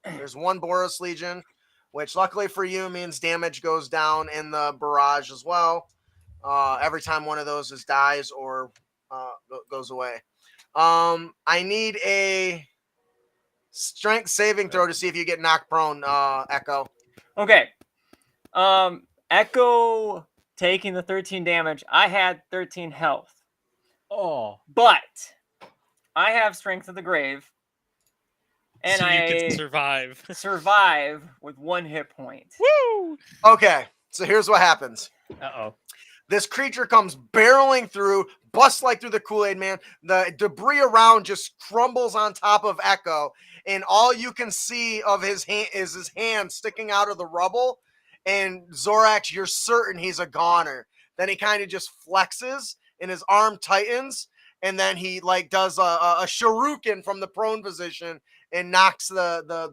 There's 1 Boros Legion, which luckily for you means damage goes down in the barrage as well. Every time one of those dies or goes away. I need a strength saving throw to see if you get knocked prone, Echo. Okay. Echo taking the 13 damage. I had 13 health. Oh. But I have Strength of the Grave. And so you I can survive. survive with 1 hit point. Woo! Okay, so here's what happens. Uh-oh. This creature comes barreling through, busts like through the Kool-Aid man. The debris around just crumbles on top of Echo, and all you can see of his hand is his hand sticking out of the rubble. And Zorax, you're certain he's a goner. Then he kind of just flexes, and his arm tightens, and then he like does a shuriken from the prone position and knocks the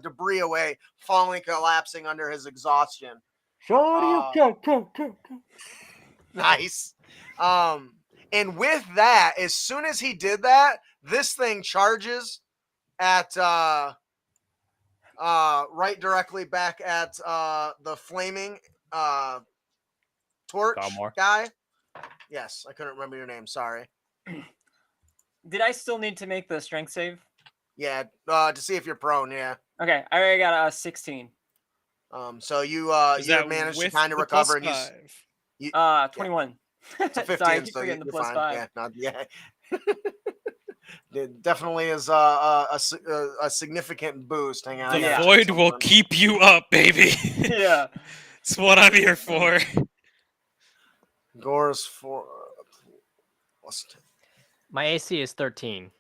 debris away, falling, collapsing under his exhaustion. Nice. And with that, as soon as he did that, this thing charges at right directly back at the flaming torch Galmor. guy. Yes, I couldn't remember your name. Sorry. Did I still need to make the strength save? Yeah, to see if you're prone. Yeah. Okay, I already got a 16. So you Is you that managed to with kind of the recover, and +5? 21. it's a 15, Sorry, I keep so forgetting the you're plus fine. 5. Yeah, it definitely is a significant boost. Hang on, The I gotta check void will something. keep you up, baby. Yeah. It's what I'm here for. Gore's for plus 10. My AC is 13.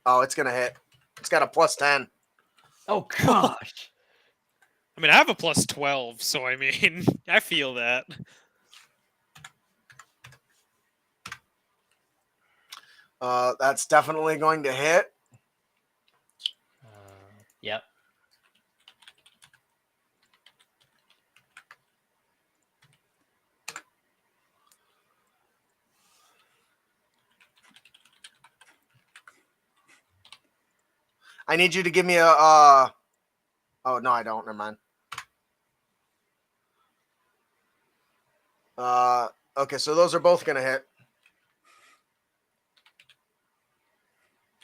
Oh, it's gonna hit. It's got a plus 10. Oh gosh. I mean, I have a +12, so I mean, I feel that. That's definitely going to hit. Yep. I need you to give me a. Oh no, I don't. Never mind. Okay, so those are both gonna hit.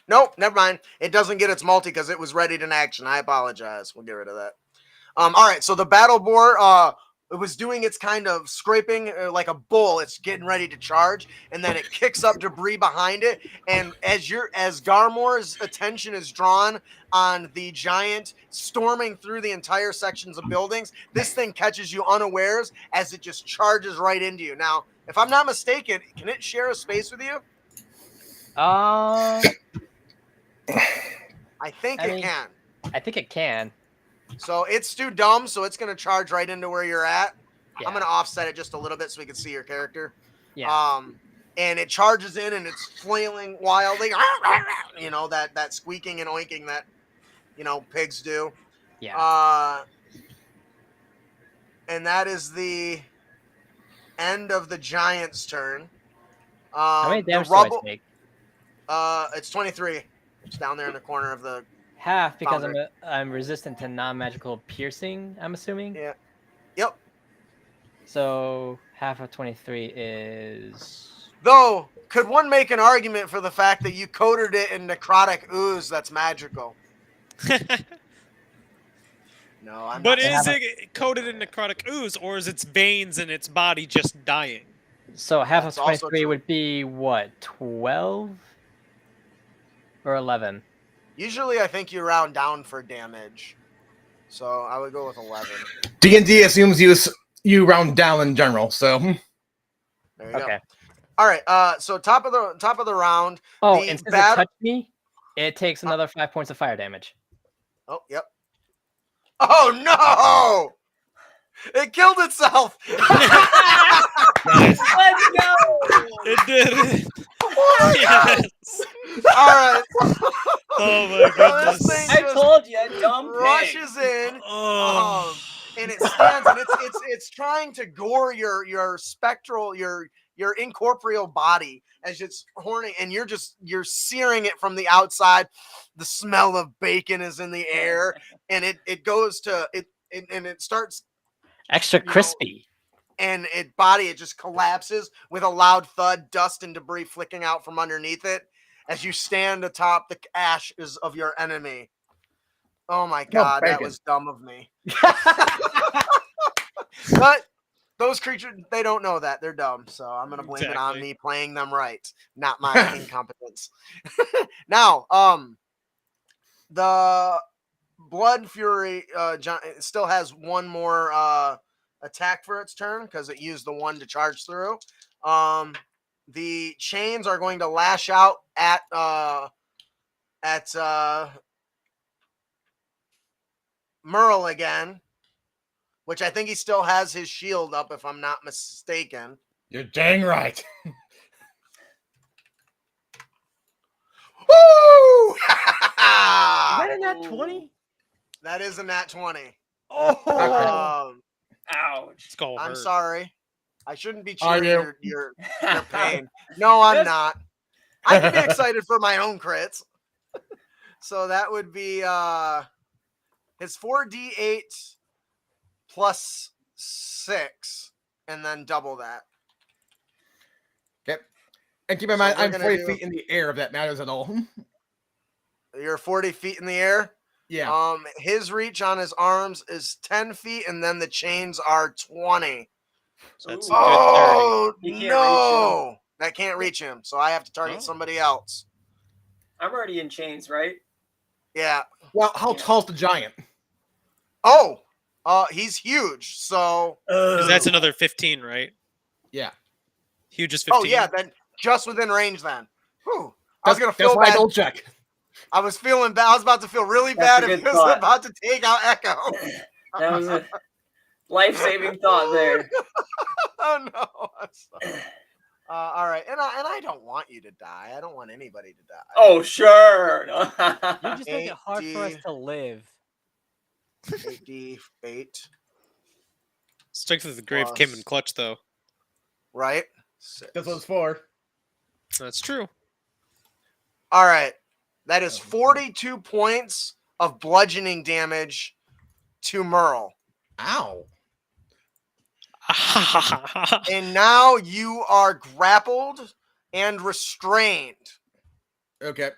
Nope, never mind. It doesn't get its multi because it was ready to action. I apologize. We'll get rid of that. All right, so the battle boar, it was doing its kind of scraping like a bull. It's getting ready to charge, and then it kicks up debris behind it. And as Garmor's attention is drawn on the giant storming through the entire sections of buildings, this thing catches you unawares as it just charges right into you. Now, if I'm not mistaken, can it share a space with you? I think it can. I think it can. So it's too dumb, so it's going to charge right into where you're at. Yeah. I'm going to offset it just a little bit so we can see your character. Yeah. And it charges in and it's flailing wildly. You know, that squeaking and oinking that, you know, pigs do. Yeah. And that is the end of the giant's turn. How many The damage do I rubble. take? It's 23. It's down there in the corner of the. Half because Founder. I'm resistant to non-magical piercing. I'm assuming. Yeah. Yep. So half of 23 is. Though, could one make an argument for the fact that you coated it in necrotic ooze that's magical? No, I'm But not. is it coated in necrotic ooze, or is its veins in its body just dying? So half That's of also 23 true. would be what? 12 or 11? Usually, I think you round down for damage, so I would go with 11. D&D assumes you round down in general, so There you go. Okay. All right. So top of the round. Oh, the and since battle. it touched me, it takes another 5 points of fire damage. Oh, yep. Oh no! It killed itself. Let's go. It did. Oh my God. Yes. All right. Oh my goodness. This thing I just told you, dumb pig. rushes in, Oh. and it stands, and it's trying to gore your spectral, your incorporeal body as it's horny, and you're searing it from the outside. The smell of bacon is in the air, and it goes to it, and it starts, Extra you know, crispy. and it just collapses with a loud thud, dust and debris flicking out from underneath it as you stand atop the ashes of your enemy. Oh my God, that bacon. was dumb of me. But those creatures, they don't know that. They're dumb. So I'm going to blame it on Exactly. me playing them right, not my incompetence. Now, the Blood Fury still has one more attack for its turn because it used the one to charge through. The chains are going to lash out at Merle again, which I think he still has his shield up, if I'm not mistaken. you're dang right. Woo! Is that in that 20? That is a nat 20. Oh! Ouch. It's gonna I'm hurt. sorry. I shouldn't be Are cheering you? your pain. No, I'm That's- not. I can be excited for my own crits. So that would be his 4d8 plus 6, and then double that. Okay. And keep in So mind, we're I'm gonna 40 do- feet in the air, if that matters at all. You're 40 feet in the air. Yeah. His reach on his arms is 10 feet, and then the chains are 20. So that's Ooh. a good 30. Oh You can't reach no! That can't reach him, so I have to target Oh. somebody else. I'm already in chains, right? Yeah. Well, how Yeah. tall's the giant? Oh, he's huge. So. 'Cause that's another 15, right? Yeah. Huge is 15. Oh yeah, then just within range. Then. Whew. I was gonna That's feel why I bad. don't check. I was feeling bad. I was about to feel really That's bad a if he good was thought. about to take out Echo. That was a life-saving thought there. Oh no. I'm sorry. All right, and I don't want you to die. I don't want anybody to die. Oh, sure. You just make it hard for us 80. to live. 8d8, Strength of the Grave came in Plus. clutch, though. right? That's what it's for. That's true. All right, that is 42 points of bludgeoning damage to Merle. Ow. And now you are grappled and restrained. Okay.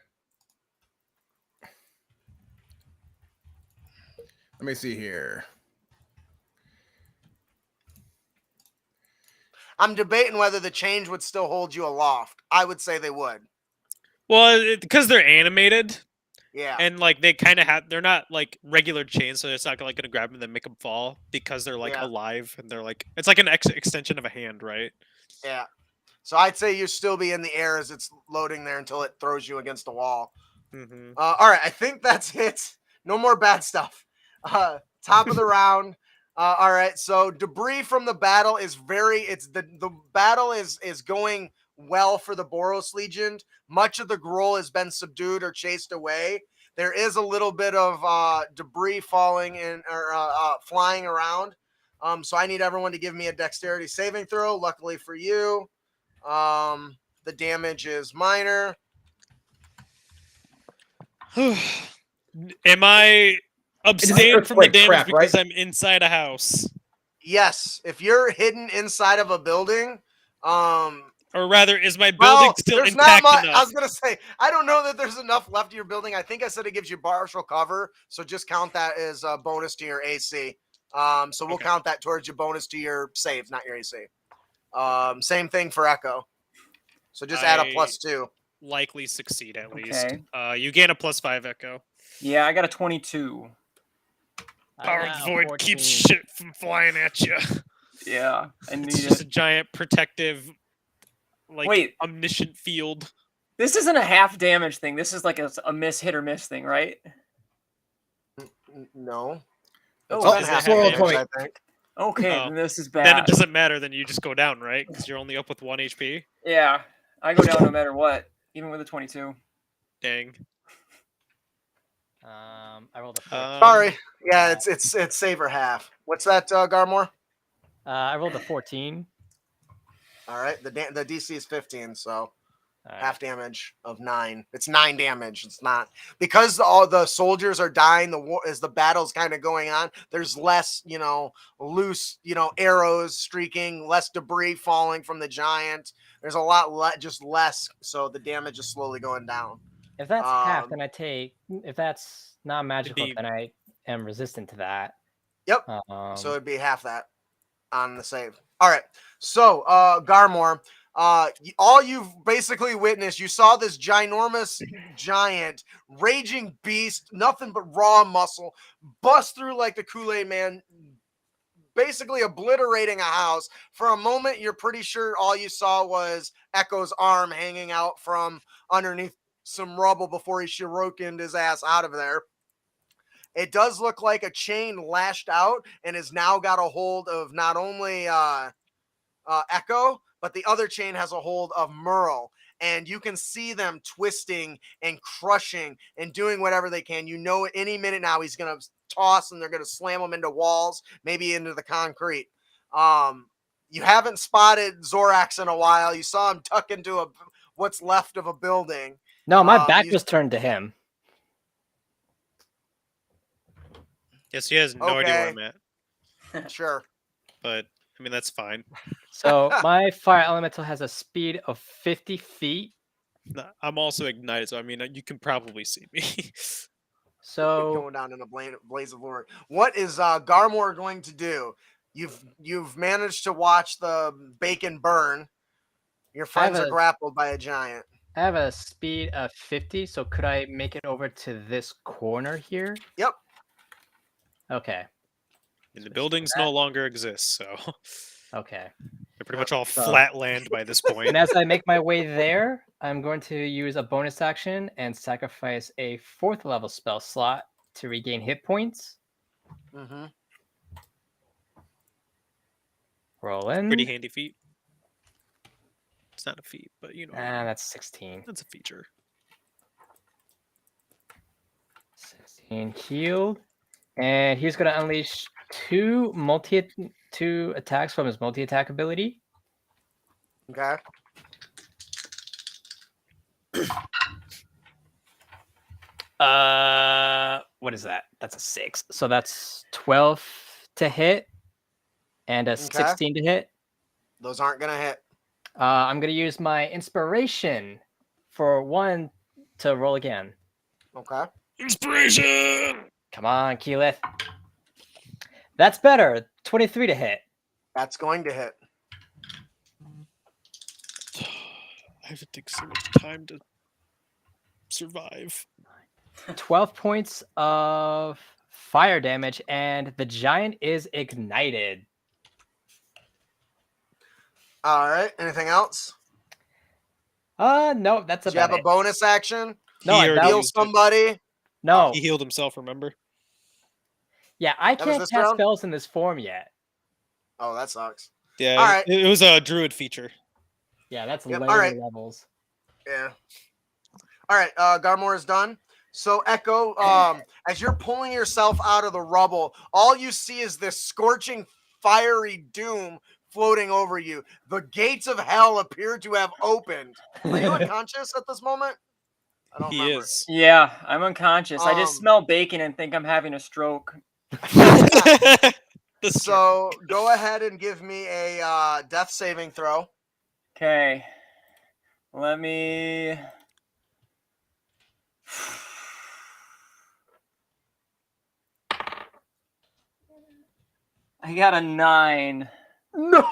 Let me see here. I'm debating whether the change would still hold you aloft. I would say they would. Well, because they're animated, Yeah. and like they kind of have, they're not like regular chains, so it's not like gonna grab them and make them fall because they're like Yeah. alive and they're like, it's like an extension of a hand, right? Yeah. So I'd say you still be in the air as it's loading there until it throws you against a wall. Mm-hmm. All right, I think that's it. No more bad stuff. Top of the round. All right, so debris from the battle is the battle is going well for the Boros Legion. Much of the Grull has been subdued or chased away. There is a little bit of debris falling in or flying around. So I need everyone to give me a dexterity saving throw. Luckily for you, the damage is minor. Am I abstained from the earthquake damage crap, because right? I'm inside a house? Yes, if you're hidden inside of a building, Or rather, is my building well, still there's not intact much. I enough? was gonna say I don't know that there's enough left of your building. I think I said it gives you partial cover, so just count that as a bonus to your AC. So we'll Okay. count that towards your bonus to your save, not your AC. Same thing for Echo. So just add a I +2. likely succeed at least. Okay. You gain a +5 echo. Yeah, I got a 22. I Power got of a the void keeps 14. shit from flying at you. Yeah, I need It's just a it. giant protective, like Wait. omniscient field. This isn't a half damage thing. This is like a miss, hit or miss thing, right? No. Oh, It's Oh, been is it half full damage, point. I think. Okay, Oh. then this is Then bad. it doesn't matter. Then you just go down, right? Because you're only up with 1 HP. Yeah, I go down no matter what, even with a 22. Dang. I rolled a 14. Sorry. Yeah, it's save or half. What's that, Garmore? I rolled a 14. All right. The DC is 15, so Alright. half damage of 9. It's 9 damage. It's not because all the soldiers are dying. The war as the battle's kind of going on. There's less, loose, arrows streaking, less debris falling from the giant. There's a lot just less. So the damage is slowly going down. If that's half, Um, then I take. If that's not magical, be- then I am resistant to that. Yep. Um, So it'd be half that on the save. All right. So, Garmore, all you've basically witnessed, you saw this ginormous giant, raging beast, nothing but raw muscle, bust through like the Kool-Aid Man, basically obliterating a house. For a moment, you're pretty sure all you saw was Echo's arm hanging out from underneath some rubble before he shurikened his ass out of there. It does look like a chain lashed out and has now got a hold of not only Echo, but the other chain has a hold of Merle. And you can see them twisting and crushing and doing whatever they can. Any minute now he's going to toss and they're going to slam them into walls, maybe into the concrete. You haven't spotted Zorax in a while. You saw him tuck into what's left of a building. no, my back was turned to him. Yes, he has no idea where I'm at. Sure. But I mean, that's fine. So my fire elemental has a speed of 50 feet. I'm also ignited, so I mean, you can probably see me. So Going down in a blaze of glory. What is Garmore going to do? You've managed to watch the bacon burn. Your friends are grappled by a giant. I have a speed of 50, so could I make it over to this corner here? Yep. Okay. And the buildings no longer exist, so Okay. they're pretty much all So- flat land by this point. And as I make my way there, I'm going to use a bonus action and sacrifice a 4th level spell slot to regain hit points. Mm-hmm. Roll in. Pretty handy feat. It's not a feat, but you know, And that's 16. that's a feature. 16 healed. And he's going to unleash two attacks from his multi-attack ability. Okay. What is that? That's a 6. So that's 12 to hit and a 16 to hit. Those aren't gonna hit. I'm going to use my inspiration for 1 to roll again. Okay. Inspiration! Come on, Keyleth. That's better. 23 to hit. That's going to hit. I have to take so much time to survive. 12 points of fire damage, and the giant is ignited. All right. Anything else? No, that's Do you have about a it. bonus action? No, He I already don't. Heal used it. somebody? No. He healed himself, remember? Yeah, I That was can't this cast round? spells in this form yet. Oh, that sucks. Yeah, All right. it was a druid feature. Yeah, that's Yep, layer all right. levels. Yeah. All right. Garmore is done. So Echo, as you're pulling yourself out of the rubble, all you see is this scorching fiery doom floating over you. The gates of hell appear to have opened. Are you unconscious at this moment? I don't He remember. is. Yeah, I'm unconscious. I just Um, smell bacon and think I'm having a stroke. The So go ahead and give me a death saving throw. Okay. Let me. I got a 9. No.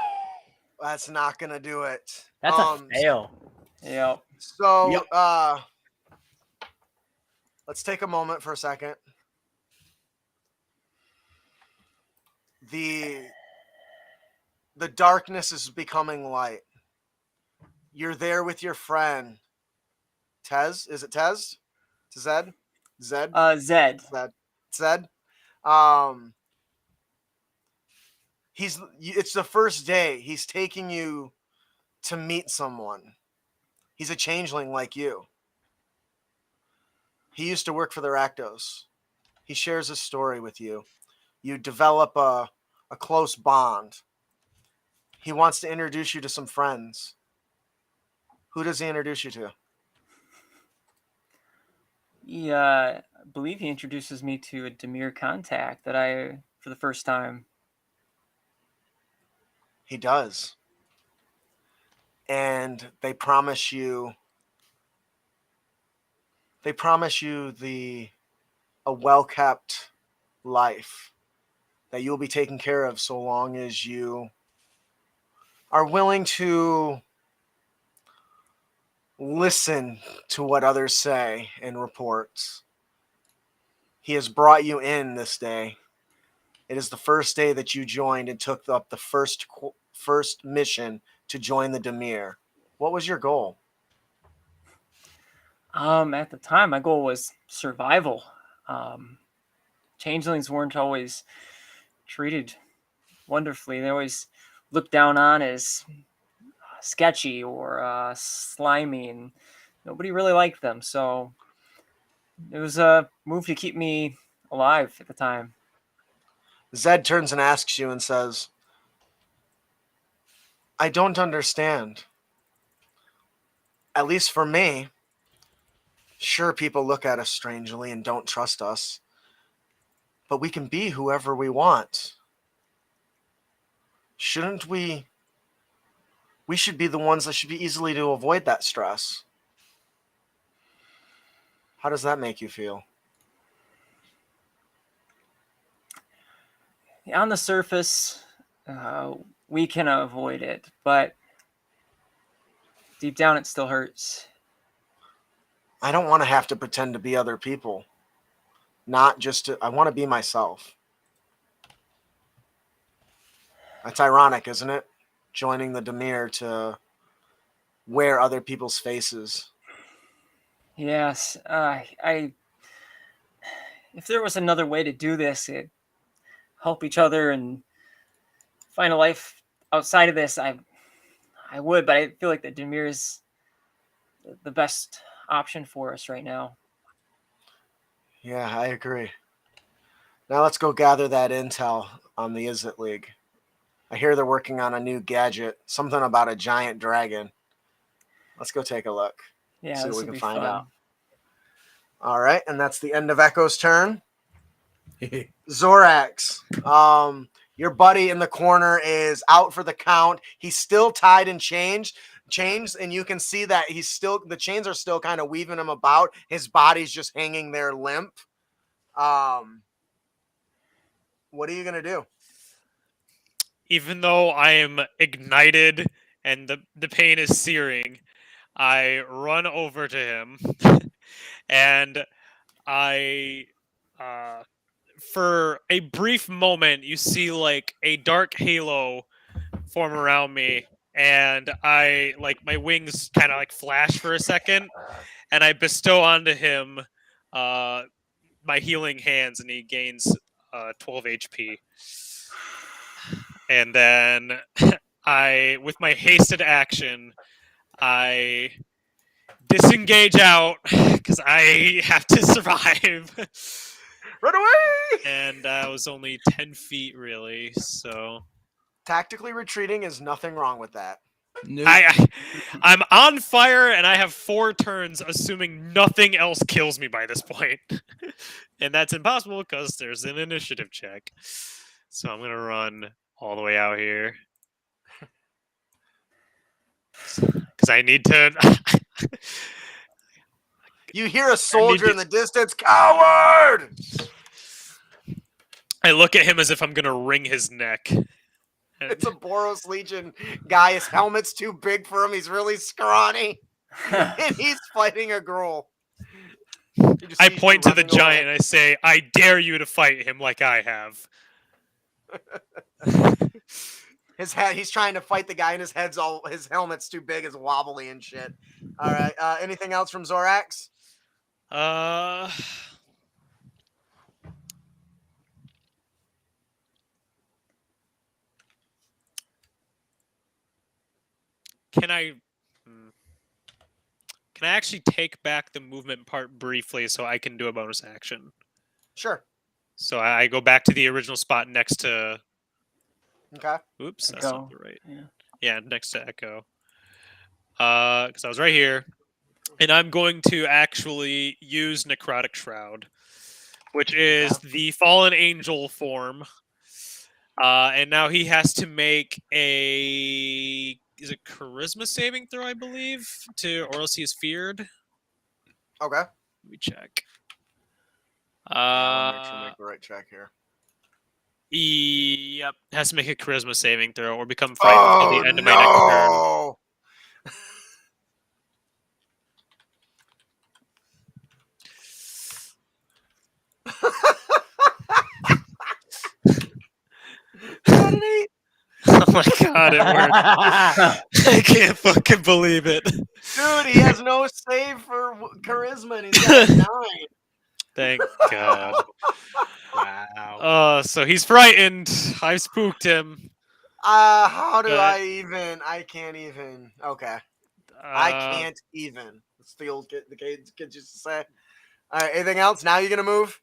That's not gonna do it. That's a fail. Yep. So Yep. let's take a moment for a second. The darkness is becoming light. You're there with your friend. Tez? Is it Tez? Zed? Zed? Zed. Zed. Zed? It's the first day. He's taking you to meet someone. He's a changeling like you. He used to work for the Rakdos. He shares his story with you. You develop a close bond. He wants to introduce you to some friends. Who does he introduce you to? I believe he introduces me to a Demir contact that I, for the first time. He does. And they promise you a well-kept life that you'll be taken care of so long as you are willing to listen to what others say and reports. He has brought you in this day. It is the first day that you joined and took up the first mission to join the Demir. What was your goal? At the time, my goal was survival. Changelings weren't always treated wonderfully. They always looked down on as sketchy or slimy, and nobody really liked them. So it was a move to keep me alive at the time. Zed turns and asks you and says, I don't understand. At least for me, sure, people look at us strangely and don't trust us, but we can be whoever we want. Shouldn't we? We should be the ones that should be easily to avoid that stress. How does that make you feel? On the surface, we can avoid it, but deep down, it still hurts. I don't want to have to pretend to be other people. I want to be myself. That's ironic, isn't it? Joining the Demir to wear other people's faces. Yes, if there was another way to do this, help each other and find a life outside of this, I would, but I feel like the Demir is the best option for us right now. Yeah, I agree. Now let's go gather that intel on the Izzet League. I hear they're working on a new gadget, something about a giant dragon. Let's go take a look. Yeah, See this what we would can be find fun. out. All right, and that's the end of Echo's turn. Zorax, your buddy in the corner is out for the count. He's still tied in chains, and you can see that the chains are still kind of weaving him about. His body's just hanging there limp. What are you gonna do? Even though I am ignited and the pain is searing, I run over to him and I for a brief moment you see like a dark halo form around me, and I like my wings kind of like flash for a second, and I bestow onto him my healing hands, and he gains 12 HP. And then with my hasted action, I disengage out because I have to survive. Run away! And I was only 10 feet, really, so Tactically retreating is nothing wrong with that. Nope. I'm on fire and I have 4 turns, assuming nothing else kills me by this point. And that's impossible because there's an initiative check. So I'm gonna run all the way out here. Because I need to. You hear a soldier in the distance, coward! I look at him as if I'm gonna wring his neck. It's a Boros Legion guy. His helmet's too big for him. He's really scrawny. And he's fighting a Grull. I point to the giant and I say, I dare you to fight him like I have. His head, he's trying to fight the guy, and his helmet's too big, it's wobbly and shit. All right. Anything else from Zorax? Can I actually take back the movement part briefly so I can do a bonus action? Sure. So I go back to the original spot next to. Okay. Oops, that's Echo. not the right. Yeah. Yeah, next to Echo. Because I was right here, and I'm going to actually use Necrotic Shroud, which is the fallen angel form. And now he has to make a charisma saving throw, I believe, or else he is feared. Okay. Let me check. I'll make sure to make the right check here. Yep, has to make a charisma saving throw or become frightened until the end of my next turn. Oh my god, it worked. I can't fucking believe it. Dude, he has no save for charisma and he's got a 9. Thank God. Wow. So he's frightened. I spooked him. How do But- I can't even. Okay. I can't even. It's the old kid, the kids used to say. All right, anything else? Now you're going to move?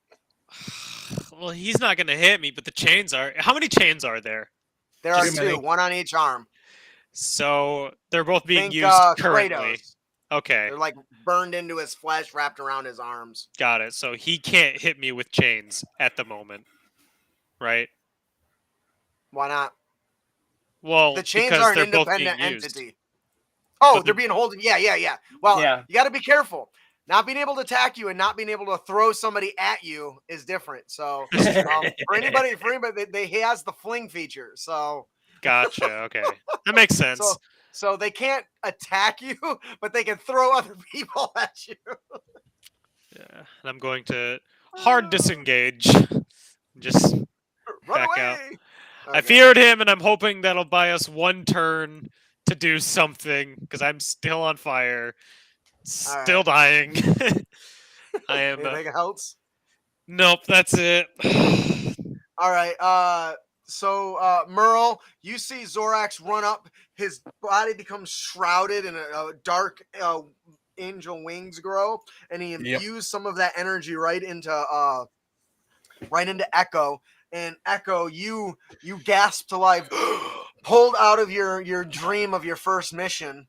Well, he's not going to hit me, but the chains are. How many chains are there? There are Too many. 2, one on each arm. So they're both being Think, used currently. Kratos. Okay, They're like burned into his flesh, wrapped around his arms. got it. So he can't hit me with chains at the moment, right? Why not? Well, The chains because are an they're both being independent used. entity. Oh, But they're being holding. Yeah. Well, Yeah. you got to be careful. Not being able to attack you and not being able to throw somebody at you is different. So for anybody, he has the fling feature. So Gotcha. Okay, that makes sense. so they can't attack you, but they can throw other people at you. Yeah, and I'm going to hard disengage. Just Run back away. out. I Okay. feared him, and I'm hoping that'll buy us 1 turn to do something because I'm still on fire, still dying. I am. Anything else? Nope, that's it. All right. So Merle, you see Zorax run up. His body becomes shrouded in a dark angel wings grow, and he infused some of that energy right into Echo. And Echo, you gasp to life, pulled out of your dream of your first mission,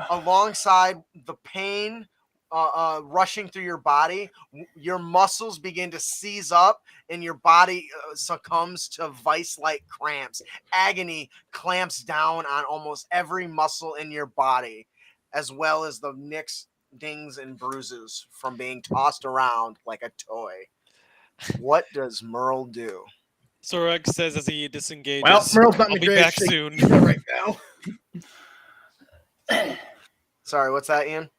alongside the pain rushing through your body. Your muscles begin to seize up, and your body succumbs to vice-like cramps. Agony clamps down on almost every muscle in your body, as well as the nicks, dings, and bruises from being tossed around like a toy. What does Merle do? Zorak says as he disengages. Well, Merle's not in I'll the be greatest back shape soon. either right now. Sorry, what's that, Ian?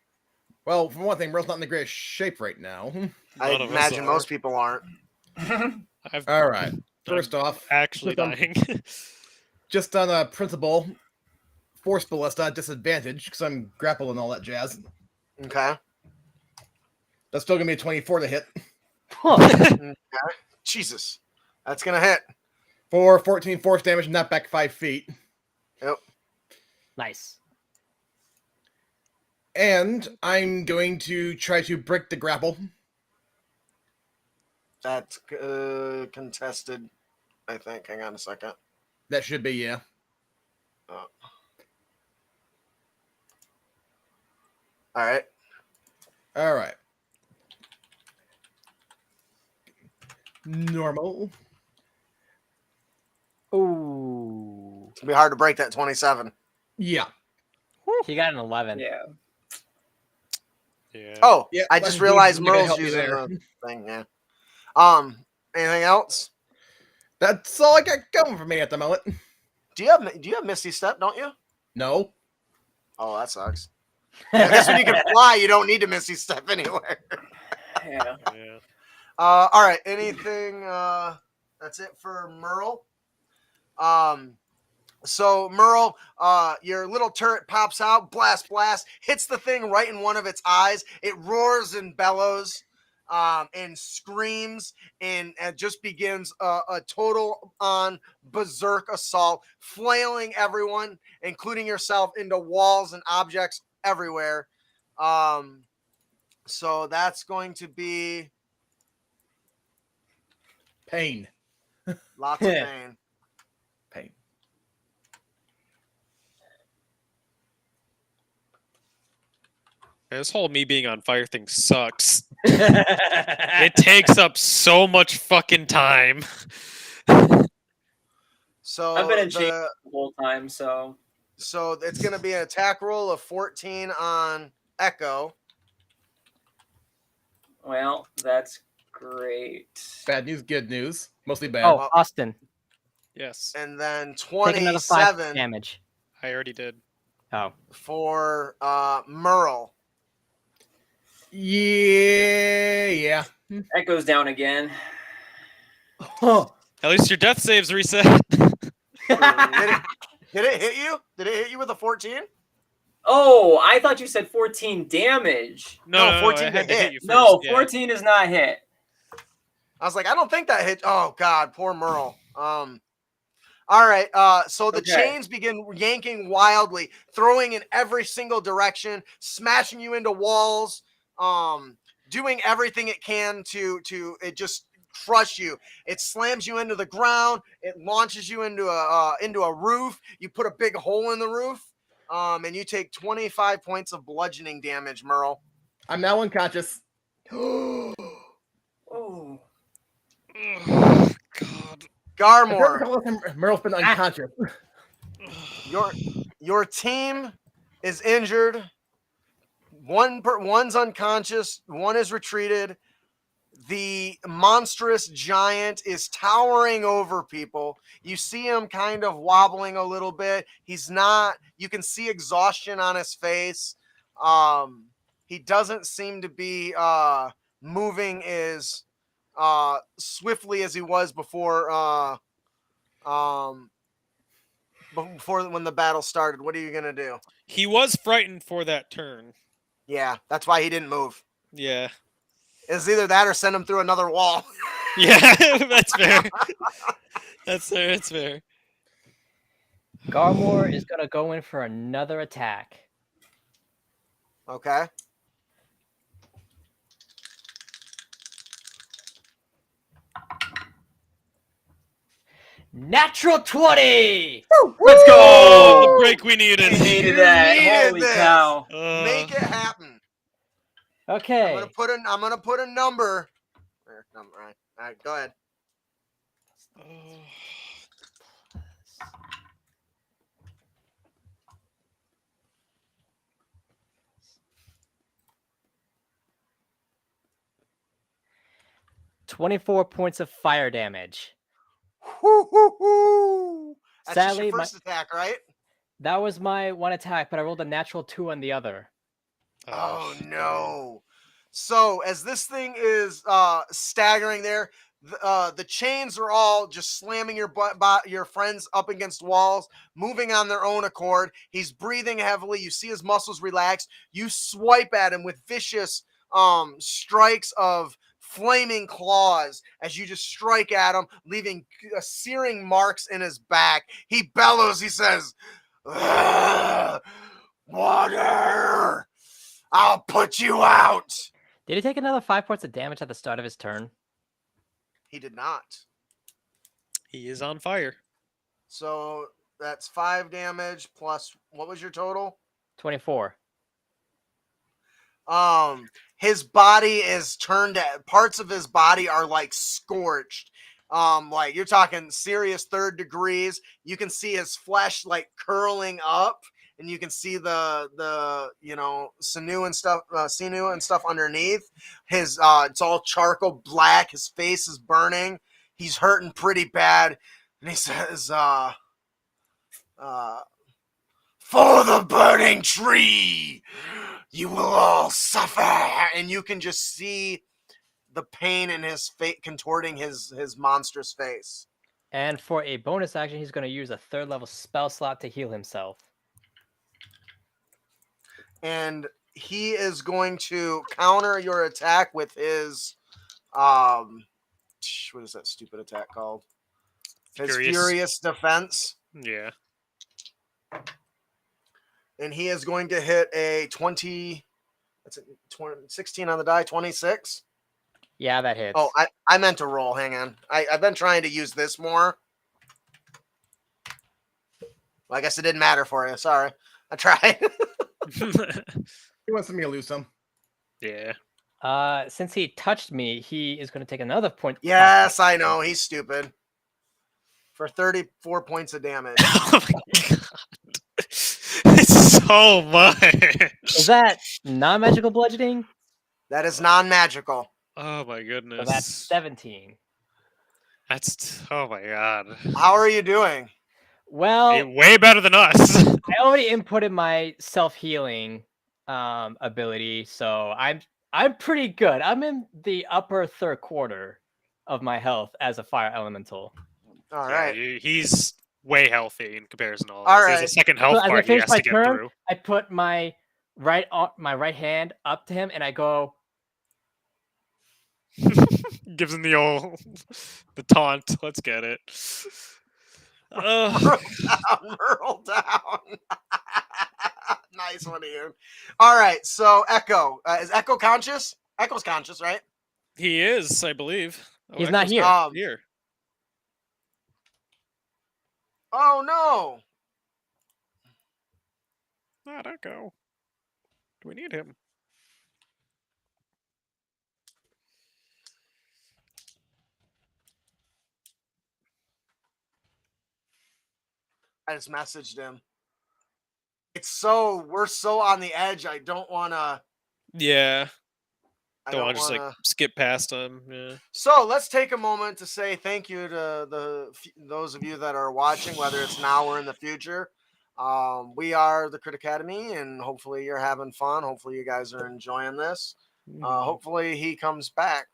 Well, for one thing, Merle's not in the greatest shape right now. I None of us imagine are. most people aren't. All right. First off, Actually just on- dying. just on a principle, force ballista at disadvantage because I'm grappled and all that jazz. Okay. That's still gonna be a 24 to hit Jesus. That's going to hit. for 14 force damage, not back 5 feet. Yep. Nice. And I'm going to try to break the grapple. That's contested, I think. Hang on a second. That should be, yeah. All right. All right. Normal. Ooh. It's gonna be hard to break that 27. Yeah. He got an 11. Yeah. Yeah. Oh, Yeah, I Lucky just Deeds realized isn't gonna Merle's help you using there. the thing. Yeah. Anything else? That's all I got going for me at the moment. Do you have Misty Step? Don't you? No. Oh, that sucks. I guess when you can fly, you don't need to Misty Step anywhere. Yeah. Yeah. All right. Anything? That's it for Merle. So Merle, your little turret pops out, blast, hits the thing right in one of its eyes. It roars and bellows, and screams, and just begins a total on berserk assault, flailing everyone, including yourself, into walls and objects everywhere. So that's going to be Pain. lots of pain. Pain. This whole me being on fire thing sucks. It takes up so much fucking time. So I've been in chains the whole time, so it's going to be an attack roll of 14 on Echo. well, that's great. Bad news, good news. Mostly bad. Oh, Austin. Yes, And then Take another 5 27 damage. I already did. Oh. for Merle. Yeah. That goes down again. Oh. At least your death saves reset. Did it hit you? Did it hit you with a 14? Oh, I thought you said 14 damage. No, 14 I had to to hit. hit you first. No, yeah. 14 is not hit. I was like, I don't think that hit. Oh God, poor Merle. All right. So the Okay. chains begin yanking wildly, throwing in every single direction, smashing you into walls, doing everything it can to it just crush you. It slams you into the ground. It launches you into a roof. You put a big hole in the roof, and you take 25 points of bludgeoning damage, Merle. I'm now unconscious. Oh. God. Garmore, Merle's been unconscious. your team is injured. One's unconscious. One is retreated. The monstrous giant is towering over people. You see him kind of wobbling a little bit. He's not. You can see exhaustion on his face. He doesn't seem to be moving as swiftly as he was before. Before when the battle started. What are you gonna do? He was frightened for that turn. Yeah, that's why he didn't move. Yeah. It's either that or send him through another wall. Yeah, that's fair. That's fair. It's fair. Garmore is going to go in for another attack. Okay. Natural 20! Let's Oh, go! the break we needed. We needed You that. needed Holy this. cow. Make it happen. Okay. I'm gonna put a number. All right, go ahead. Oh. 24 points of fire damage. That's Sadly, just your first attack, right? that was my one attack, but I rolled a natural 2 on the other. Oh no. So as this thing is staggering there, the chains are all just slamming your friends up against walls, moving on their own accord. He's breathing heavily. You see his muscles relax. You swipe at him with vicious strikes of flaming claws as you just strike at him, leaving searing marks in his back. He bellows. He says, "Water! I'll put you out." Did he take another 5 points of damage at the start of his turn? He did not. He is on fire. So That's 5 damage plus what was your total? 24. His body is turned parts of his body are like scorched. Like you're talking serious 3rd degrees. You can see his flesh like curling up, and you can see the sinew and stuff underneath. His it's all charcoal black. His face is burning. He's hurting pretty bad, and he says, "For the burning tree, you will all suffer." And you can just see the pain in his face contorting his monstrous face. And for a bonus action, he's going to use a 3rd level spell slot to heal himself. And he is going to counter your attack with his what is that stupid attack called? His furious defense. Yeah. And he is going to hit a 16 on the die, 26. Yeah, that hits. Oh, I meant to roll. Hang on. I've been trying to use this more. Well, I guess it didn't matter for you. Sorry. I tried. He wants me to lose some. Yeah. Since he touched me, he is going to take another point. Yes, I know. He's stupid. For 34 points of damage. Oh my god. It's so much. Is that non-magical bludgeoning? That is non-magical. Oh my So goodness. that's 17. Oh my god. How are you doing? Well, Hey, way better than us. I already inputted my self-healing ability, so I'm pretty good. I'm in the upper 3rd quarter of my health as a fire elemental. All Yeah, right. he's way healthy in comparison to all All this. There's right. a second So health as I bar he finish has my to get turn, through. I put my right hand up to him, and I go, Gives him the taunt. Let's get it. Merle down. Nice one, Ian. All right. So Echo. Is Echo conscious? Echo's conscious, right? He is, I believe. Oh, He's not Echo's here. Here. Oh, no. Not Echo. Do we need him? I just messaged him. We're so on the edge. I don't want to. Yeah. I Don't don't want to just want to. like skip past him. Yeah. So let's take a moment to say thank you to those of you that are watching, whether it's now or in the future. We are the Crit Academy, and hopefully you're having fun. Hopefully you guys are enjoying this. Hopefully he comes back.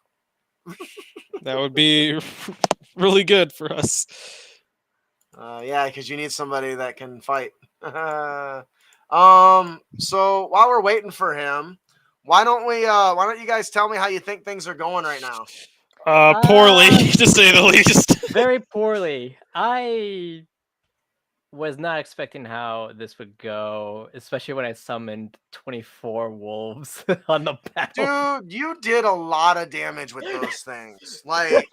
That would be really good for us. Yeah, because you need somebody that can fight. So while we're waiting for him, why don't you guys tell me how you think things are going right now? Poorly, to say the least. very poorly. I was not expecting how this would go, especially when I summoned 24 wolves on the battle. Dude, you did a lot of damage with those things. Like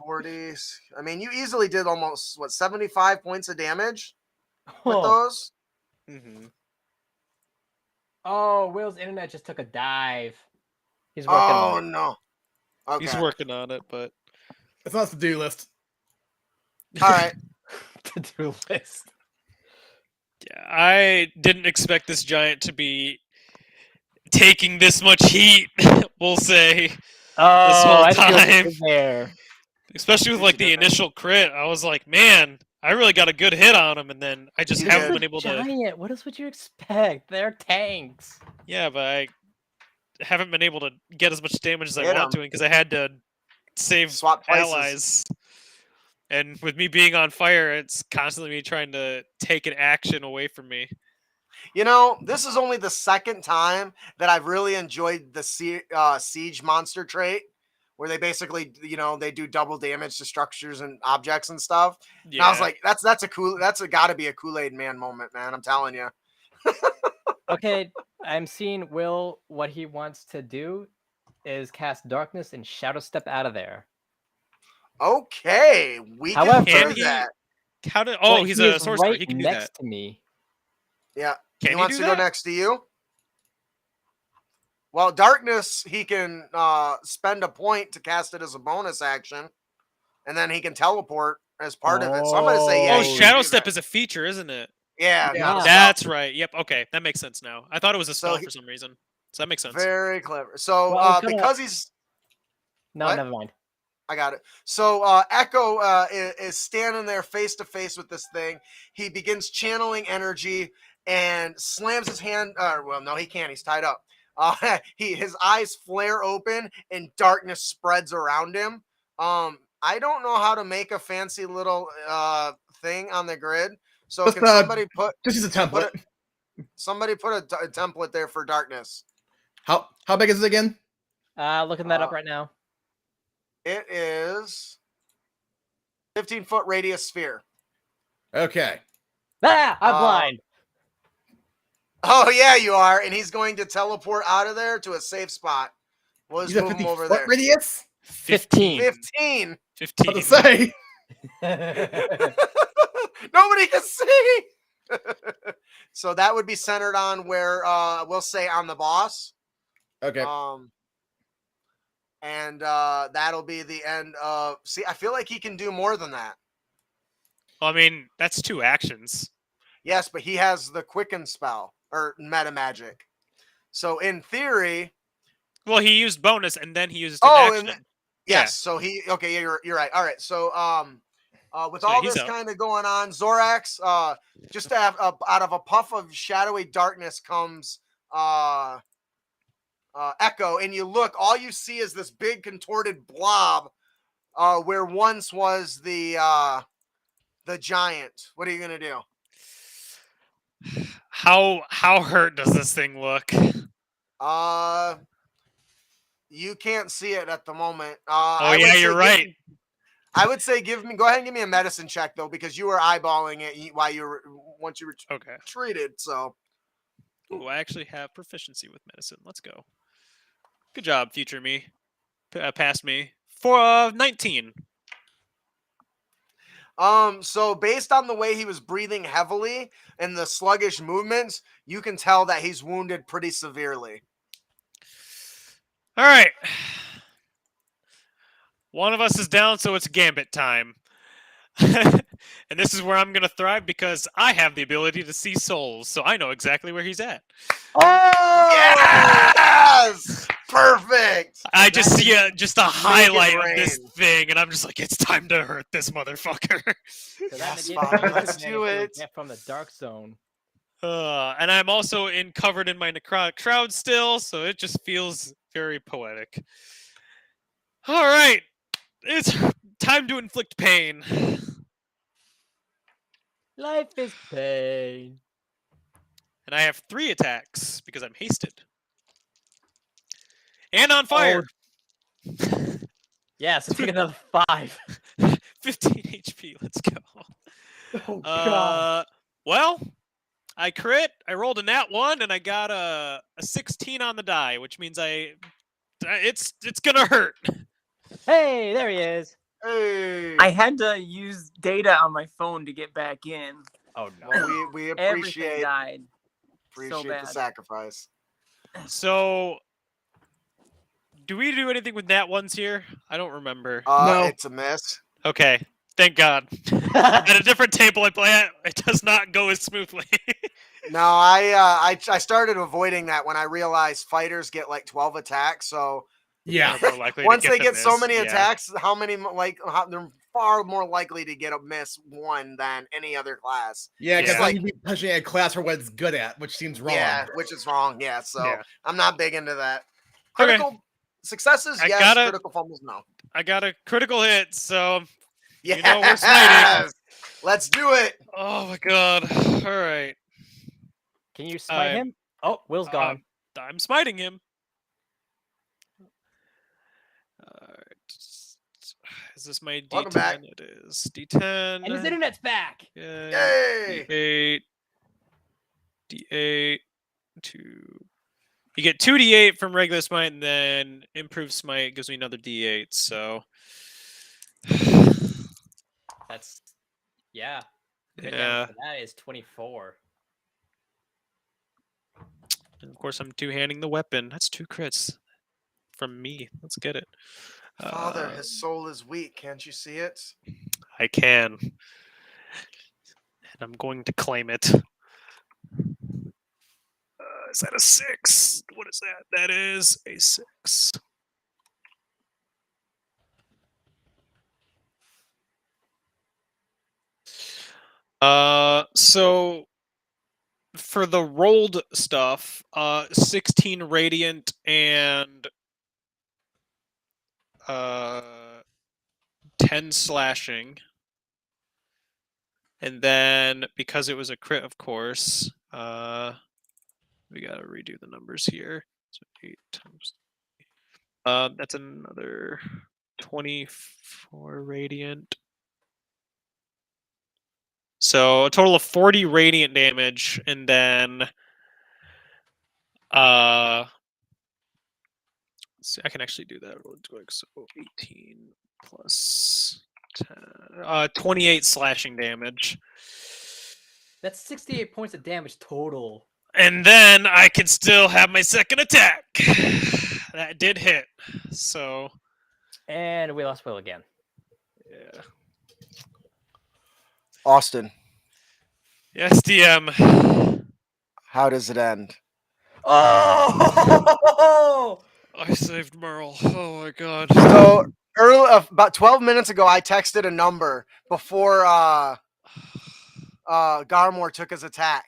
40s. I mean, you easily did almost 75 points of damage with those. Mm-hmm. Oh, Will's internet just took a dive. He's working on it. No. Okay. He's working on it, but It's on the to-do list. All right. To-do list. yeah, I didn't expect this giant to be taking this much heat. We'll say, Oh, whole I see what you time. did there. especially with like the initial crit. I was like, man, I really got a good hit on him, and then I just You haven't did. been able to. Giant. What else would you expect? They're tanks. Yeah, but I haven't been able to get as much damage as I Hit want 'em. to because I had to save Swap places. allies. And with me being on fire, it's constantly me trying to take an action away from me. You know, this is only the second time that I've really enjoyed the siege monster trait, where they basically, they do double damage to structures and objects and stuff. Yeah. And I was like, that's got to be a Kool-Aid Man moment, man. I'm telling you. Okay, I'm seeing Will. What he wants to do is cast darkness and shadow step out of there. Okay, we However- can Can do he- that. How did? Oh, But he's he a is sorcerer. right He can do next that. to me. Yeah. Can he he wants do to go that? next to you. Well, darkness, he can spend a point to cast it as a bonus action, and then he can teleport as part of it. So I'm going to say, yeah, Oh, he can Shadow do Step that. is a feature, isn't it? Yeah, Yeah. not a spell. That's right. Yep. Okay, that makes sense now. I thought it was a spell So for some reason. So that makes sense. very clever. So Well, I was gonna- because he's No, What? never mind. I got it. So Echo is standing there face to face with this thing. He begins channeling energy and slams his hand. Well, no, he can't. He's tied up. His eyes flare open and darkness spreads around him. I don't know how to make a fancy little thing on the grid. So Just, can somebody put Just use a template. a template there for darkness? How big is it again? Looking that up right now. It is 15-foot radius sphere. Okay. Ah, I'm blind. Oh yeah, you are, and he's going to teleport out of there to a safe spot. We'll just Use a move him over 50-foot there. radius? 15. 15. 15. What to say? Nobody can see. So that would be centered on where we'll say on the boss. Okay. And that'll be the end of. See, I feel like he can do more than that. I mean, that's 2 actions. Yes, but he has the quicken spell or meta magic. So in theory, Well, he used bonus and then he used Oh, an and action. yes. So he okay. Yeah, you're right. All right. So with So all he's this up. kind of going on, Zorax just to have out of a puff of shadowy darkness comes Echo, and you look. All you see is this big contorted blob where once was the giant. What are you gonna do? How hurt does this thing look? You can't see it at the moment. Oh I would yeah, say you're right. I would say go ahead and give me a medicine check though, because you were eyeballing it while once you were Okay. treated. So Ooh, I actually have proficiency with medicine. Let's go. Good job, future me. Past me. For 19. So based on the way he was breathing heavily and the sluggish movements, you can tell that he's wounded pretty severely. All right. One of us is down, so it's gambit time. And this is where I'm going to thrive because I have the ability to see souls, so I know exactly where he's at. Oh yes, perfect. I just see just a highlight of rain. this thing, and I'm just like, it's time to hurt this motherfucker. So that Yes, negates Father, the let's advantage do you'll it. get from the dark zone. And I'm also covered in my necrotic shroud still, so it just feels very poetic. All right, it's time to inflict pain. Life is pain. And I have 3 attacks because I'm hasted. And on fire. Yeah, so take another 5. 15 HP. Let's go. Oh, God. Well, I crit. I rolled a nat 1, and I got a 16 on the die, which means it's gonna hurt. Hey, there he is. Hey, I had to use data on my phone to get back in. Oh no. well, we Everything appreciate died. the bad. sacrifice. So, do we do anything with nat 1s here? I don't remember. No. It's a miss. Okay, thank God. At a different table I play at, it does not go as smoothly. No, I started avoiding that when I realized fighters get like 12 attacks. So Yeah. More likely to once they the get so miss, many yeah. attacks, they're far more likely to get a miss 1 than any other class. Yeah, because Yeah. like you be punching a class for what it's good at, which seems wrong. Yeah, which is wrong. Yeah, so Yeah. I'm not big into that. Okay. Critical successes, I yes. gotta- Critical fumbles, no. I got a critical hit, so Yeah, You know we're smiting. Let's do it. oh my God. All right. Can you smite him? Oh, Will's gone. I'm smiting him. Alright. Is this my D10? Welcome back. It is. D10. And his internet's back. Yay! D8. D8. 2. You get 2 D8 from regular smite, and then improved smite gives me another D8, so. That's Yeah. Crit Yeah. damage for that is 24. And of course, I'm two-handing the weapon. That's 2 crits from me. Let's get it. Father, his soul is weak. Can't you see it? I can. And I'm going to claim it. Is that a 6? What is that? That is a 6. So for the rolled stuff, 16 radiant and 10 slashing. And then because it was a crit, of course, we gotta redo the numbers here. So 8 times. That's another 24 radiant. So a total of 40 radiant damage, and then see, I can actually do that real quick. So 18 plus 10, 28 slashing damage. That's 68 points of damage total. And then I can still have my second attack. That did hit. So And we lost Will again. yeah. Austin, Yes, DM. how does it end? Oh! I saved Merle. Oh my god. So about 12 minutes ago, I texted a number before Garmore took his attack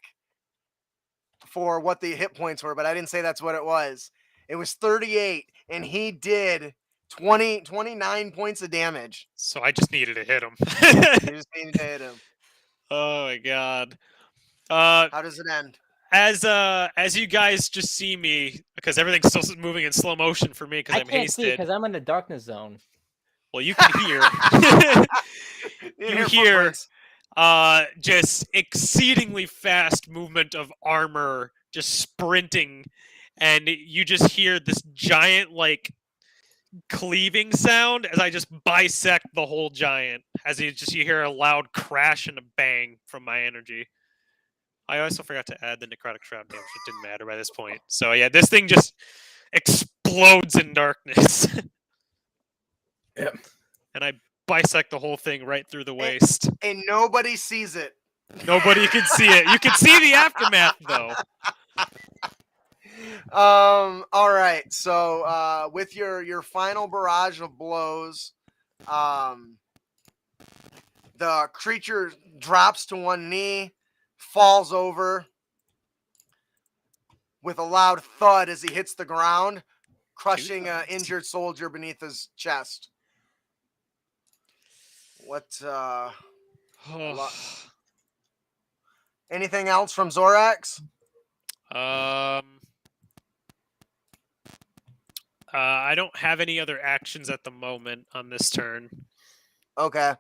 for what the hit points were, but I didn't say that's what it was. It was 38, and he did 29 points of damage. So I just needed to hit him. You just needed to hit him. Oh my god. How does it end? As you guys just see me, because everything's still moving in slow motion for me because I I'm can't see hasted. because I'm in the darkness zone. Well, you can hear. You hear footprints. just exceedingly fast movement of armor just sprinting, and you just hear this giant like cleaving sound as I just bisect the whole giant, as you hear a loud crash and a bang from my energy. I also forgot to add the necrotic shroud damage. It didn't matter by this point. So yeah, this thing just explodes in darkness. Yep. And I bisect the whole thing right through the waist. And nobody sees it. Nobody can see it. You can see the aftermath though. All right. So with your final barrage of blows, the creature drops to one knee, falls over with a loud thud as he hits the ground, crushing an injured soldier beneath his chest. What anything else from Zorax? I don't have any other actions at the moment on this turn. Okay.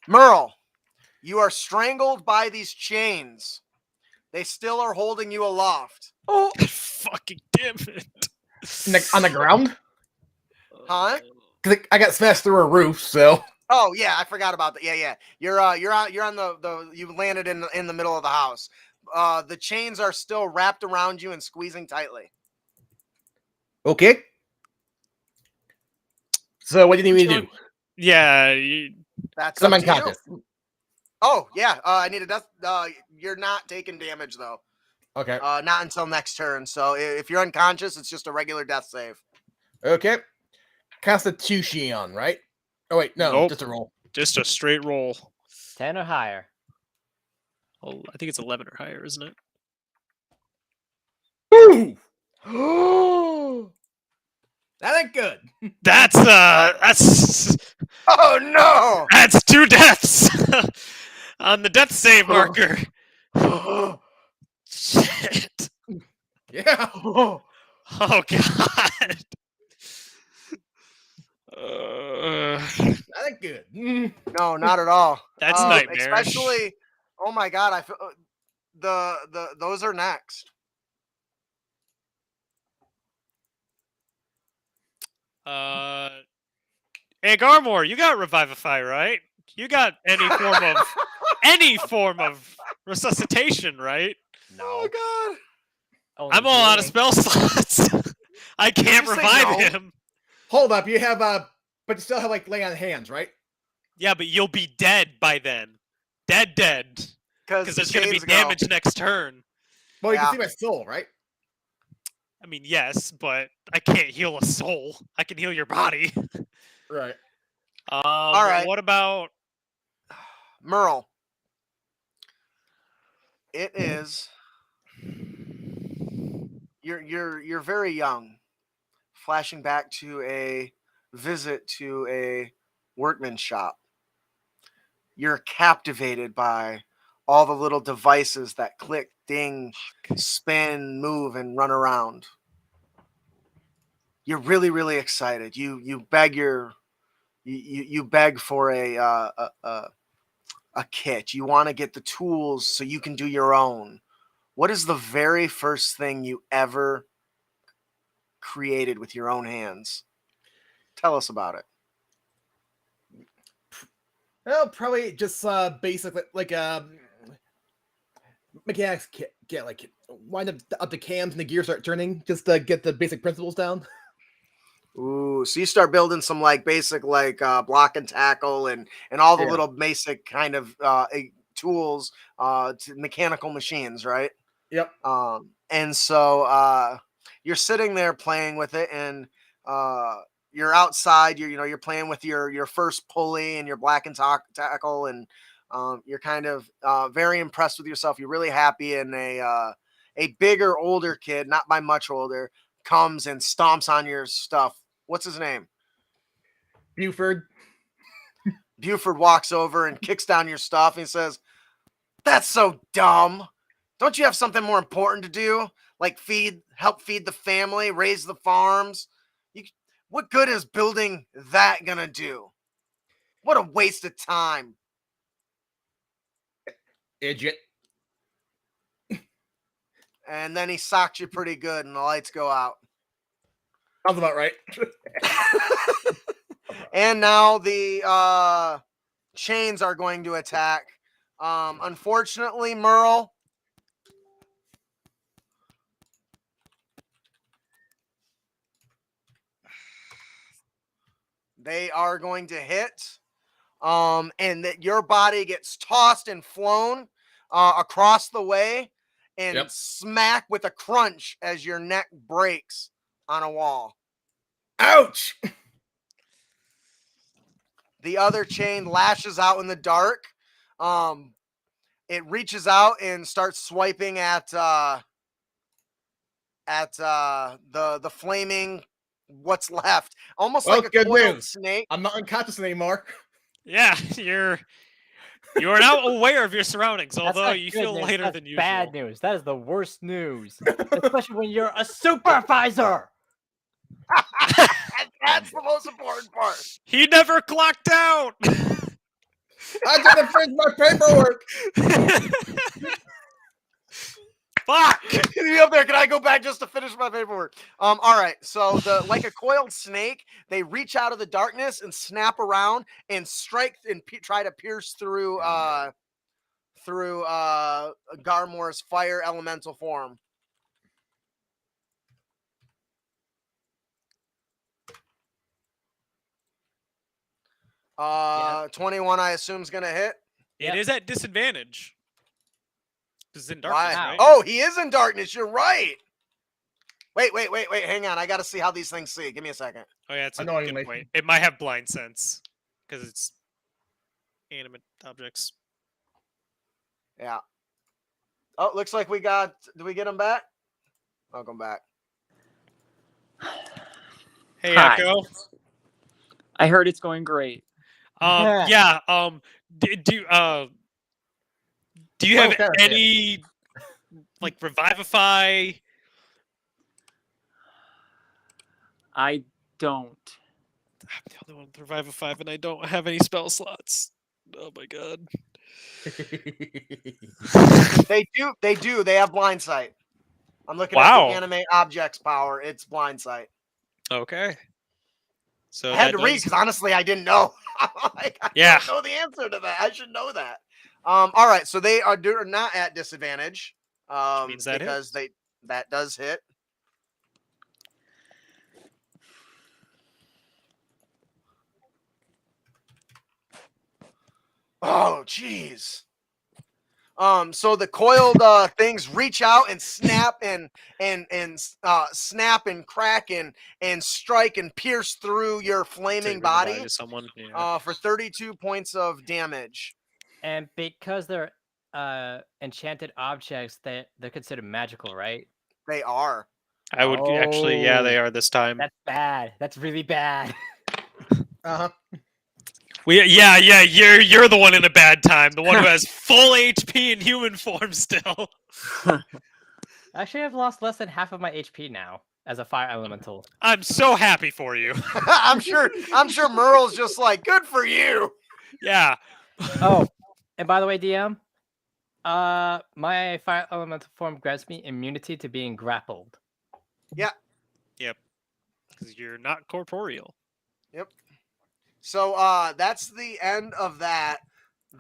Merle, you are strangled by these chains. They still are holding you aloft. Oh! Fucking damn it. On the ground? Huh? Because I got smashed through a roof, so. Oh yeah, I forgot about that. Yeah. You're on the you landed in the middle of the house. The chains are still wrapped around you and squeezing tightly. Okay. So what do you need me to do? Yeah, That's Because I'm up to you. unconscious. Oh yeah, I need a death. You're not taking damage though. Okay. Not until next turn. So if you're unconscious, it's just a regular death save. Okay. Constitution, right? Oh wait, no, Nope. just a roll. just a straight roll. 10 or higher. Oh, I think it's 11 or higher, isn't it? Ooh! That ain't good. That's Oh no! that's 2 deaths on the death save marker. Shit. Yeah. Oh god. That ain't good. No, not at all. That's nightmarish. Especially, oh my god, I feel those are next. Hey Garmore, you got Revivify, right? You got any form of resuscitation, right? Oh God. Only I'm all out of healing. spell slots. I can't you say revive no? him. Hold up, you have but you still have like lay on hands, right? Yeah, but you'll be dead by then. Dead. Because the there's going to be chains go. damage next turn. Well, you Yeah. can see my soul, right? I mean, yes, but I can't heal a soul. I can heal your body. Right. All right. What about... Merle. It is. You're very young. Flashing back to a visit to a workman's shop. You're captivated by all the little devices that click, ding, spin, move, and run around. You're really, really excited. You beg you beg for a kit. You want to get the tools so you can do your own. What is the very first thing you ever created with your own hands? Tell us about it. Well, probably just basic like mechanics get like wind up the cams and the gears start turning just to get the basic principles down. Ooh, so you start building some like basic like block and tackle and all the Yeah. little basic kind of tools to mechanical machines, right? Yep. And so you're sitting there playing with it, and you're outside. You're playing with your first pulley and your black and tackle, and you're kind of very impressed with yourself. You're really happy, and a bigger, older kid, not by much older, comes and stomps on your stuff. What's his name? Buford. Buford walks over and kicks down your stuff and he says, "That's so dumb. Don't you have something more important to do? Like help feed the family, raise the farms? What good is building that gonna do? What a waste of time." Idiot. And then he socked you pretty good and the lights go out. Sounds about right. And now the chains are going to attack. Unfortunately, Merle, they are going to hit. And that your body gets tossed and flown across the way and smack with a crunch as your neck breaks on a wall. Ouch! The other chain lashes out in the dark. It reaches out and starts swiping at the flaming what's left, almost like a good coiled news. snake. I'm not unconscious anymore. Yeah, you are now aware of your surroundings, That's although not you good feel news, lighter that's than usual. bad news. That is the worst news, especially when you're a supervisor. That's the most important part. He never clocked out. I didn't finish my paperwork. Fuck. Be up there. Can I go back just to finish my paperwork? All right. So like a coiled snake, they reach out of the darkness and snap around and strike and try to pierce through Garmore's fire elemental form. Yeah. 21, I assume, is gonna hit. It is at disadvantage. This is in Why? darkness, right? Oh, he is in darkness. You're right. Wait. Hang on. I got to see how these things see. Give me a second. Oh, yeah, it's a Annoyingly. good point. It might have blind sense because it's animate objects. Yeah. Oh, looks like we got. Did we get him back? Welcome back. Hey, Hi. Echo. I heard it's going great. Yeah. Do you have Okay. any like revivify? I don't. I'm the only one with revivify, and I don't have any spell slots. Oh my god. They do. They have blind sight. I'm looking at Wow. the animate objects power. It's blind sight. Okay. So I had that to read does- because honestly, I didn't know. Like, I Yeah. don't know the answer to that. I should know that. All right, so they are not at disadvantage. means that because hits. that does hit. Oh, jeez. So the coiled things reach out and snap and snap and crack and strike and pierce through your flaming body To someone. Yeah. for 32 points of damage. And because they're enchanted objects, they're considered magical, right? They are. I would actually, yeah, they Oh, are this time. That's bad. That's really bad. Uh-huh. You're the one in a bad time. The one who has full HP in human form still. Actually, I've lost less than half of my HP now as a fire elemental. I'm so happy for you. I'm sure Merle's just like, good for you. Yeah. Oh, and by the way, DM, my fire elemental form grants me immunity to being grappled. Yep. Because you're not corporeal. Yep. So that's the end of that.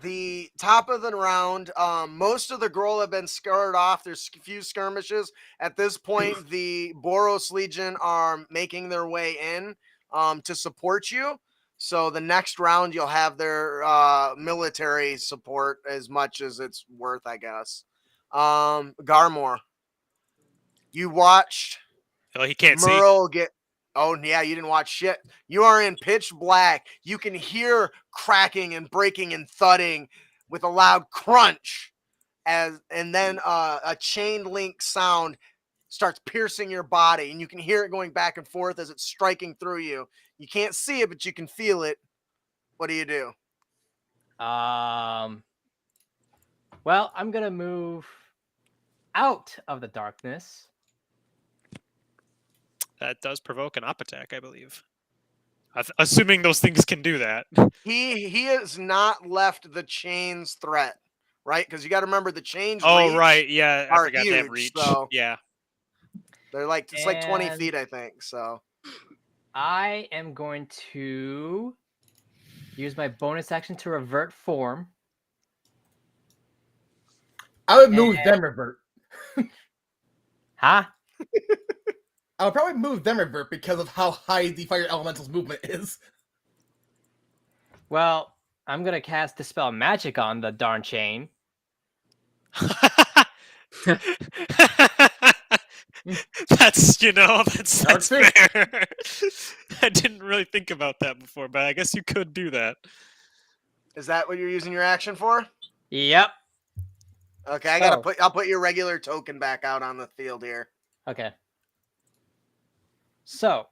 The top of the round, most of the Grull have been scared off. There's a few skirmishes. At this point, the Boros Legion are making their way in to support you. So the next round, you'll have their military support as much as it's worth, I guess. Garmore, you watched Well, he can't see. Merle get. Oh, yeah, you didn't watch shit. You are in pitch black. You can hear cracking and breaking and thudding with a loud crunch. And then a chain link sound starts piercing your body, and you can hear it going back and forth as it's striking through you. You can't see it, but you can feel it. What do you do? Well, I'm gonna move out of the darkness. That does provoke an op attack, I believe. Assuming those things can do that. He has not left the chains threat, right? Because you got to remember the chains. Oh, reach right. Yeah, I are forgot they have huge, reach. so- Yeah. They're like it's like 20 And- feet, I think. So I am going to use my bonus action to revert form. I would move them revert. Huh? I would probably move them revert because of how high the fire elemental's movement is. Well, I'm gonna cast Dispel Magic on the darn chain. That's that's Dark fair. I didn't really think about that before, but I guess you could do that. is that what you're using your action for? Yep. Okay, I'll put your regular token back out on the field here. Okay. So,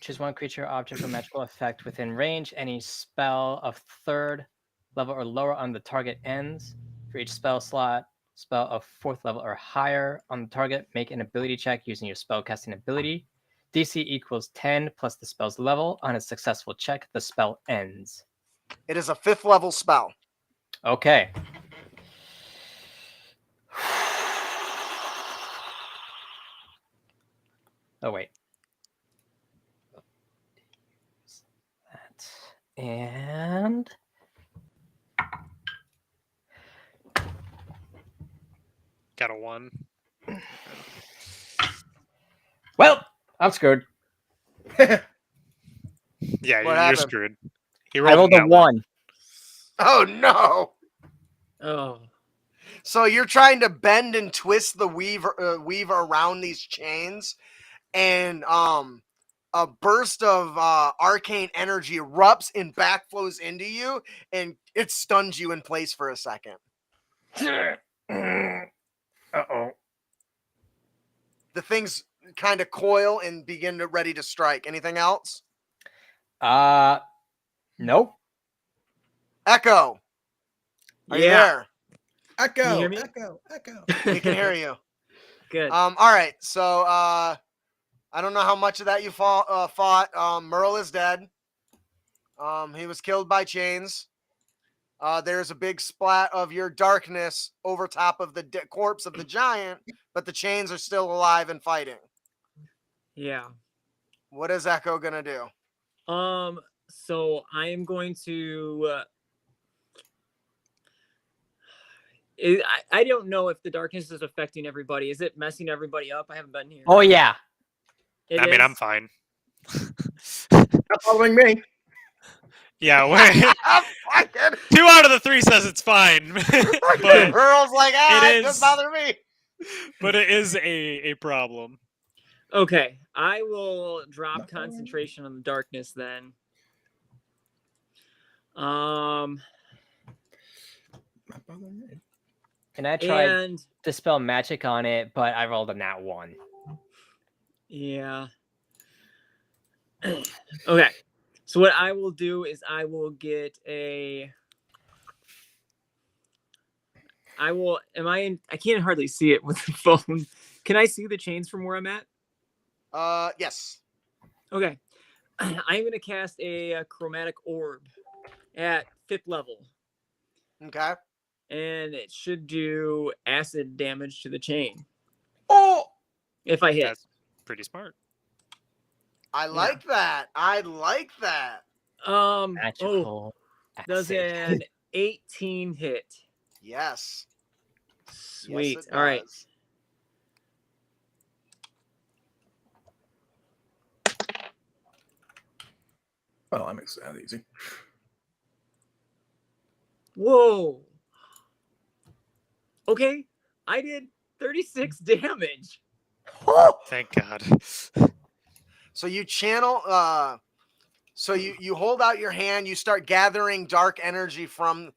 choose one creature, object, or magical effect within range. Any spell of 3rd level or lower on the target ends. For each spell slot, spell of 4th level or higher on the target, make an ability check using your spellcasting ability. DC equals 10 plus the spell's level. On a successful check, the spell ends. It is a 5th level spell. Okay. Oh, wait. That. And... Got a 1. Well, I'm screwed. Yeah, What you're happened? screwed. He I rolled a that 1. Oh no! Oh. So you're trying to bend and twist the weave around these chains, and a burst of arcane energy erupts and backflows into you, and it stuns you in place for a second. Uh-oh. The things kind of coil and begin to ready to strike. Anything else? Nope. Echo, are you Yeah. there? Echo, Can you hear me? echo. We can hear you. Good. All right. So I don't know how much of that you fought. Merle is dead. He was killed by chains. There's a big splat of your darkness over top of the corpse of the giant, but the chains are still alive and fighting. Yeah. What is Echo gonna do? So I am going to. I don't know if the darkness is affecting everybody. Is it messing everybody up? I haven't been here. Oh yeah. It I mean, I'm is? fine. Not following me. Yeah, we're Fucking 2 out of the 3 says it's fine, but Earl's like, it it doesn't is- bother me. but it is a problem. Okay, I will drop concentration on the darkness then. Not following me. And I tried And to spell magic on it, but I rolled a nat 1. yeah. Okay. So what I will do is I will get a. I will. Am I in? I can't hardly see it with the phone. Can I see the chains from where I'm at? Yes. Okay. I'm going to cast a chromatic orb at 5th level. Okay. And it should do acid damage to the chain Oh, if I hit. That's pretty smart. I like that. I like that. Magical. Does acid. an 18 hit? Yes. Sweet. Yes, it All right. does. Well, that makes that easy. Whoa. Okay. I did 36 damage. Thank God. So you channel. So you hold out your hand. You start gathering dark energy from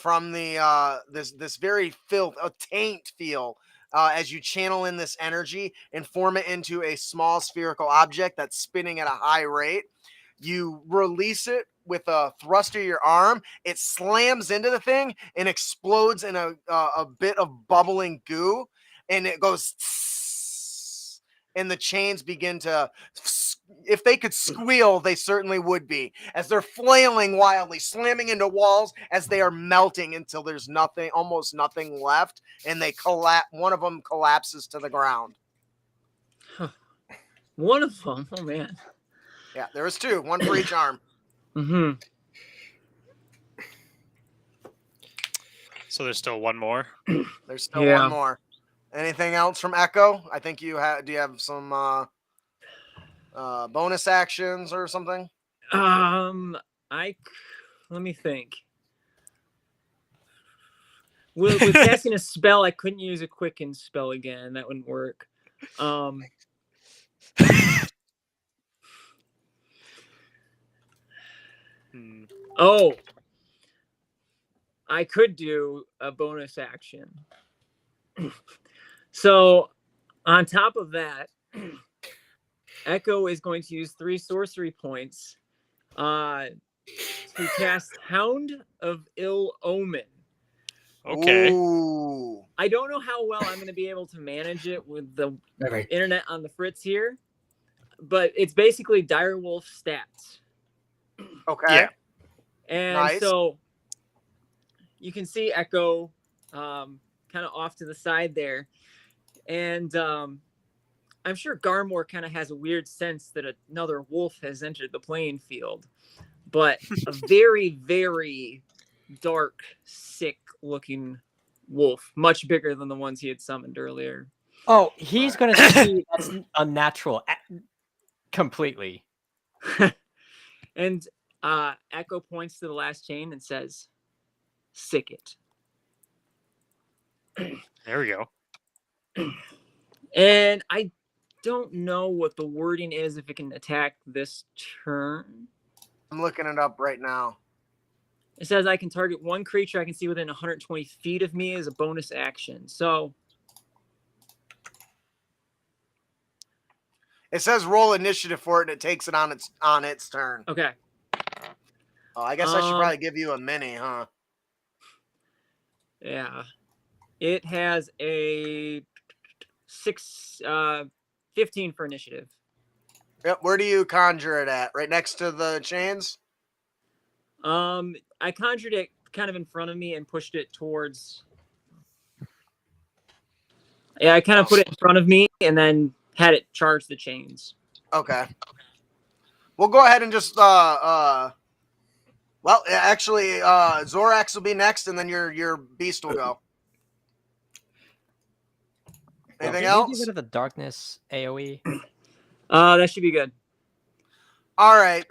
the this very filth, a taint feel. As you channel in this energy and form it into a small spherical object that's spinning at a high rate, you release it with a thrust of your arm. It slams into the thing and explodes in a bit of bubbling goo, and it goes. And the chains begin to, if they could squeal, they certainly would be, as they're flailing wildly, slamming into walls as they are melting until there's nothing, almost nothing left, and they collapse. One of them collapses to the ground. One of them. Oh, man. Yeah, there was 2, one for each arm. Mm-hmm. So there's still one more. There's still Yeah. one more. Anything else from Echo? I think you have. Do you have some bonus actions or something? Let me think. With casting a spell, I couldn't use a quicken spell again. That wouldn't work. Oh, I could do a bonus action. So, on top of that, Echo is going to use 3 sorcery points to cast Hound of Ill Omen. Okay. Ooh. I don't know how well I'm going to be able to manage it with the Okay. internet on the fritz here, but it's basically direwolf stats. Okay. Yeah. And Nice. so you can see Echo kind of off to the side there. And I'm sure Garmore kind of has a weird sense that another wolf has entered the playing field. But a very, very dark, sick-looking wolf, much bigger than the ones he had summoned earlier. Oh, he's gonna see that's unnatural. Completely. And Echo points to the last chain and says, "Sick it." There we go. And I don't know what the wording is if it can attack this turn. I'm looking it up right now. It says I can target one creature I can see within 120 feet of me as a bonus action. So It says roll initiative for it, and it takes it on its turn. okay. Oh, I guess I should probably give you a mini, huh? Yeah. It has a 15 for initiative. Yep. Where do you conjure it at? Right next to the chains? I conjured it kind of in front of me and pushed it towards. Yeah, I kind of put it in front of me and then had it charge the chains. Okay. We'll go ahead and just well, actually, Zorax will be next, and then your beast will go. Anything Can you get else? rid of the darkness AOE? That should be good. All right,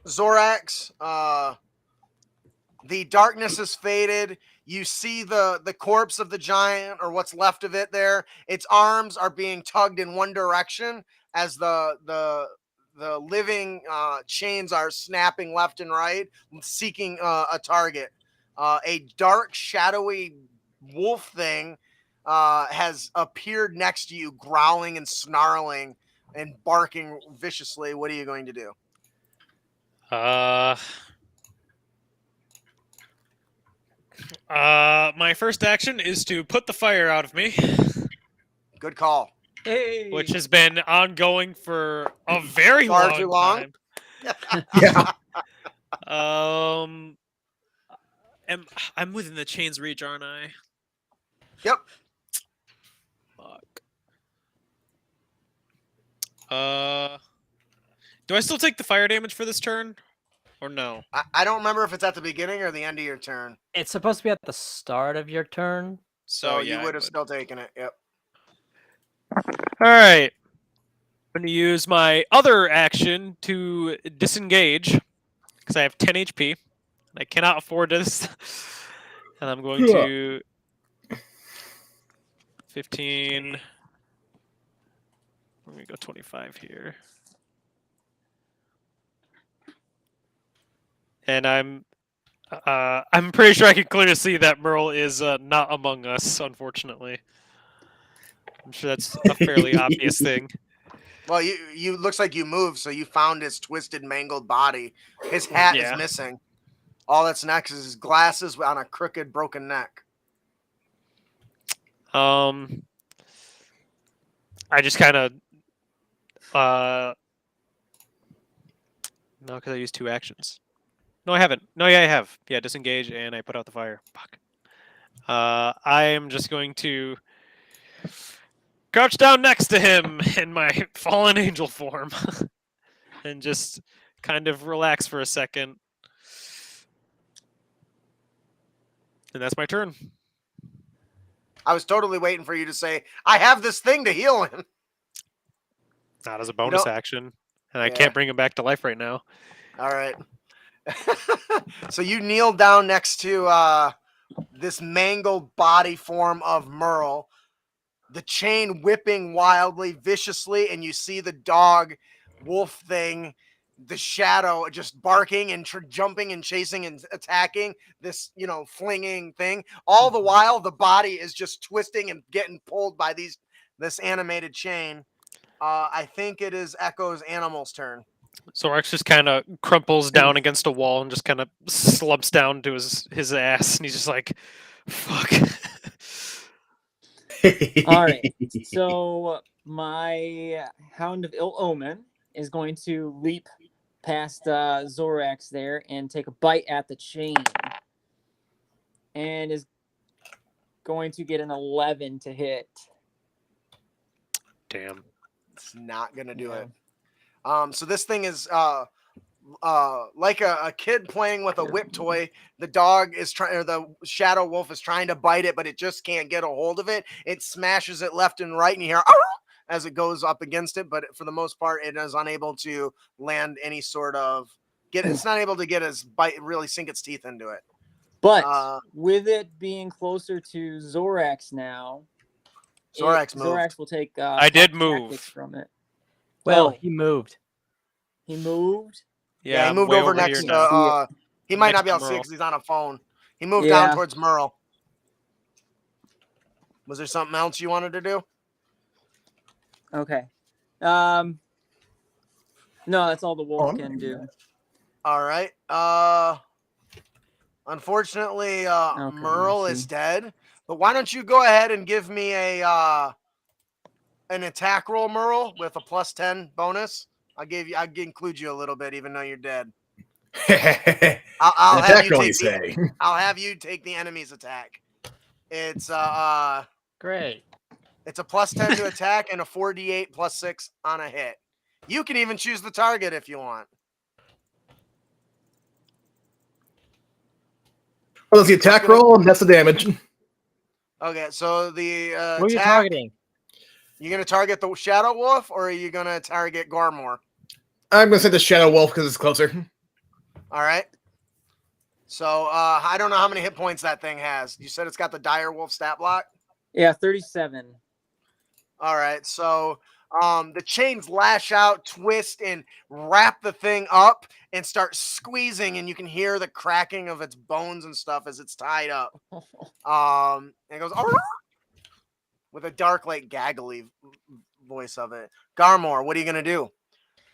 Zorax. The darkness has faded. You see the corpse of the giant, or what's left of it there. Its arms are being tugged in one direction as the living chains are snapping left and right, seeking a target. A dark, shadowy wolf thing has appeared next to you, growling and snarling and barking viciously. What are you going to do? My first action is to put the fire out of me, Good call. Hey. which has been ongoing for a very Far long too long? time. Yeah. I'm within the chain's reach, aren't I? Yep. Fuck. Do I still take the fire damage for this turn, or no? I don't remember if it's at the beginning or the end of your turn. It's supposed to be at the start of your turn. So yeah, you I would have still taken it. Yep. All right. I'm going to use my other action to disengage because I have 10 HP. And I cannot afford this. And I'm going to 15. We're going to go 25 here. And I'm pretty sure I can clearly see that Merle is not among us, unfortunately. I'm sure that's a fairly obvious thing. Well, you looks like you moved, so you found his twisted, mangled body. His hat is Yeah. missing. All that's next is his glasses on a crooked, broken neck. I just kind of no, because I used 2 actions. No, I haven't. No, yeah, I have. Yeah, disengage, and I put out the fire. Fuck. I am just going to crouch down next to him in my fallen angel form, and just kind of relax for a second. And that's my turn. I was totally waiting for you to say, "I have this thing to heal him." Not as a bonus don't- action, and I Yeah. can't bring him back to life right now. All right. So you kneel down next to this mangled body form of Merle, the chain whipping wildly, viciously, and you see the dog wolf thing, the shadow just barking and jumping and chasing and attacking this, flinging thing. All the while, the body is just twisting and getting pulled by this animated chain. I think it is Echo's animal's turn. Zorax just kind of crumples down against a wall and just kind of slumps down to his ass, and he's just like, "Fuck." All right. So my Hound of Ill Omen is going to leap past Zorax there and take a bite at the chain, and is going to get an 11 to hit. Damn. It's not gonna do Yeah. it. So this thing is like a kid playing with a whip toy. The dog is trying, or the shadow wolf is trying to bite it, but it just can't get a hold of it. It smashes it left and right, and you hear as it goes up against it. But for the most part, it is unable to land any sort of It's not able to get his bite, really sink its teeth into it. But with it being closer to Zorax now, Zorax moved. Zorax will take. I did hot move. tactics from it. Well, Oh. he moved. He moved. Yeah, he I'm moved way over here next to. now. He might Next not be to able to see Merle. because he's on a phone. He moved down Yeah. towards Merle. Was there something else you wanted to do? Okay. No, that's all the wolf Oh, can do. All right. Unfortunately, Okay, Merle let's is see. dead. But why don't you go ahead and give me an attack roll, Merle, with a +10 bonus? I include you a little bit, even though you're dead. I'll have you take say. I'll have you take the enemy's attack. It's Great. it's a +10 to attack and a 4d8 +6 on a hit. You can even choose the target if you want. Well, that's the attack roll, and that's the damage. Okay, so the Who are you attack, targeting? you going to target the Shadow Wolf, or are you going to target Garmore? I'm going to say the Shadow Wolf because it's closer. All right. So I don't know how many hit points that thing has. You said it's got the Dire Wolf stat block? Yeah, 37. All right. So the chains lash out, twist, and wrap the thing up and start squeezing, and you can hear the cracking of its bones and stuff as it's tied up. And it goes with a dark, like gaggly voice of it. Garmore, what are you gonna do?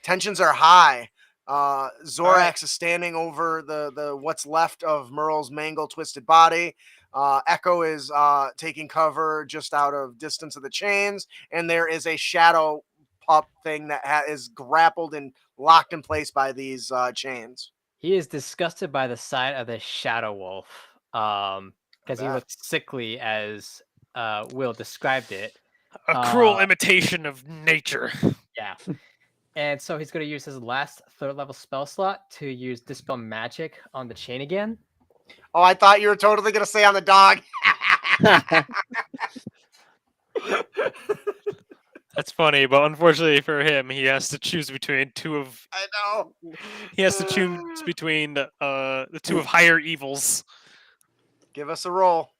Tensions are high. Zorax is standing over the what's left of Merle's mangled, twisted body. Echo is taking cover just out of distance of the chains, and there is a shadow pup thing that is grappled and locked in place by these chains. He is disgusted by the sight of the Shadow Wolf, because he bet. looks sickly, as Will described it. A cruel imitation of nature. Yeah. And so he's going to use his last 3rd level spell slot to use Dispel Magic on the chain again. Oh, I thought you were totally gonna say on the dog. That's funny, but unfortunately for him, he has to choose between two of. I know. He has to choose between the two of higher evils. Give us a roll.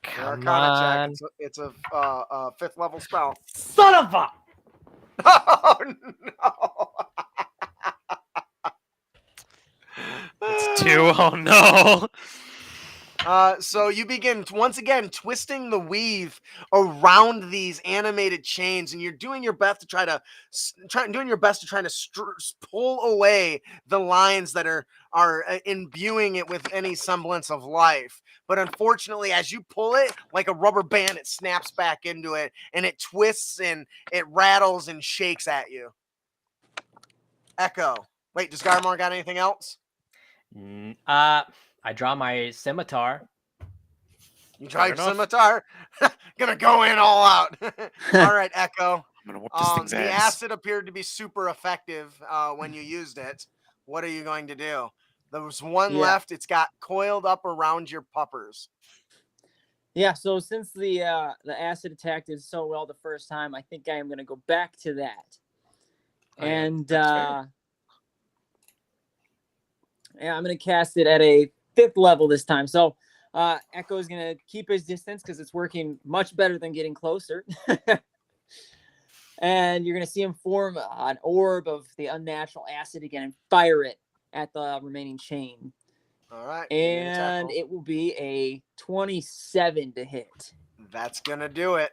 Come Arcana on. check. It's a 5th level spell. Son of a! Oh no! It's 2. Oh no! So you begin once again twisting the weave around these animated chains, and you're doing your best to try to pull away the lines that are imbuing it with any semblance of life. But unfortunately, as you pull it like a rubber band, it snaps back into it, and it twists and it rattles and shakes at you. Echo. Wait, does Garmore got anything else? I draw my scimitar. You try Fair your enough. scimitar. Gonna go in all out. All right, Echo. I'm gonna whoop this thing's The ass. acid appeared to be super effective when you used it. What are you going to do? There was one left. It's got coiled up around your puppers. Yeah, so since the acid attack did so well the first time, I think I am going to go back to that. Oh, yeah, And that's fair. yeah, I'm going to cast it at a 5th level this time. So Echo is going to keep his distance because it's working much better than getting closer. And you're going to see him form an orb of the unnatural acid again and fire it at the remaining chain. All right. And it will be a 27 to hit. That's going to do it.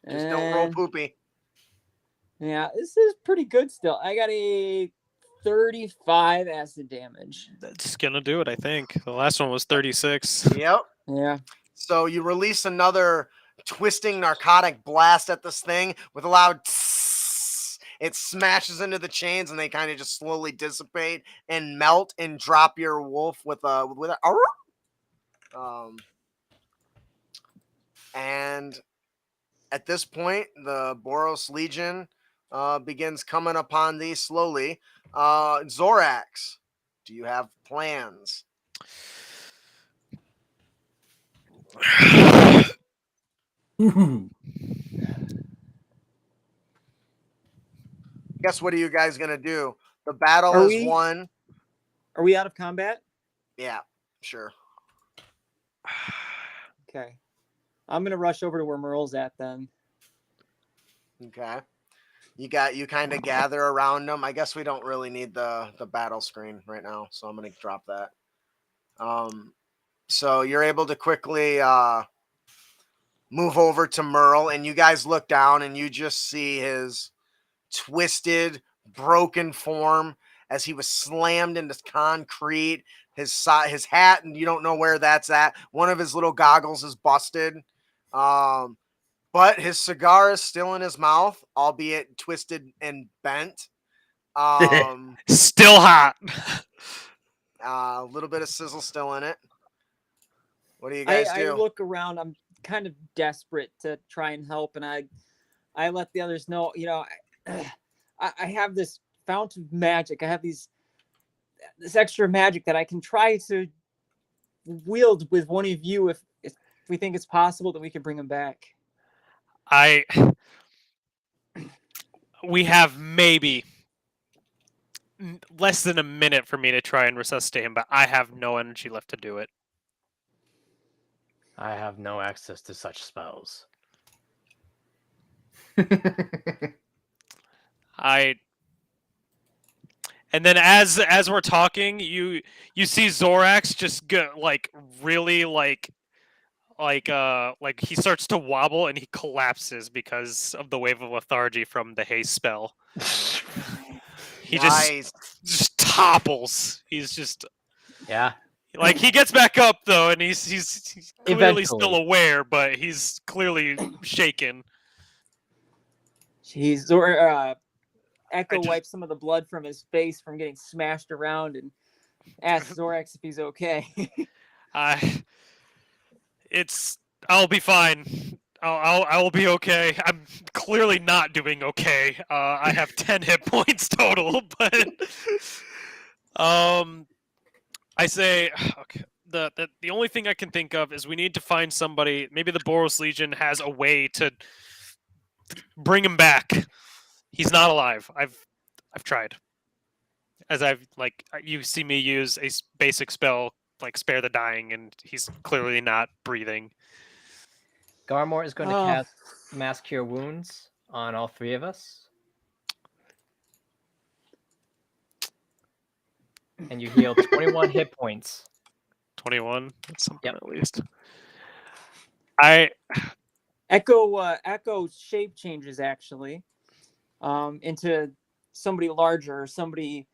Just don't roll poopy. Yeah, this is pretty good still. I got a 35 acid damage. That's gonna do it, I think. The last one was 36. Yep. Yeah. So you release another twisting narcotic blast at this thing with a loud tss. It smashes into the chains, and they kind of just slowly dissipate and melt and drop your wolf with a and at this point the Boros Legion begins coming upon these slowly. Zorax, do you have plans? Guess what are you guys gonna do? The battle is won. Are we out of combat? Yeah, sure. Okay. I'm gonna rush over to where Merle's at then. Okay. You kind of gather around them. I guess we don't really need the battle screen right now, so I'm gonna drop that. So you're able to quickly move over to Merle, and you guys look down and you just see his twisted, broken form as he was slammed into concrete. His hat, and you don't know where that's at. One of his little goggles is busted. But his cigar is still in his mouth, albeit twisted and bent. Still hot. A little bit of sizzle still in it. What do you guys do? I look around. I'm kind of desperate to try and help, and I I let the others know, I have this fount of magic. I have this extra magic that I can try to wield with one of you if we think it's possible that we can bring him back. We have maybe less than a minute for me to try and resuscitate him, but I have no energy left to do it. I have no access to such spells. And then as we're talking, you see Zorax just go like really like he starts to wobble and he collapses because of the wave of lethargy from the haste spell. He Nice. just topples. He's just Yeah. like he gets back up though, and he's clearly Eventually. still aware, but he's clearly shaken. Jeez, Echo wipes some of the blood from his face from getting smashed around and asks Zorax if he's okay. I'll be fine. I will be okay. I'm clearly not doing okay. I have 10 hit points total, but I say okay. The only thing I can think of is we need to find somebody. Maybe the Boros Legion has a way to bring him back. He's not alive. I've tried. As you see me use a basic spell like Spare the Dying, and he's clearly not breathing. Garmore is going to cast Mass Cure Wounds on all three of us. And you heal 21 hit points. 21? That's something Yep. at least. Echo shape changes actually into somebody larger, somebody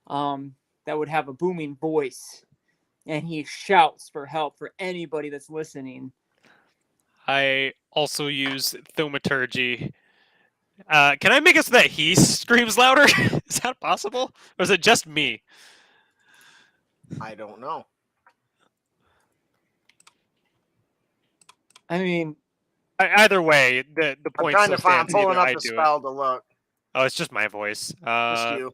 that would have a booming voice, and he shouts for help for anybody that's listening. I also use Thaumaturgy. Can I make it so that he screams louder? Is that possible? Or is it just me? I don't know. I mean, Either way, the I'm point trying still to find. I'm stands. pulling Either up I the do it. spell to look. Oh, it's just my voice. Just you.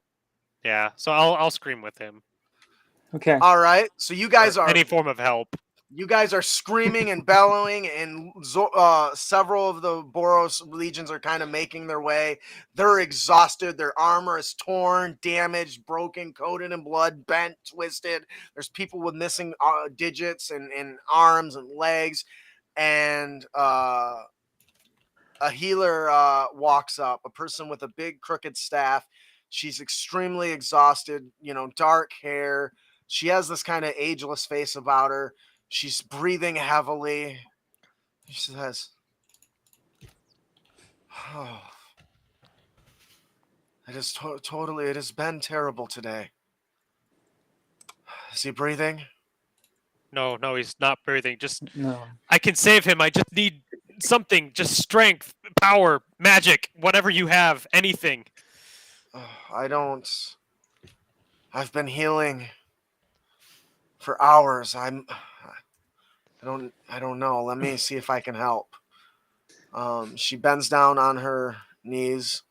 Yeah, so I'll scream with him. okay. All right. So you guys Or are any form of help. You guys are screaming and bellowing, and several of the Boros legions are kind of making their way. They're exhausted. Their armor is torn, damaged, broken, coated in blood, bent, twisted. There's people with missing digits and arms and legs. And a healer walks up, a person with a big crooked staff. She's extremely exhausted, dark hair. She has this kind of ageless face about her. She's breathing heavily. She says, "Oh, it is totally. It has been terrible today. Is he breathing?" No, he's not breathing. No. I can save him. I just need something. Just strength, power, magic, whatever you have, anything. I don't. I've been healing for hours. I don't know. Let me see if I can help. She bends down on her knees,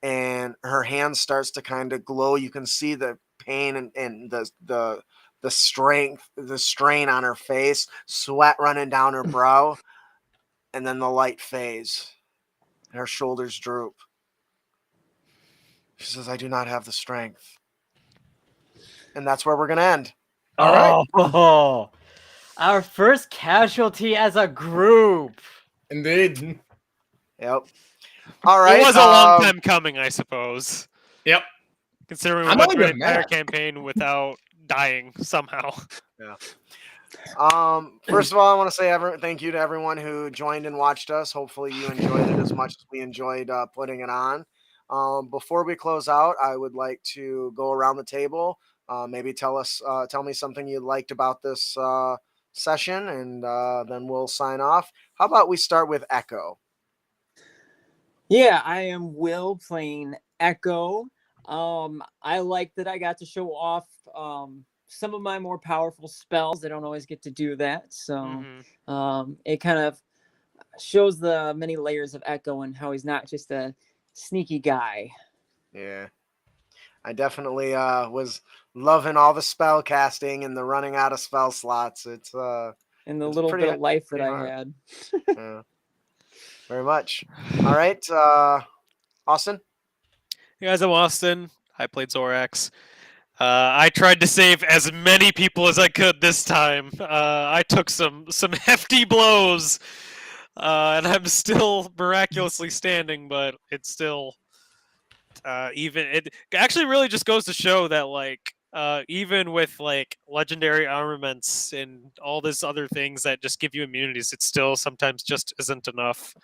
and her hand starts to kind of glow. You can see the pain and the strength, the strain on her face, sweat running down her brow, and then the light fades. Her shoulders droop. She says, "I do not have the strength." And that's where we're going to end. All right. Oh, our first casualty as a group. Indeed. Yep. All right. It was a long time coming, I suppose. Yep. Considering we I'm went only through an been entire mad. campaign without dying somehow. First of all, I want to say thank you to everyone who joined and watched us. Hopefully you enjoyed it as much as we enjoyed putting it on. Before we close out, I would like to go around the table. Maybe tell me something you liked about this session, and then we'll sign off. How about we start with Echo? Yeah, I am Will playing Echo. I like that I got to show off some of my more powerful spells. I don't always get to do that, so Mhm. it kind of shows the many layers of Echo and how he's not just a sneaky guy. Yeah. I definitely was loving all the spell casting and the running out of spell slots. And the It's little pretty- bit of life that pretty I hard. had. Yeah. Very much. All right, Austin. Hey guys, I'm Austin. I played Zorax. I tried to save as many people as I could this time. I took some hefty blows, and I'm still miraculously standing. But it's still it actually really just goes to show that like even with like legendary armaments and all this other things that just give you immunities, it still sometimes just isn't enough.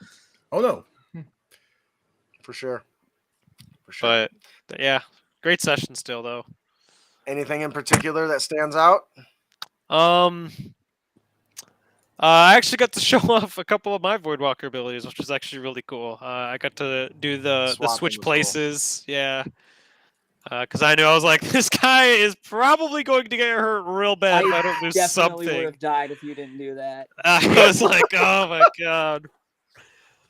Oh no. For sure. For sure. But yeah, great session still though. Anything in particular that stands out? I actually got to show off a couple of my Voidwalker abilities, which was actually really cool. I got to do the Swapping switch was cool. places, yeah. Because I knew I was like, this guy is probably going to get hurt real bad if I don't do definitely would something. have died if you didn't do that. I was like, oh my god.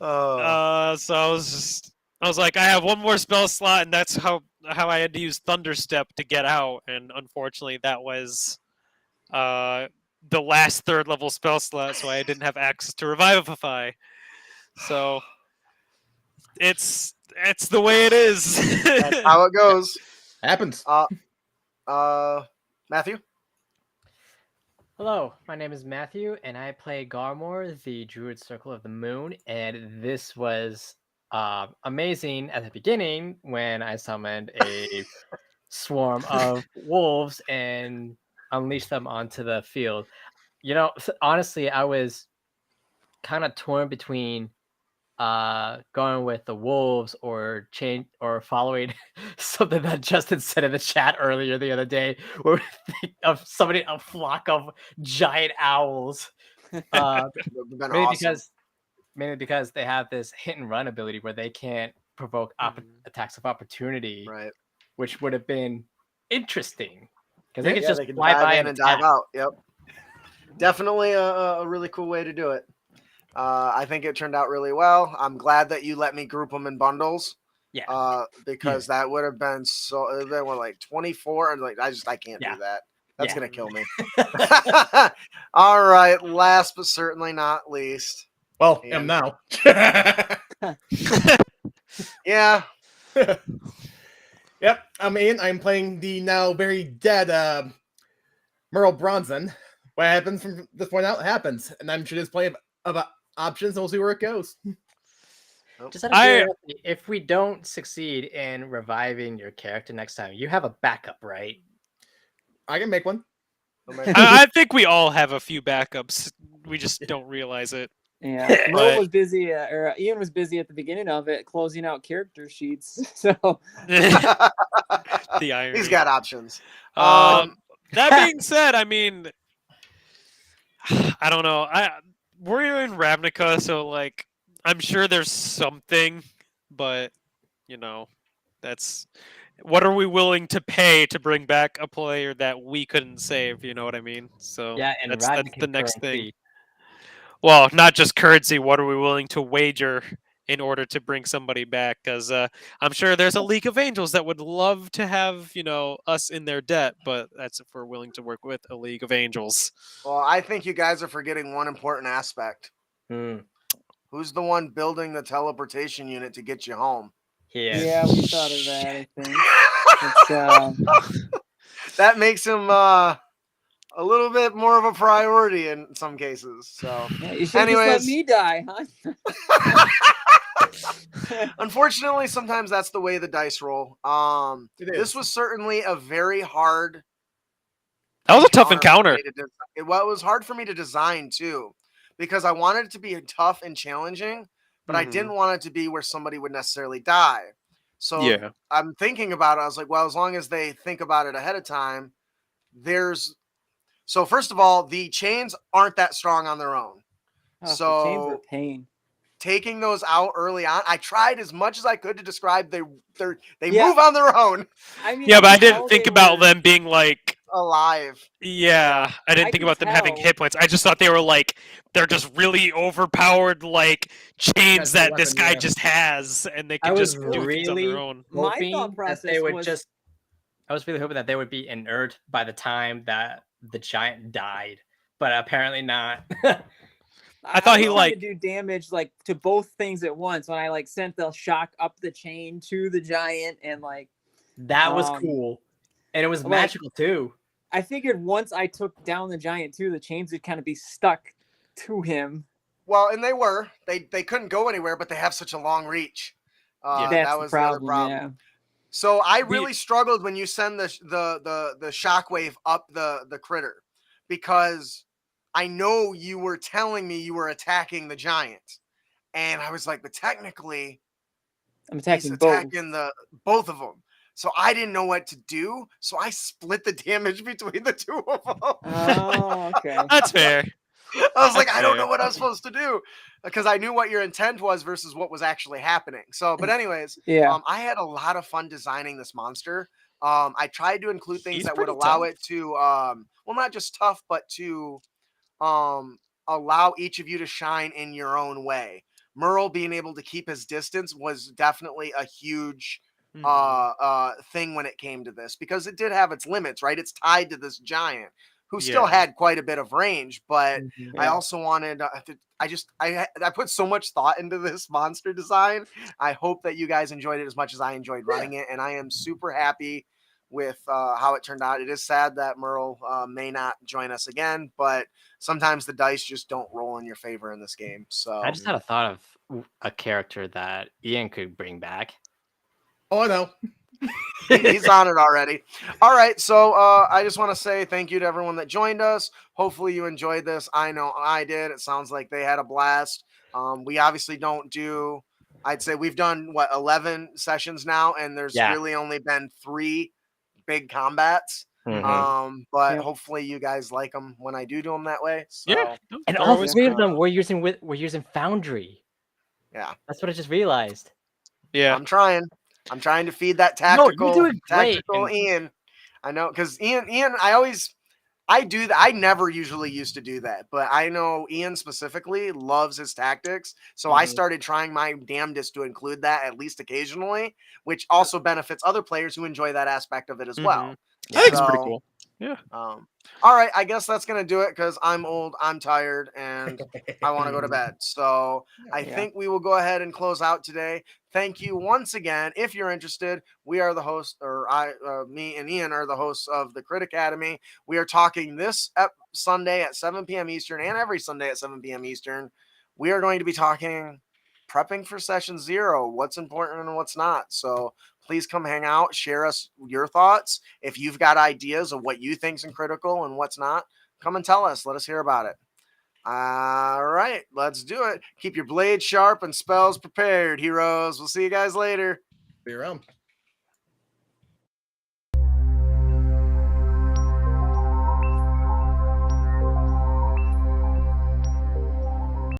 Oh. So I was like, I have one more spell slot, and that's how I had to use Thunderstep to get out, and unfortunately that was the last 3rd level spell slot, so I didn't have access to Revivify. So it's the way it is. That's how it goes. Happens. Matthew. Hello, my name is Matthew, and I play Garmor, the Druid Circle of the Moon. And this was amazing at the beginning when I summoned a swarm of wolves and unleashed them onto the field. You know, honestly, I was kind of torn between going with the wolves or following something that Justin said in the chat earlier the other day, where a flock of giant owls. Been Mainly awesome. because they have this hit and run ability where they can't provoke attacks of opportunity, Right. which would have been interesting because Yeah, they could just they can fly dive by in and and dive attack. out. Yep. Definitely a really cool way to do it. I think it turned out really well. I'm glad that you let me group them in bundles. Yeah. Because that would have been they were like 24, and like I can't Yeah. do that. That's Yeah. gonna kill me. All right, last but certainly not least. Well, And- am now. Yeah. Yep, I'm Ian. I'm playing the now very dead Merle Bronson. What happens from this point out happens, and I'm sure there's plenty of options, and we'll see where it goes. Just out of curiosity, if we don't succeed in reviving your character next time, you have a backup, right? I can make one. I think we all have a few backups. We just don't realize it. Yeah, But- Will was busy, or Ian was busy at the beginning of it, closing out character sheets. So The irony. He's got options. That being said, I mean, I don't know. We're in Ravnica, so like, I'm sure there's something, but you know, that's what are we willing to pay to bring back a player that we couldn't save? You know what I mean? So Yeah, and that's the next thing. currency. Well, not just currency. What are we willing to wager in order to bring somebody back? Because I'm sure there's a League of Angels that would love to have us in their debt, but that's if we're willing to work with a League of Angels. Well, I think you guys are forgetting one important aspect. Who's the one building the teleportation unit to get you home? yeah, we thought of that. I think That makes him a little bit more of a priority in some cases. So, yeah, you should just let anyways, me die, huh? unfortunately, sometimes that's the way the dice roll. This was certainly a very hard. That was a tough for encounter. me to it was hard for me to design too, because I wanted it to be tough and challenging, but I didn't want it to be where somebody would necessarily die. So Yeah. I'm thinking about it. I was like, well, as long as they think about it ahead of time, so first of all, the chains aren't that strong on their own. Oh, the chains So were pain. taking those out early on, I tried as much as I could to describe they Yeah. move on their own. I mean, Yeah, but I could tell didn't think they about were- them being like alive. Yeah, I didn't I think can about them having tell. hit points. I just thought they were like they're just really overpowered, like chains That's the that this weapon, guy yeah. just has, and they I can was just do things on their really own. My hoping thought that process they would was- just. I was really hoping that they would be inert by the time that the giant died, but apparently not. I thought he, was trying like- to do damage like to both things at once when I like sent the shock up the chain to the giant and like That was Um, cool, and it was like- magical too. I figured once I took down the giant too, the chains would kind of be stuck to him. Well, and they were. They couldn't go anywhere, but they have such a long reach. That's That was the the other problem. problem. Yeah. So I The- really struggled when you send the shockwave up the critter, because I know you were telling me you were attacking the giant, and I was like, but technically I'm he's attacking both. attacking both of them. So I didn't know what to do. So I split the damage between the two of them. Oh, okay. That's fair. I was like, That's I don't fair. know what I'm supposed to do, because I knew what your intent was versus what was actually happening. So, but anyways, Yeah. I had a lot of fun designing this monster. I tried to include things He's that would pretty allow tough. it to, well, not just tough, but to allow each of you to shine in your own way. Merle being able to keep his distance was definitely a huge Mhm. thing when it came to this, because it did have its limits, right? It's tied to this giant who still Yeah. had quite a bit of range, but Mhm. I Yeah. also wanted I put so much thought into this monster design. I hope that you guys enjoyed it as much as I enjoyed running it, and I am super happy with how it turned out. It is sad that Merle may not join us again, but sometimes the dice just don't roll in your favor in this game. So I just had a thought of a character that Ian could bring back. Oh, I know. he's on it already. All right, so I just want to say thank you to everyone that joined us. Hopefully you enjoyed this. I know I did. It sounds like they had a blast. We obviously don't do, I'd say we've done 11 sessions now, and there's Yeah. really only been 3 big combats. Mhm. But Yep. hopefully you guys like them when I do them that way. So Yeah, no, And they're all always 3 of cool. them we're using Foundry. yeah, That's what I just realized. Yeah, I'm trying to feed that No, you're tactical, doing great, tactical and- Ian. I know, because Ian, I do that. I never usually used to do that, but I know Ian specifically loves his tactics. So I Mhm. started trying my damnedest to include that at least occasionally, which also benefits other players who enjoy that aspect of it as well. Mhm. I think it's pretty So, cool. Yeah. All right, I guess that's gonna do it, because I'm old, I'm tired, and I want to go to bed. So I Yeah. think we will go ahead and close out today. Thank you once again. If you're interested, we are the host, or me and Ian are the hosts of the Crit Academy. We are talking this Sunday at 7 p.m. Eastern, and every Sunday at 7 p.m. Eastern. We are going to be talking prepping for session 0, what's important and what's not. So please come hang out, share us your thoughts. If you've got ideas of what you think's critical and what's not, come and tell us. Let us hear about it. All right, let's do it. Keep your blade sharp and spells prepared, heroes. We'll see you guys later. Be around.